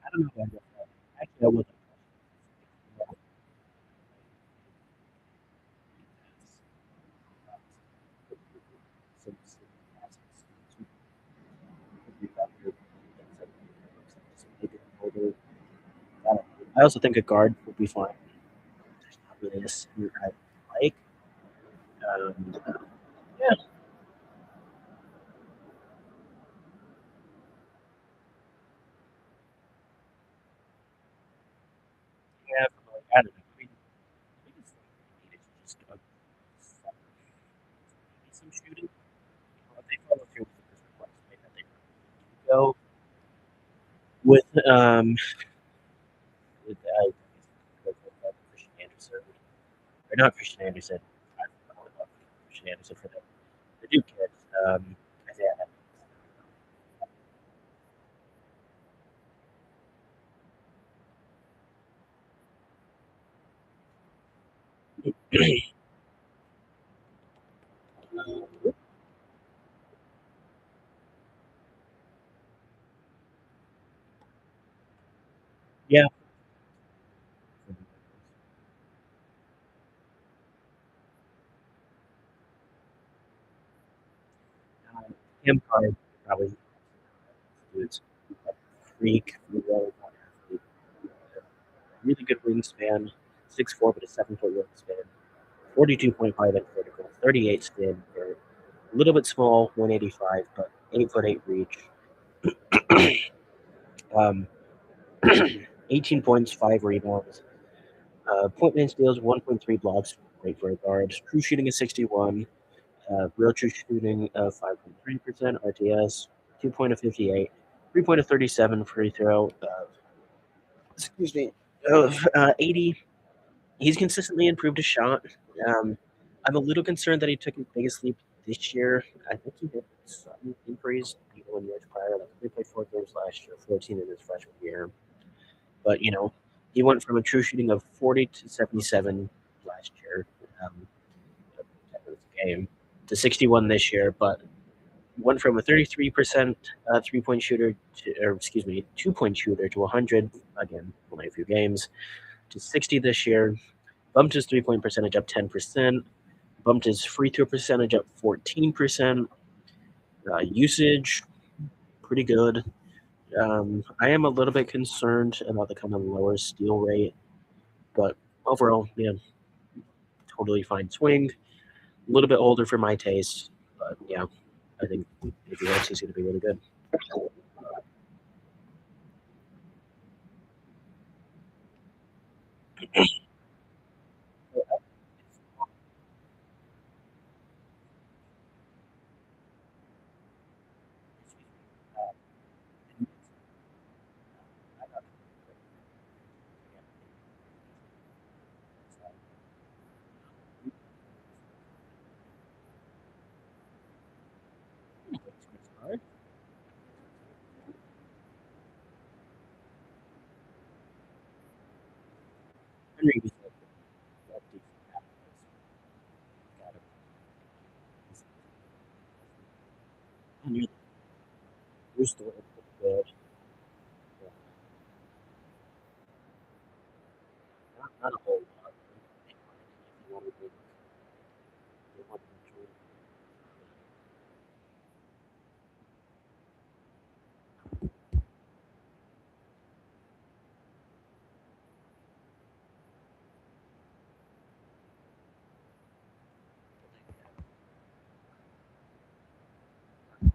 I don't know if I get that. Actually, I would. I also think a guard would be fine. There's not really a center I like. Um, yeah, Um, Christian Anderson, or not Christian Anderson. I love Christian Anderson for the Duke kids. Isaiah Evans. Yeah. Him card probably dude's a freak, really athlete, really good wingspan, 6'4", but a 7-foot wingspan, 42.5 inch vertical, 38 spin, or a little bit small, 185, but 8'8" reach. Um, 18 points, 5 rebounds, point man steals, 1.3 blocks, great for a guard. True shooting is 61, real true shooting of 5.3%, RTS 2 point of 58, 3 point of 37, free throw excuse me of 80. He's consistently improved his shot. Um, I'm a little concerned that he took his biggest leap this year. I think he had some injuries even in years prior. Like he played 4 games last year, 14 in his freshman year. But he went from a true shooting of 40 to 77 last year, um, game, to 61 this year. But went from a 33% 3 point shooter to, or excuse me, 2 point shooter to 100 again, only a few games, to 60 this year. Bumped his 3 point percentage up 10%. Bumped his free throw percentage up 14%. Usage pretty good. I am a little bit concerned about the kind of lower steal rate, but overall, yeah, totally fine swing. A little bit older for my taste, but yeah, I think if he works, he's going to be really good. Bruce Dort, good. Not a whole lot.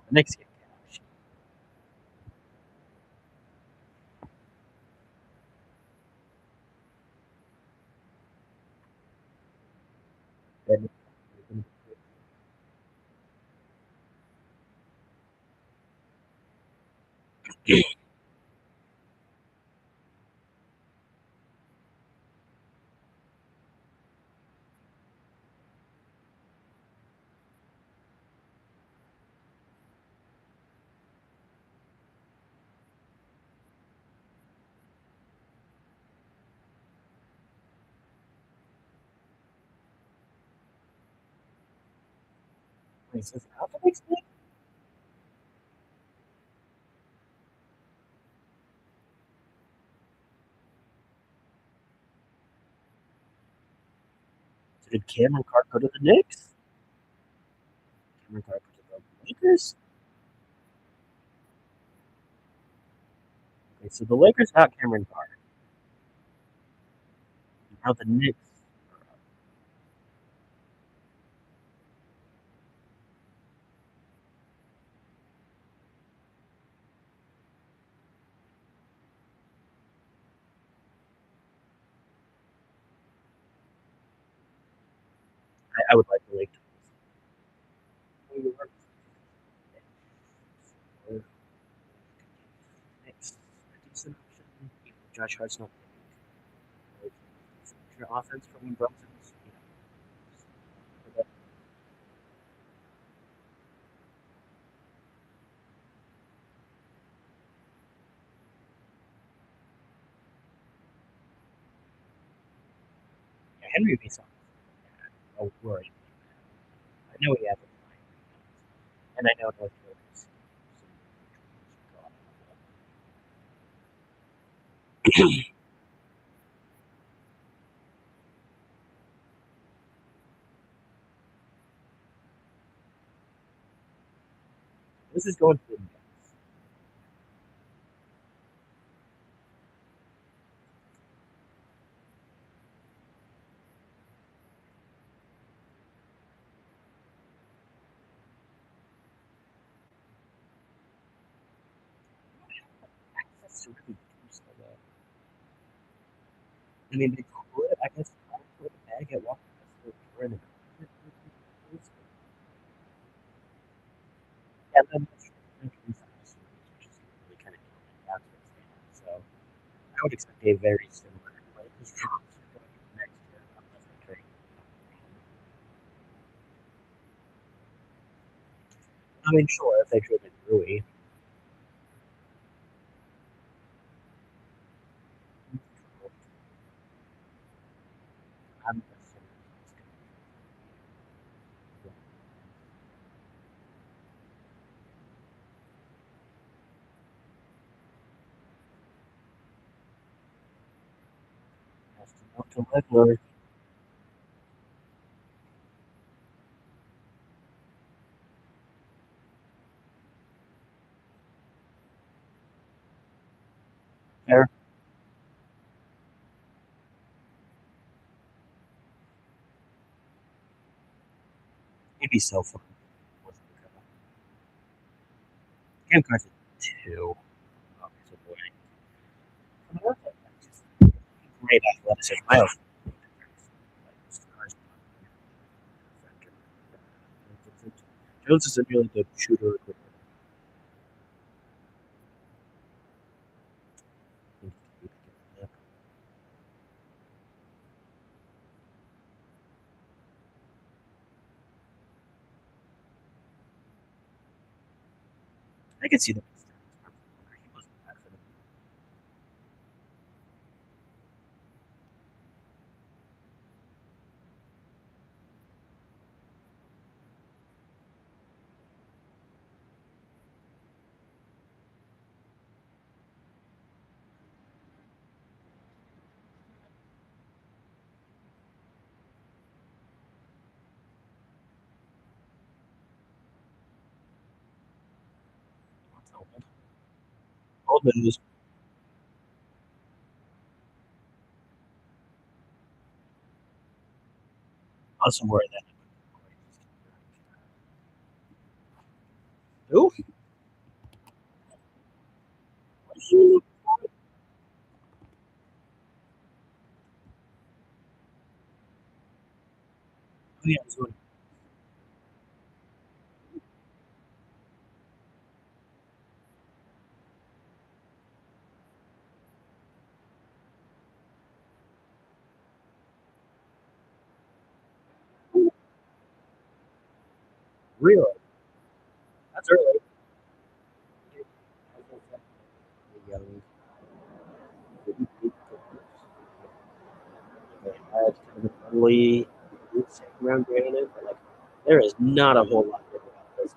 The next game, then places out the next game. So did Cameron Carr go to the Knicks? Cameron Carr go to the Lakers? Okay, so the Lakers got Cameron Carr. Now the Knicks. I would like the Lakers. Knicks. Josh Hart's not your offense for when Brunson's, Henry would be something. No worry. I know he has a fine, and I know North Carolina's this is going to be access to really do so well. I mean, they could, I guess, put a bag at Walker Kessler and and then which is really kind of down to its so I would expect a very similar play next year unless they trade. I mean, sure, if they traded Rui, I'm assuming has to go to Legler. There, it'd be so fun. Cam Carson two. Oh, so boy. Great athleticism. Jones is a really good shooter. I could see that. Oldman was awesome where that. Who? Yeah, so really, that's early. Young, they had kind of an early second round granted, but like there is not a whole lot good about this.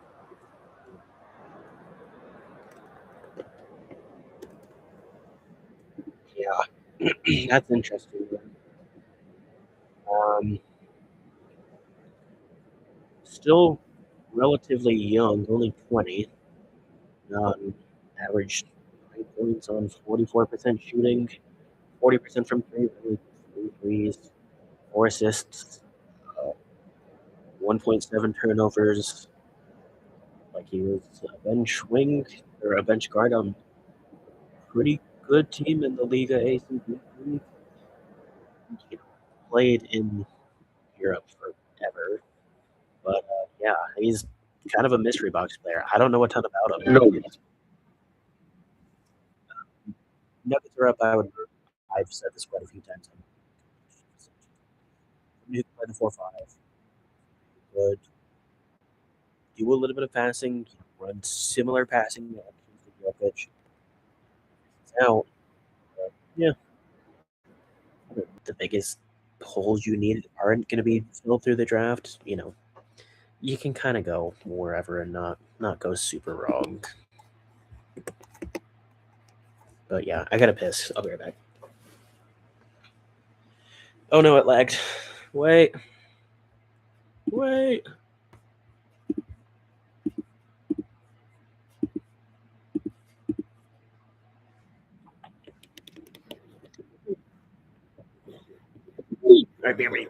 Yeah, that's interesting. Um, still relatively young, only 20. Averaged 9 points on 44% shooting, 40% from three, really three threes, 4 assists, 1.7 turnovers. Like he was a bench wing or a bench guard on a pretty good team in the Liga ACB. He played in Europe forever, but yeah, he's kind of a mystery box player. I don't know a ton about him. No. Nuggets are up. I would I've said this quite a few times. You can play the 4-5, but do a little bit of passing, run similar passing actions to Jokic. Now, yeah, the biggest holes you need aren't going to be filled through the draft. You can kind of go wherever and not go super wrong. But yeah, I gotta piss. I'll be right back. Oh no, it lagged. Wait, wait. All right, be right.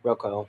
Rocco.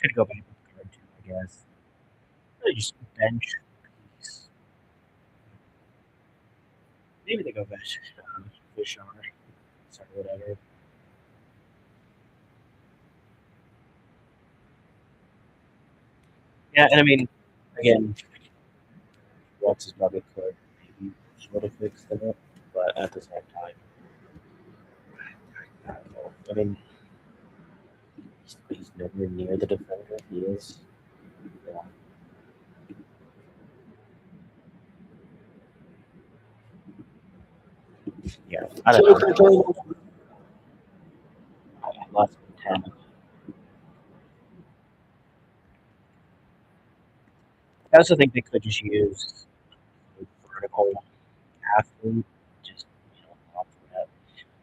Could go back with guard too, I guess. Just bench. Maybe they go bench. Fish on. Sorry, whatever. Yeah, and I mean, again, Rex is probably could maybe sort of fix them up, but at the same time, I don't know. I mean, he's nowhere near the defender he is. Yeah, yeah. I don't know. I lost 10. I also think they could just use a vertical athlete, just opt for that.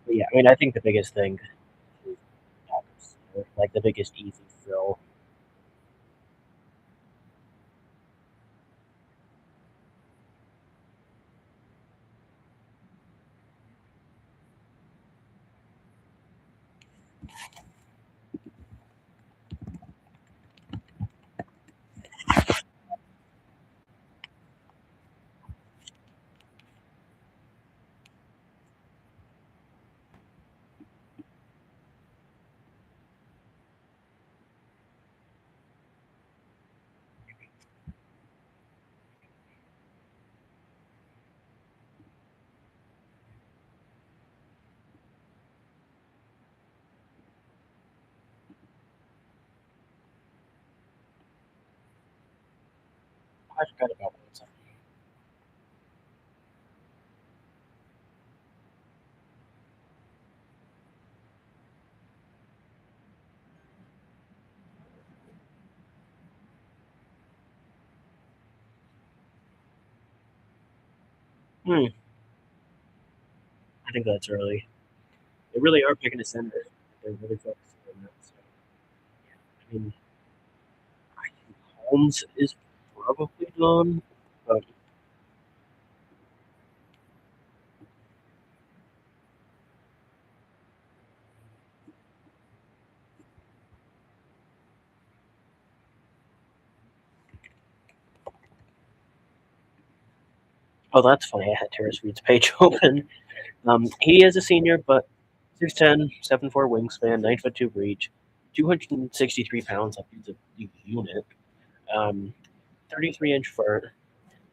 But yeah, I mean, I think the biggest thing is like the biggest easy fill. I forgot about Wilson. Hmm, I think that's early. They really are picking a center. They're really focusing on that. So, I mean, I think Holmes is probably gone, but oh, that's funny. I had Terrace Reed's page open. He is a senior, but 6'10", 7'4" wingspan, 9'2" reach, 263 pounds. I think it's a unit. 33-inch vert,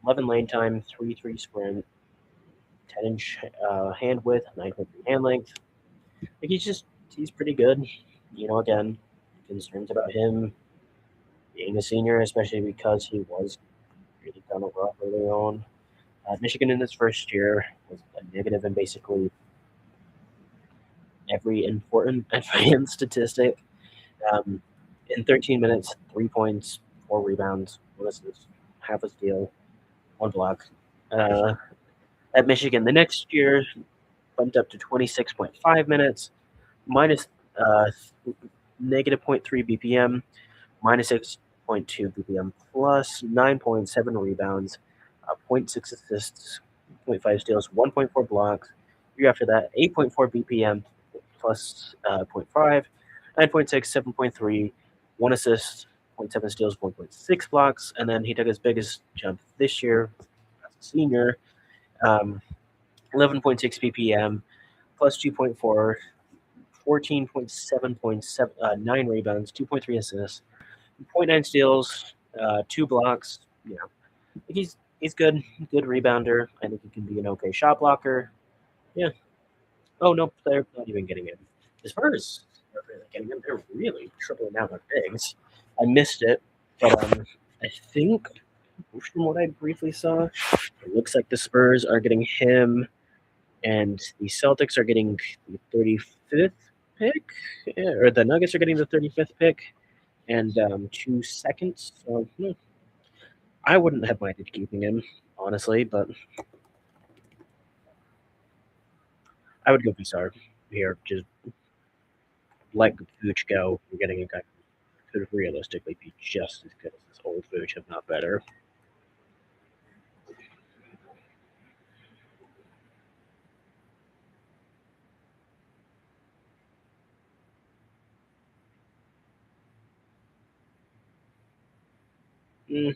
11 lane time, 3.3 sprint, 10-inch hand width, 9.3 hand length. Like he's pretty good. Again, concerns about him being a senior, especially because he was really kind of rough early on. Michigan in his first year was a negative in basically every important advanced statistic. Um, in 13 minutes, 3 points, 4 rebounds, one assist, half a steal, one block. Uh, at Michigan, the next year bumped up to 26.5 minutes, minus uh, negative zero point 0.3 BPM, minus 6.2 BPM, plus 9.7 rebounds, zero point 0.6 assists, zero point 0.5 steals, 1.4 blocks. Year after that, 8.4 BPM, plus zero point 0.5, 9.6, 7.3, 1 assist, zero point 0.7 steals, 1.6 blocks. And then he took his biggest jump this year as a senior, um, 11.6 BPM, plus 2.4, 14.7 points, 9 rebounds, 2.3 assists, zero point 0.9 steals, 2 blocks. He's good rebounder. I think he can be an okay shot blocker. Yeah. Oh no, they're not even getting him. As far as they're really getting him, they're really tripling down on bigs. I missed it, but I think from what I briefly saw, it looks like the Spurs are getting him, and the Celtics are getting the 35th pick, or the Nuggets are getting the 35th pick, and 2 seconds. So I wouldn't have minded keeping him, honestly, but I would go Visar here. Just let Vooch go. You're getting a guy who could realistically be just as good as this old Vooch, if not better. Mm,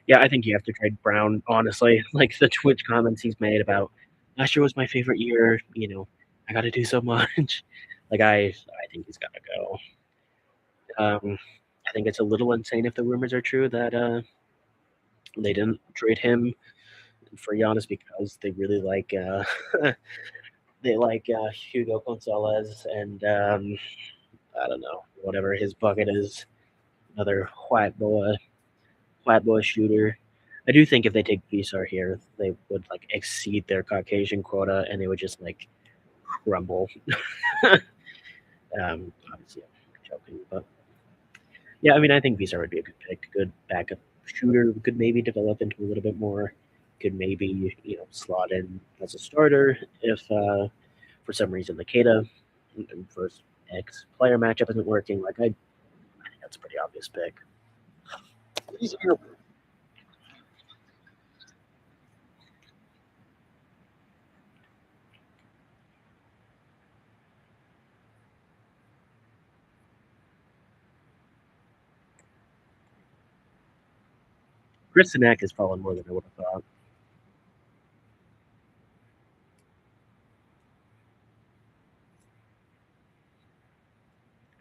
yeah, I think you have to trade Brown, honestly. Like the Twitch comments he's made about last year was my favorite year. I got to do so much. Like I think he's got to go. I think it's a little insane if the rumors are true that they didn't trade him for Giannis because they really like they like Hugo Gonzalez and I don't know whatever his bucket is, another white boy shooter. I do think if they take Visar here, they would like exceed their Caucasian quota and they would just like crumble. Obviously, I'm joking, but yeah, I mean, I think Visar would be a good pick, good backup shooter. Could maybe develop into a little bit more. Could maybe slot in as a starter if for some reason the Kata first X player matchup isn't working. Like I think that's a pretty obvious pick. Kristanek has fallen more than I would have thought.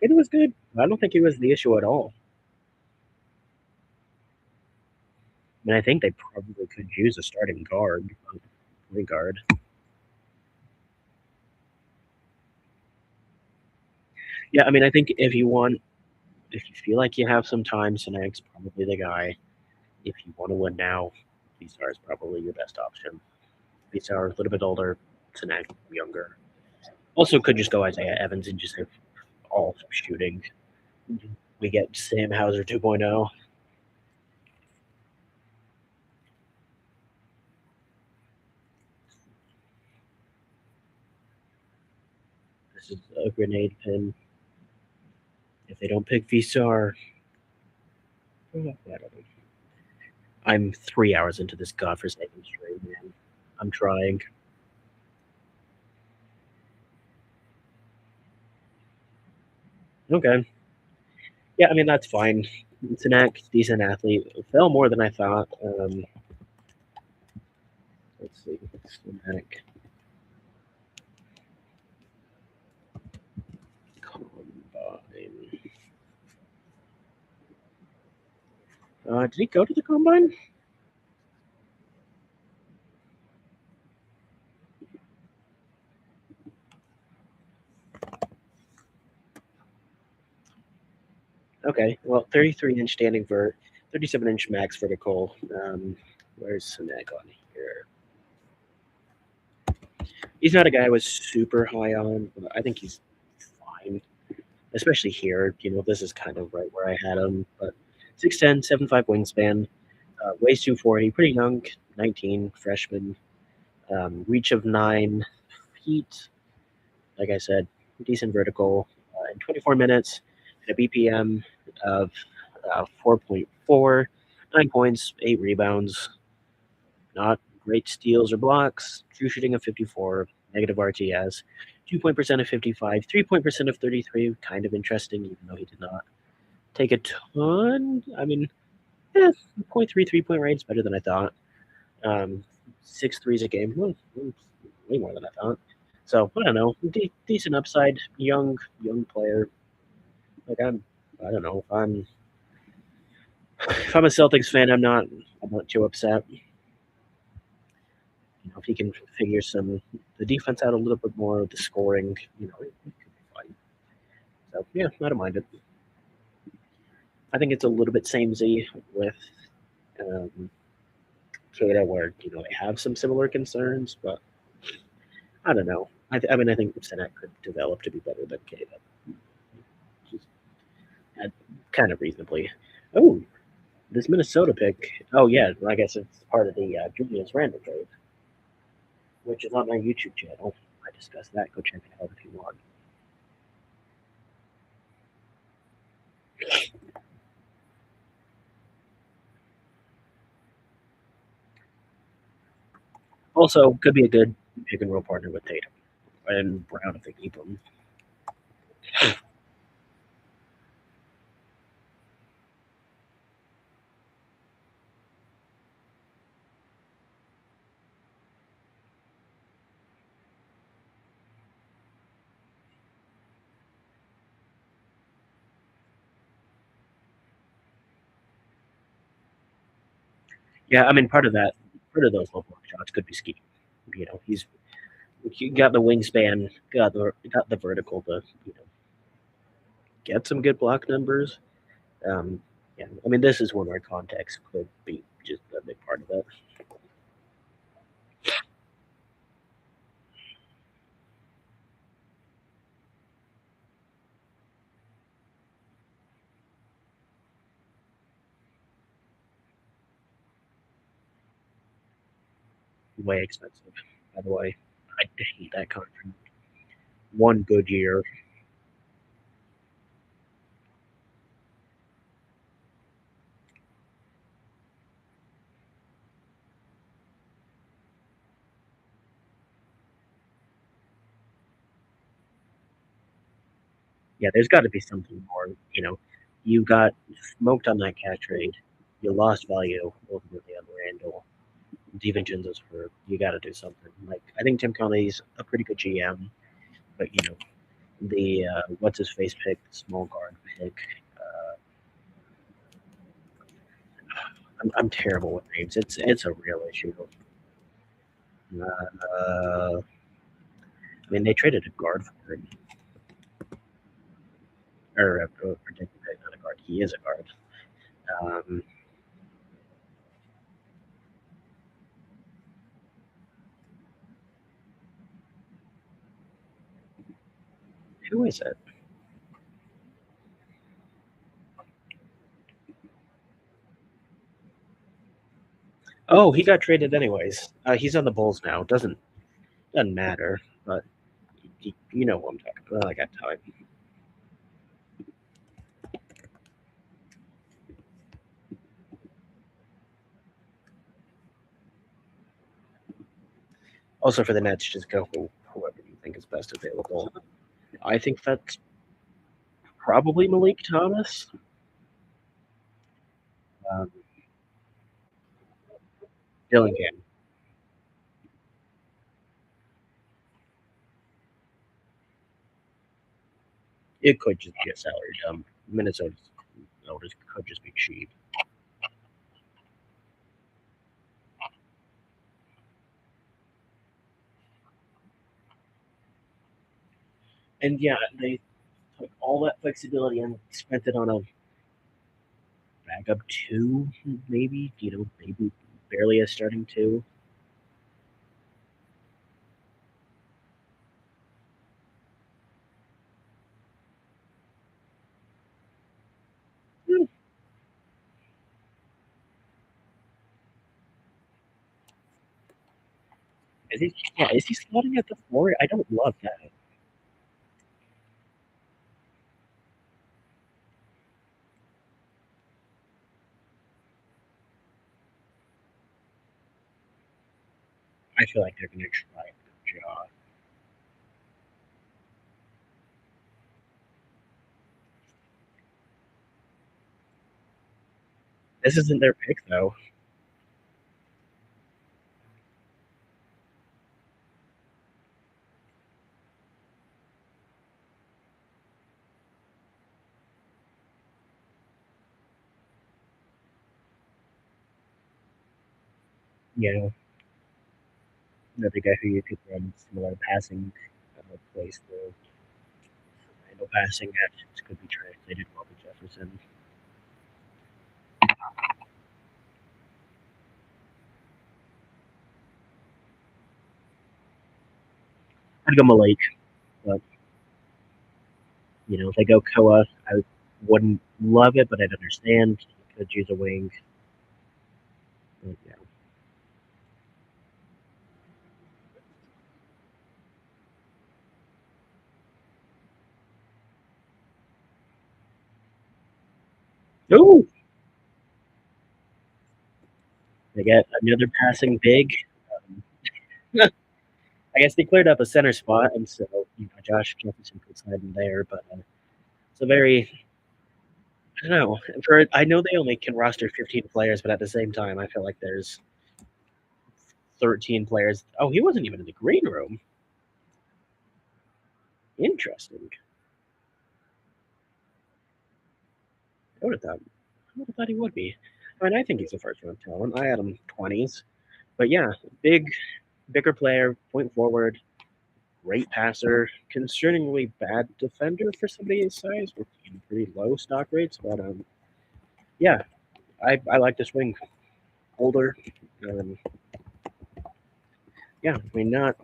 It was good. I don't think he was the issue at all. I mean, I think they probably could use a starting guard, point guard. Yeah, I mean, I think if you feel like you have some time, Sinek's probably the guy. If you want to win now, V-Star is probably your best option. V-Star a little bit older, Sinek younger. Also, could just go Isaiah Evans and just have all shooting. We get Sam Hauser 2.0. This is a grenade pin. If they don't pick V-Star, I don't know. I'm 3 hours into this godforsaken stream, man. I'm trying. Okay. Yeah, I mean, that's fine. Sinek, decent athlete. Fell more than I thought. Let's see. Sinek. Combine. Did he go to the combine? Okay, well, 33-inch standing vert, 37-inch max vertical. Where's Sinek on here? He's not a guy I was super high on, but I think he's fine, especially here. This is kind of right where I had him. But 6'10", 7'5" wingspan, weighs 240, pretty young, 19, freshman, reach of 9 feet. Like I said, decent vertical. In 24 minutes, at a BPM of 4.4, 9 points, 8 rebounds, not great steals or blocks, true shooting of 54, negative RTS, 2 point percent of 55, 3 point percent of 33, kind of interesting, even though he did not take a ton. I mean, 0.3 3 point range, better than I thought. 6 threes a game, well, way more than I thought. So I don't know, decent upside, young player. Like I don't know if I'm a Celtics fan, I'm not too upset. If he can figure the defense out a little bit more, the scoring, it could be fine. So yeah, I don't mind it. I think it's a little bit samey with um, Kada, where they have some similar concerns, but I don't know. I mean, I think Sinek could develop to be better than Kada, just kind of reasonably. Oh, this Minnesota pick. Oh yeah, I guess it's part of the Julius Randle trade, which is on my YouTube channel. I discussed that. Go check it out if you want. Also, could be a good pick and roll partner with Tatum and Brown if they keep him. Yeah, I mean, part of those low block shots could be scheme. He's he got the wingspan, got the vertical to get some good block numbers. Um, yeah, I mean, this is one where context could be just a big part of it. Way expensive, by the way. I hate that contract. One good year. Yeah, there's got to be something more. You got smoked on that cat trade. You lost value ultimately on Randall. DiVincenzo's hurt. You got to do something. Like I think Tim Connelly's a pretty good GM, but the what's his face pick, the small guard pick. Uh, I'm terrible with names. It's a real issue. I mean, they traded a guard for him. or predicted that he's not a guard. He is a guard. Um, who is it? Oh, he got traded anyways. He's on the Bulls now. Doesn't matter, but you know what I'm talking about. I got time. Also, for the Nets, just go whoever you think is best available. I think that's probably Malik Thomas. Um, Dillingham. It could just be a salary dump. Minnesota's owners could just be cheap. And yeah, they took all that flexibility and spent it on a backup two, maybe. Maybe barely a starting two. Hmm. Is he slotting at the four? I don't love that. I feel like they're going to try a good job. This isn't their pick, though. You know, another guy who you could run similar passing plays through. Randall passing actions could be translated well to Jefferson. I'd go Malik, but if they go Koa, I wouldn't love it, but I'd understand. You could use a wing. But, yeah. Ooh, they get another passing big. Um, I guess they cleared up a center spot, and so Josh Jefferson could slide in there. But it's a very I don't know. I know they only can roster 15 players, but at the same time, I feel like there's 13 players. Oh, he wasn't even in the green room. Interesting. I would have thought. I would have thought he would be. I mean, I think he's a first round talent. I had him 20s, but yeah, bigger player, point forward, great passer, concerningly bad defender for somebody his size, with pretty low stock rates. But yeah, I like this wing. Older, um, yeah. I mean, not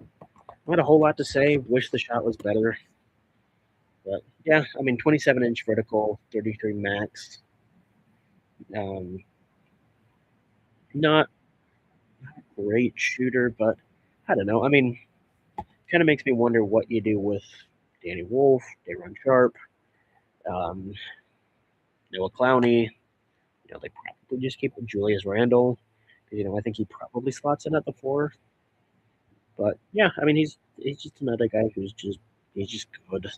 a whole lot to say. Wish the shot was better, but yeah. I mean, 27-inch vertical, 33 max. Um, not a great shooter, but I don't know. I mean, kind of makes me wonder what you do with Danny Wolf, Dayron Sharp, um, Noah Clowney. They probably just keep Julius Randle. I think he probably slots in at the four. But yeah, I mean, he's just another guy he's just good.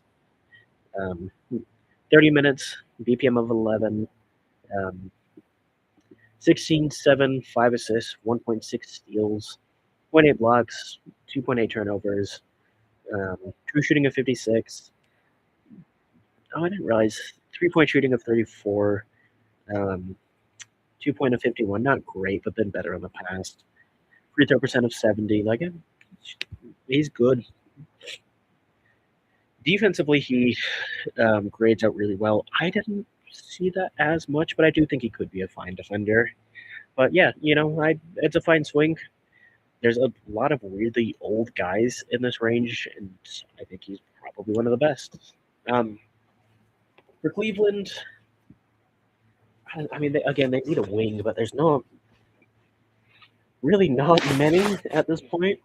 30 minutes, BPM of 11, um, 16, 7, 5 assists, 1.6 steals, 0.8 blocks, 2.8 turnovers, true shooting of 56. Oh, I didn't realize 3-point shooting of 34, um, 2-point of 51. Not great, but been better in the past. Free throw percent of 70. Like, he's good. Defensively, he grades out really well. I didn't see that as much, but I do think he could be a fine defender. But yeah, it's a fine swing. There's a lot of weirdly old guys in this range, and I think he's probably one of the best. Um, for Cleveland, I mean, again, they need a wing, but there's really not many at this point.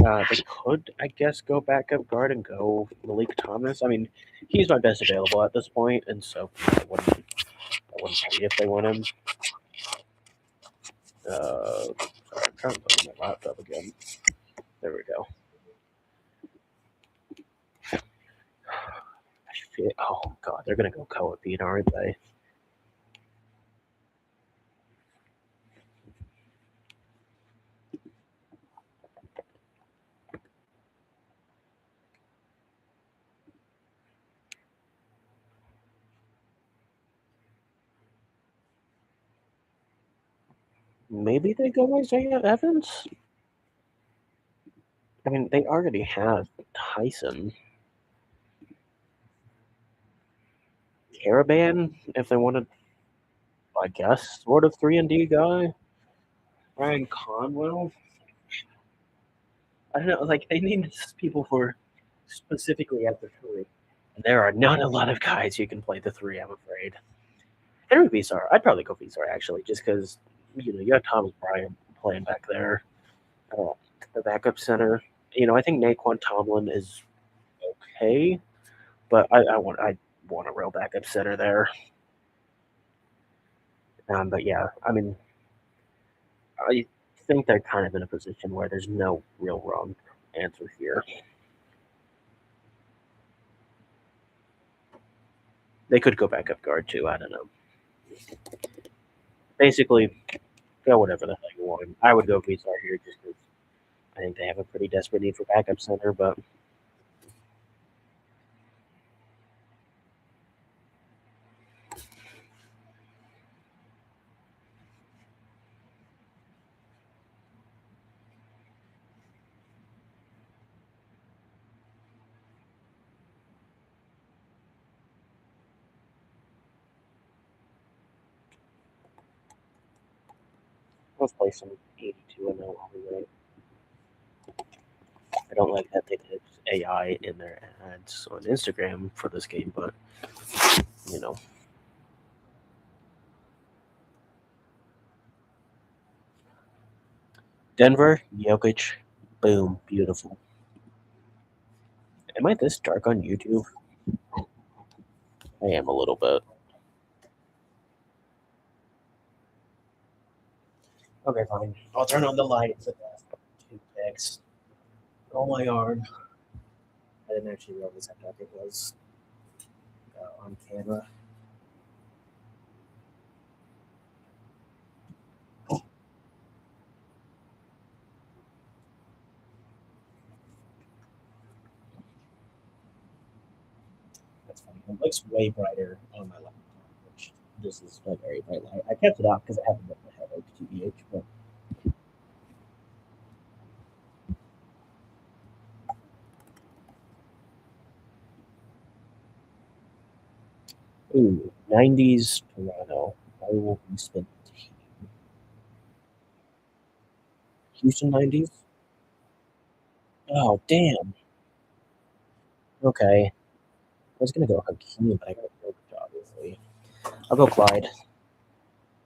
They could, I guess, go back up guard and go Malik Thomas. I mean, he's my best available at this point, and so I wouldn't hate if they want him. Sorry, I'm trying to put my laptop again. There we go. Oh god, they're gonna go Coapine, aren't they? Maybe they go Isaiah Evans. I mean, they already have Tyson. Caravan, if they wanted, I guess, sort of 3-and-D guy. Ryan Conwell. I don't know, like, they need people for specifically at the 3. And there are not a lot of guys who can play the 3, I'm afraid. It would be sorry. I'd probably go Visar, actually, just because, you have Thomas Bryant playing back there. The backup center. I think Naquan Tomlin is okay, but I want a real backup center there. But yeah, I mean, I think they're kind of in a position where there's no real wrong answer here. They could go backup guard too. I don't know. Basically, go whatever the hell you want. I would go Visar here just because I think they have a pretty desperate need for backup center, but let's play some 82 and 0 anyway. I don't like that they did AI in their ads on Instagram for this game, but you know. Denver, Jokic, boom, beautiful. Am I this dark on YouTube? I am a little bit. Okay, fine. I'll turn on the lights at the two picks. Oh my arm. I didn't actually realize how dark it was on camera. That's funny. It looks way brighter on my laptop, which this is a very bright light. I kept it off because I have a bit of a headache, TBH, but ooh, 90s Toronto. I will be spent Houston 90s. Oh, damn. Okay. I was going to go Hakeem, but I got Jokic, obviously. I'll go Clyde.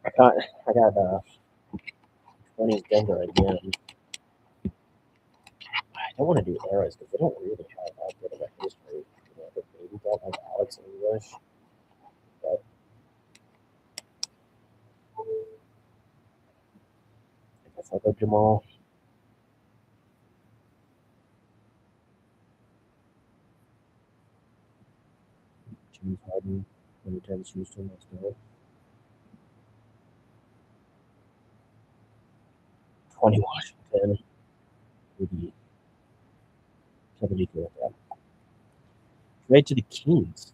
I got 20s Denver again. I don't want to do eras because they don't really have that good of a history. The baby don't have Alex English, but I guess I'll go Jamal. James Harden, 2010 Houston, let's go. 20 Washington, 80, 72 with that. Trade to the Kings.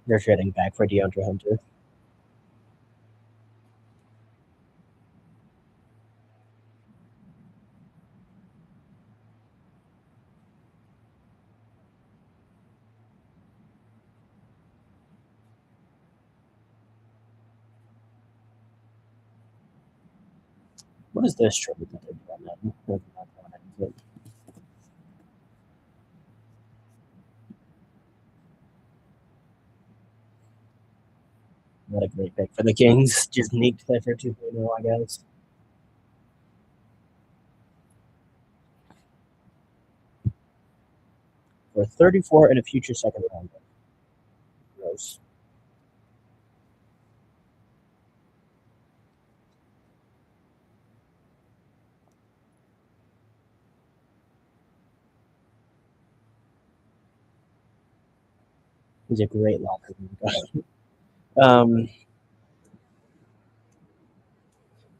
They're trading back for DeAndre Hunter. What is this trade that they did on them? Maybe not that one, is it? Not a great pick for the Kings. Just neat play for 2.0, I guess. For 34 and a future second round. Gross. He's a great locker room guy. Um,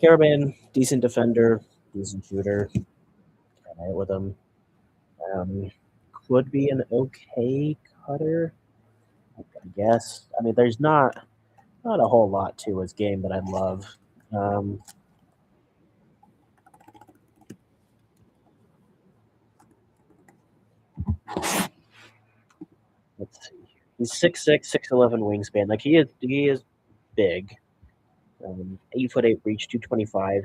Caravan, decent defender, decent shooter. Can't hit with him. Um, could be an okay cutter, I guess. I mean, there's not a whole lot to his game that I love. Um, let's see. He's 6'6", 6'11" wingspan. Like he is big. 8 foot 8 reach, 225.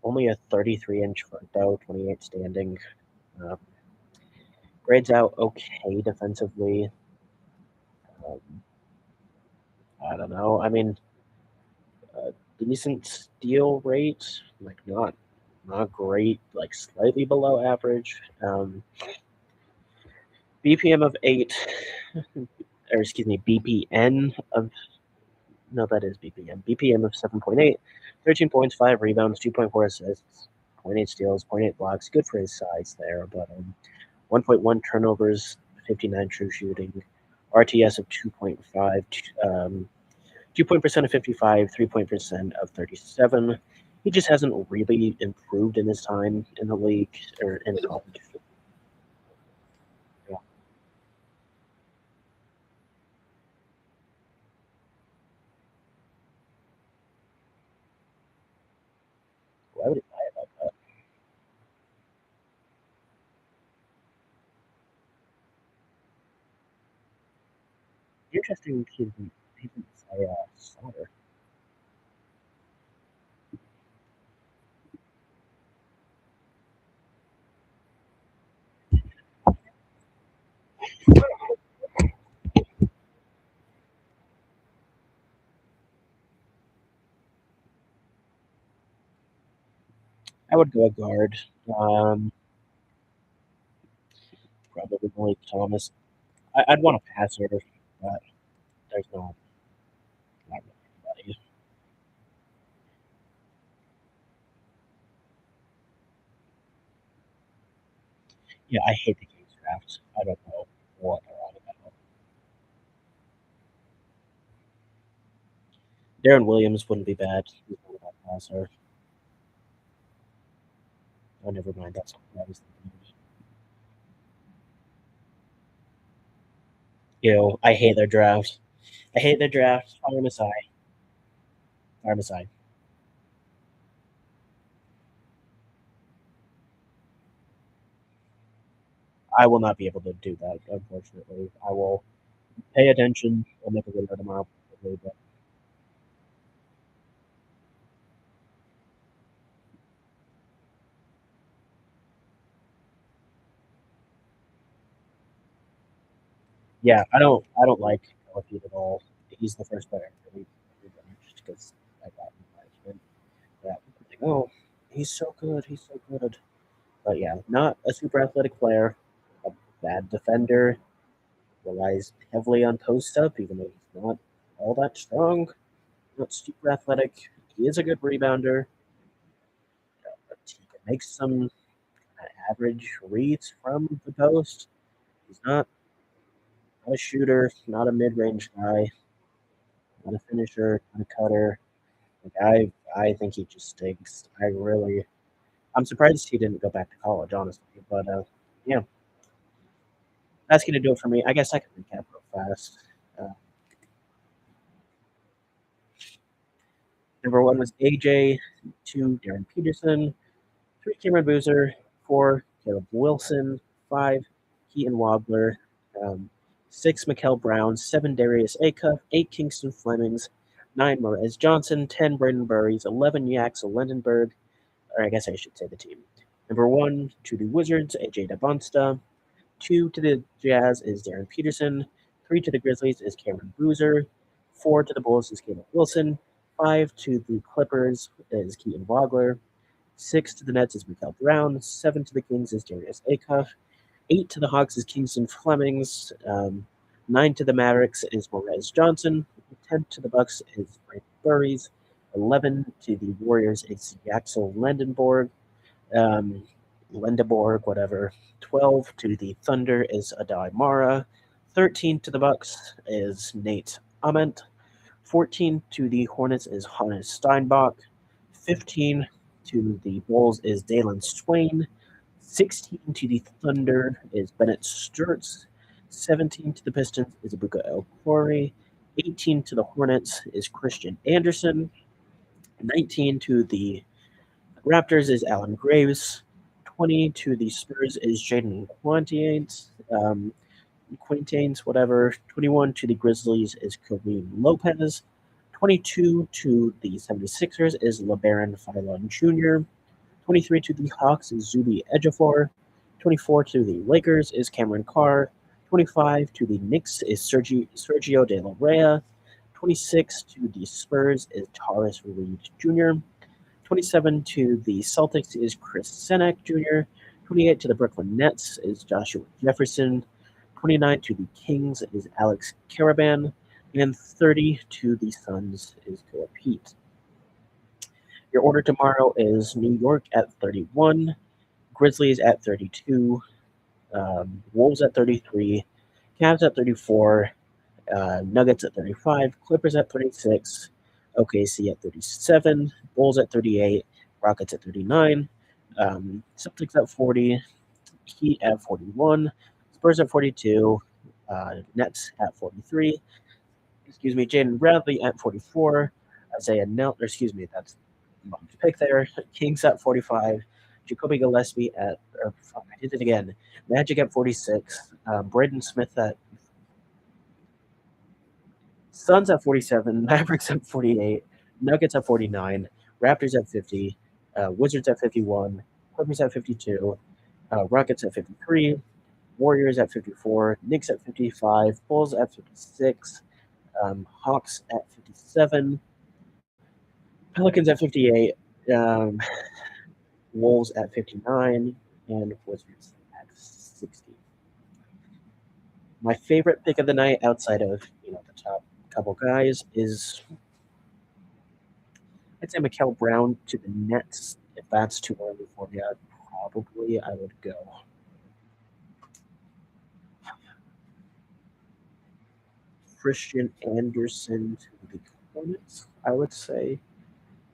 Only a 33-inch front though, 28 standing. Um, grades out okay defensively. Um, I don't know. I mean, decent steal rate, like not great, like slightly below average. BPM of 8, or excuse me, BPN of no, that is BPM. BPM of 7.8, 13 points, 5 rebounds, 2.4 assists, zero point 0.8 steals, zero point 0.8 blocks. Good for his size there, but 1.1 turnovers, 59 true shooting, RTS of 2.5, 2 point percent of 55, 3 point percent of 37. He just hasn't really improved in his time in the league or in college. Yeah. Why would he lie about that? Interesting he didn't say Slaughter. I would go a guard. Um, Probably Malik Thomas. I'd want a passer, but there's not really anybody. Yeah, I hate the Kings draft. I don't know what they're on about. Darren Williams wouldn't be bad. He's not a bad passer. Oh, never mind. That's not what I was thinking of. I hate their draft. I hate their draft. Fire him aside. Fire him aside. I will not be able to do that, unfortunately. I will pay attention. I'll make a video tomorrow, probably, but yeah, I don't like Elliott at all. He's the first player I really benched because I got management that like, oh, he's so good, he's so good. But yeah, not a super athletic player, a bad defender, relies heavily on post up, even though he's not all that strong. Not super athletic. He is a good rebounder. But he can make some average reads from the post. He's not a shooter, not a mid range guy, not a finisher, not a cutter. Like I think he just stinks. I'm surprised he didn't go back to college, honestly. But yeah, that's gonna do it for me. I guess I can recap real fast. Uh, Number one was AJ, two Darren Peterson, three Cameron Boozer, four Caleb Wilson, five Keaton Wobler, um, six Mikel Brown, seven Darius Acuff, eight Kingston Flemings, nine Morez Johnson, 10 Braden Burries, 11 Yaxel Lendenberg, or I guess I should say the team. Number 1 to the Wizards, AJ Dabonsta. 2 to the Jazz is Darren Peterson. 3 to the Grizzlies is Cameron Boozer. 4 to the Bulls is Caleb Wilson. 5 to the Clippers is Keaton Vogler. 6 to the Nets is Mikael Brown. 7 to the Kings is Darius Acuff. 8 to the Hawks is Kingston Flemings. 9 to the Mavericks is Morez Johnson. 10 to the Bucks is Frank Burries. 11 to the Warriors is Yaxel Lendenborg. Lendeborg, whatever. 12 to the Thunder is Adai Mara. 13 to the Bucks is Nate Ament. 14 to the Hornets is Hannes Steinbach. 15 to the Bulls is Dalen Swain. 16 to the Thunder is Bennett Sturts. 17 to the Pistons is Ibuka El Corey. 18 to the Hornets is Christian Anderson. 19 to the Raptors is Alan Graves. 20 to the Spurs is Jaden Quintains, whatever. 21 to the Grizzlies is Kareem Lopez. 22 to the 76ers is LeBaron Philon Jr. 23 to the Hawks is Zuby Ejiofor. 24 to the Lakers is Cameron Carr. 25 to the Knicks is Sergio De La Rea. 26 to the Spurs is Taurus Reed Jr. 27 to the Celtics is Chris Senek Jr. 28 to the Brooklyn Nets is Joshua Jefferson. 29 to the Kings is Alex Caravan. And 30 to the Suns is Philip Pete. Your order tomorrow is New York at 31, Grizzlies at 32, Wolves at 33, Cavs at 34, Nuggets at 35, Clippers at 36, OKC at 37, Bulls at 38, Rockets at 39, Celtics at 40, Heat at 41, Spurs at 42, Nets at 43, Jaden Bradley at 44, Isaiah Nelson, that's Mom's pick there. Kings at 45, Jacoby Gillespie I did it again. Magic at 46, Braden Smith at Suns at 47, Mavericks at 48, Nuggets at 49, Raptors at 50, Wizards at 51, Clippers at 52, Rockets at 53, Warriors at 54, Knicks at 55, Bulls at 56, Hawks at 57, Pelicans at 58, Wolves at 59, and Wizards at 60. My favorite pick of the night, outside of the top couple guys, is I'd say Mikael Brown to the Nets. If that's too early for you, probably I would go. Christian Anderson to the Hornets, I would say.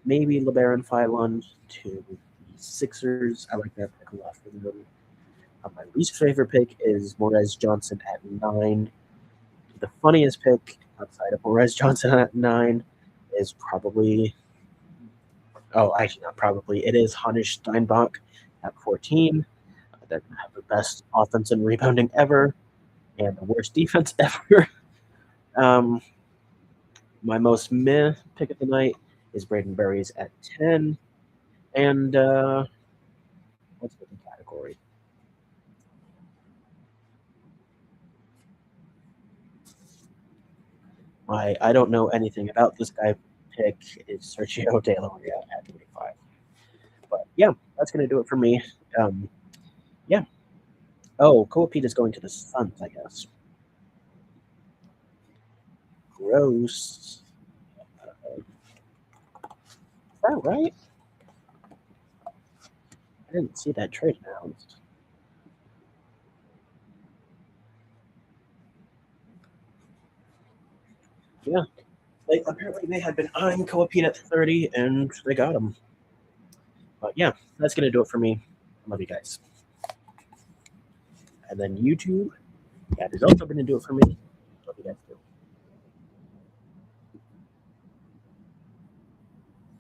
Maybe LeBaron Philon to the Sixers. I like that pick a lot for them. My least favorite pick is Morez Johnson at 9. The funniest pick outside of Morez Johnson at 9 is probably, actually not probably, it is Hannes Steinbach at 14. That have the best offense and rebounding ever and the worst defense ever. My most meh pick of the night is Braden Berries at 10. And what's the category? I don't know anything about this guy. Pick is Sergio De La Rea at 25. But yeah, that's going to do it for me. Yeah. Oh, Koapita is going to the Suns, I guess. Gross. Is that right? I didn't see that trade announced. Yeah. Apparently they had been eyeing Koapita at 30, and they got him. But yeah, that's going to do it for me. I love you guys. And then YouTube, that is also going to do it for me. Love you guys.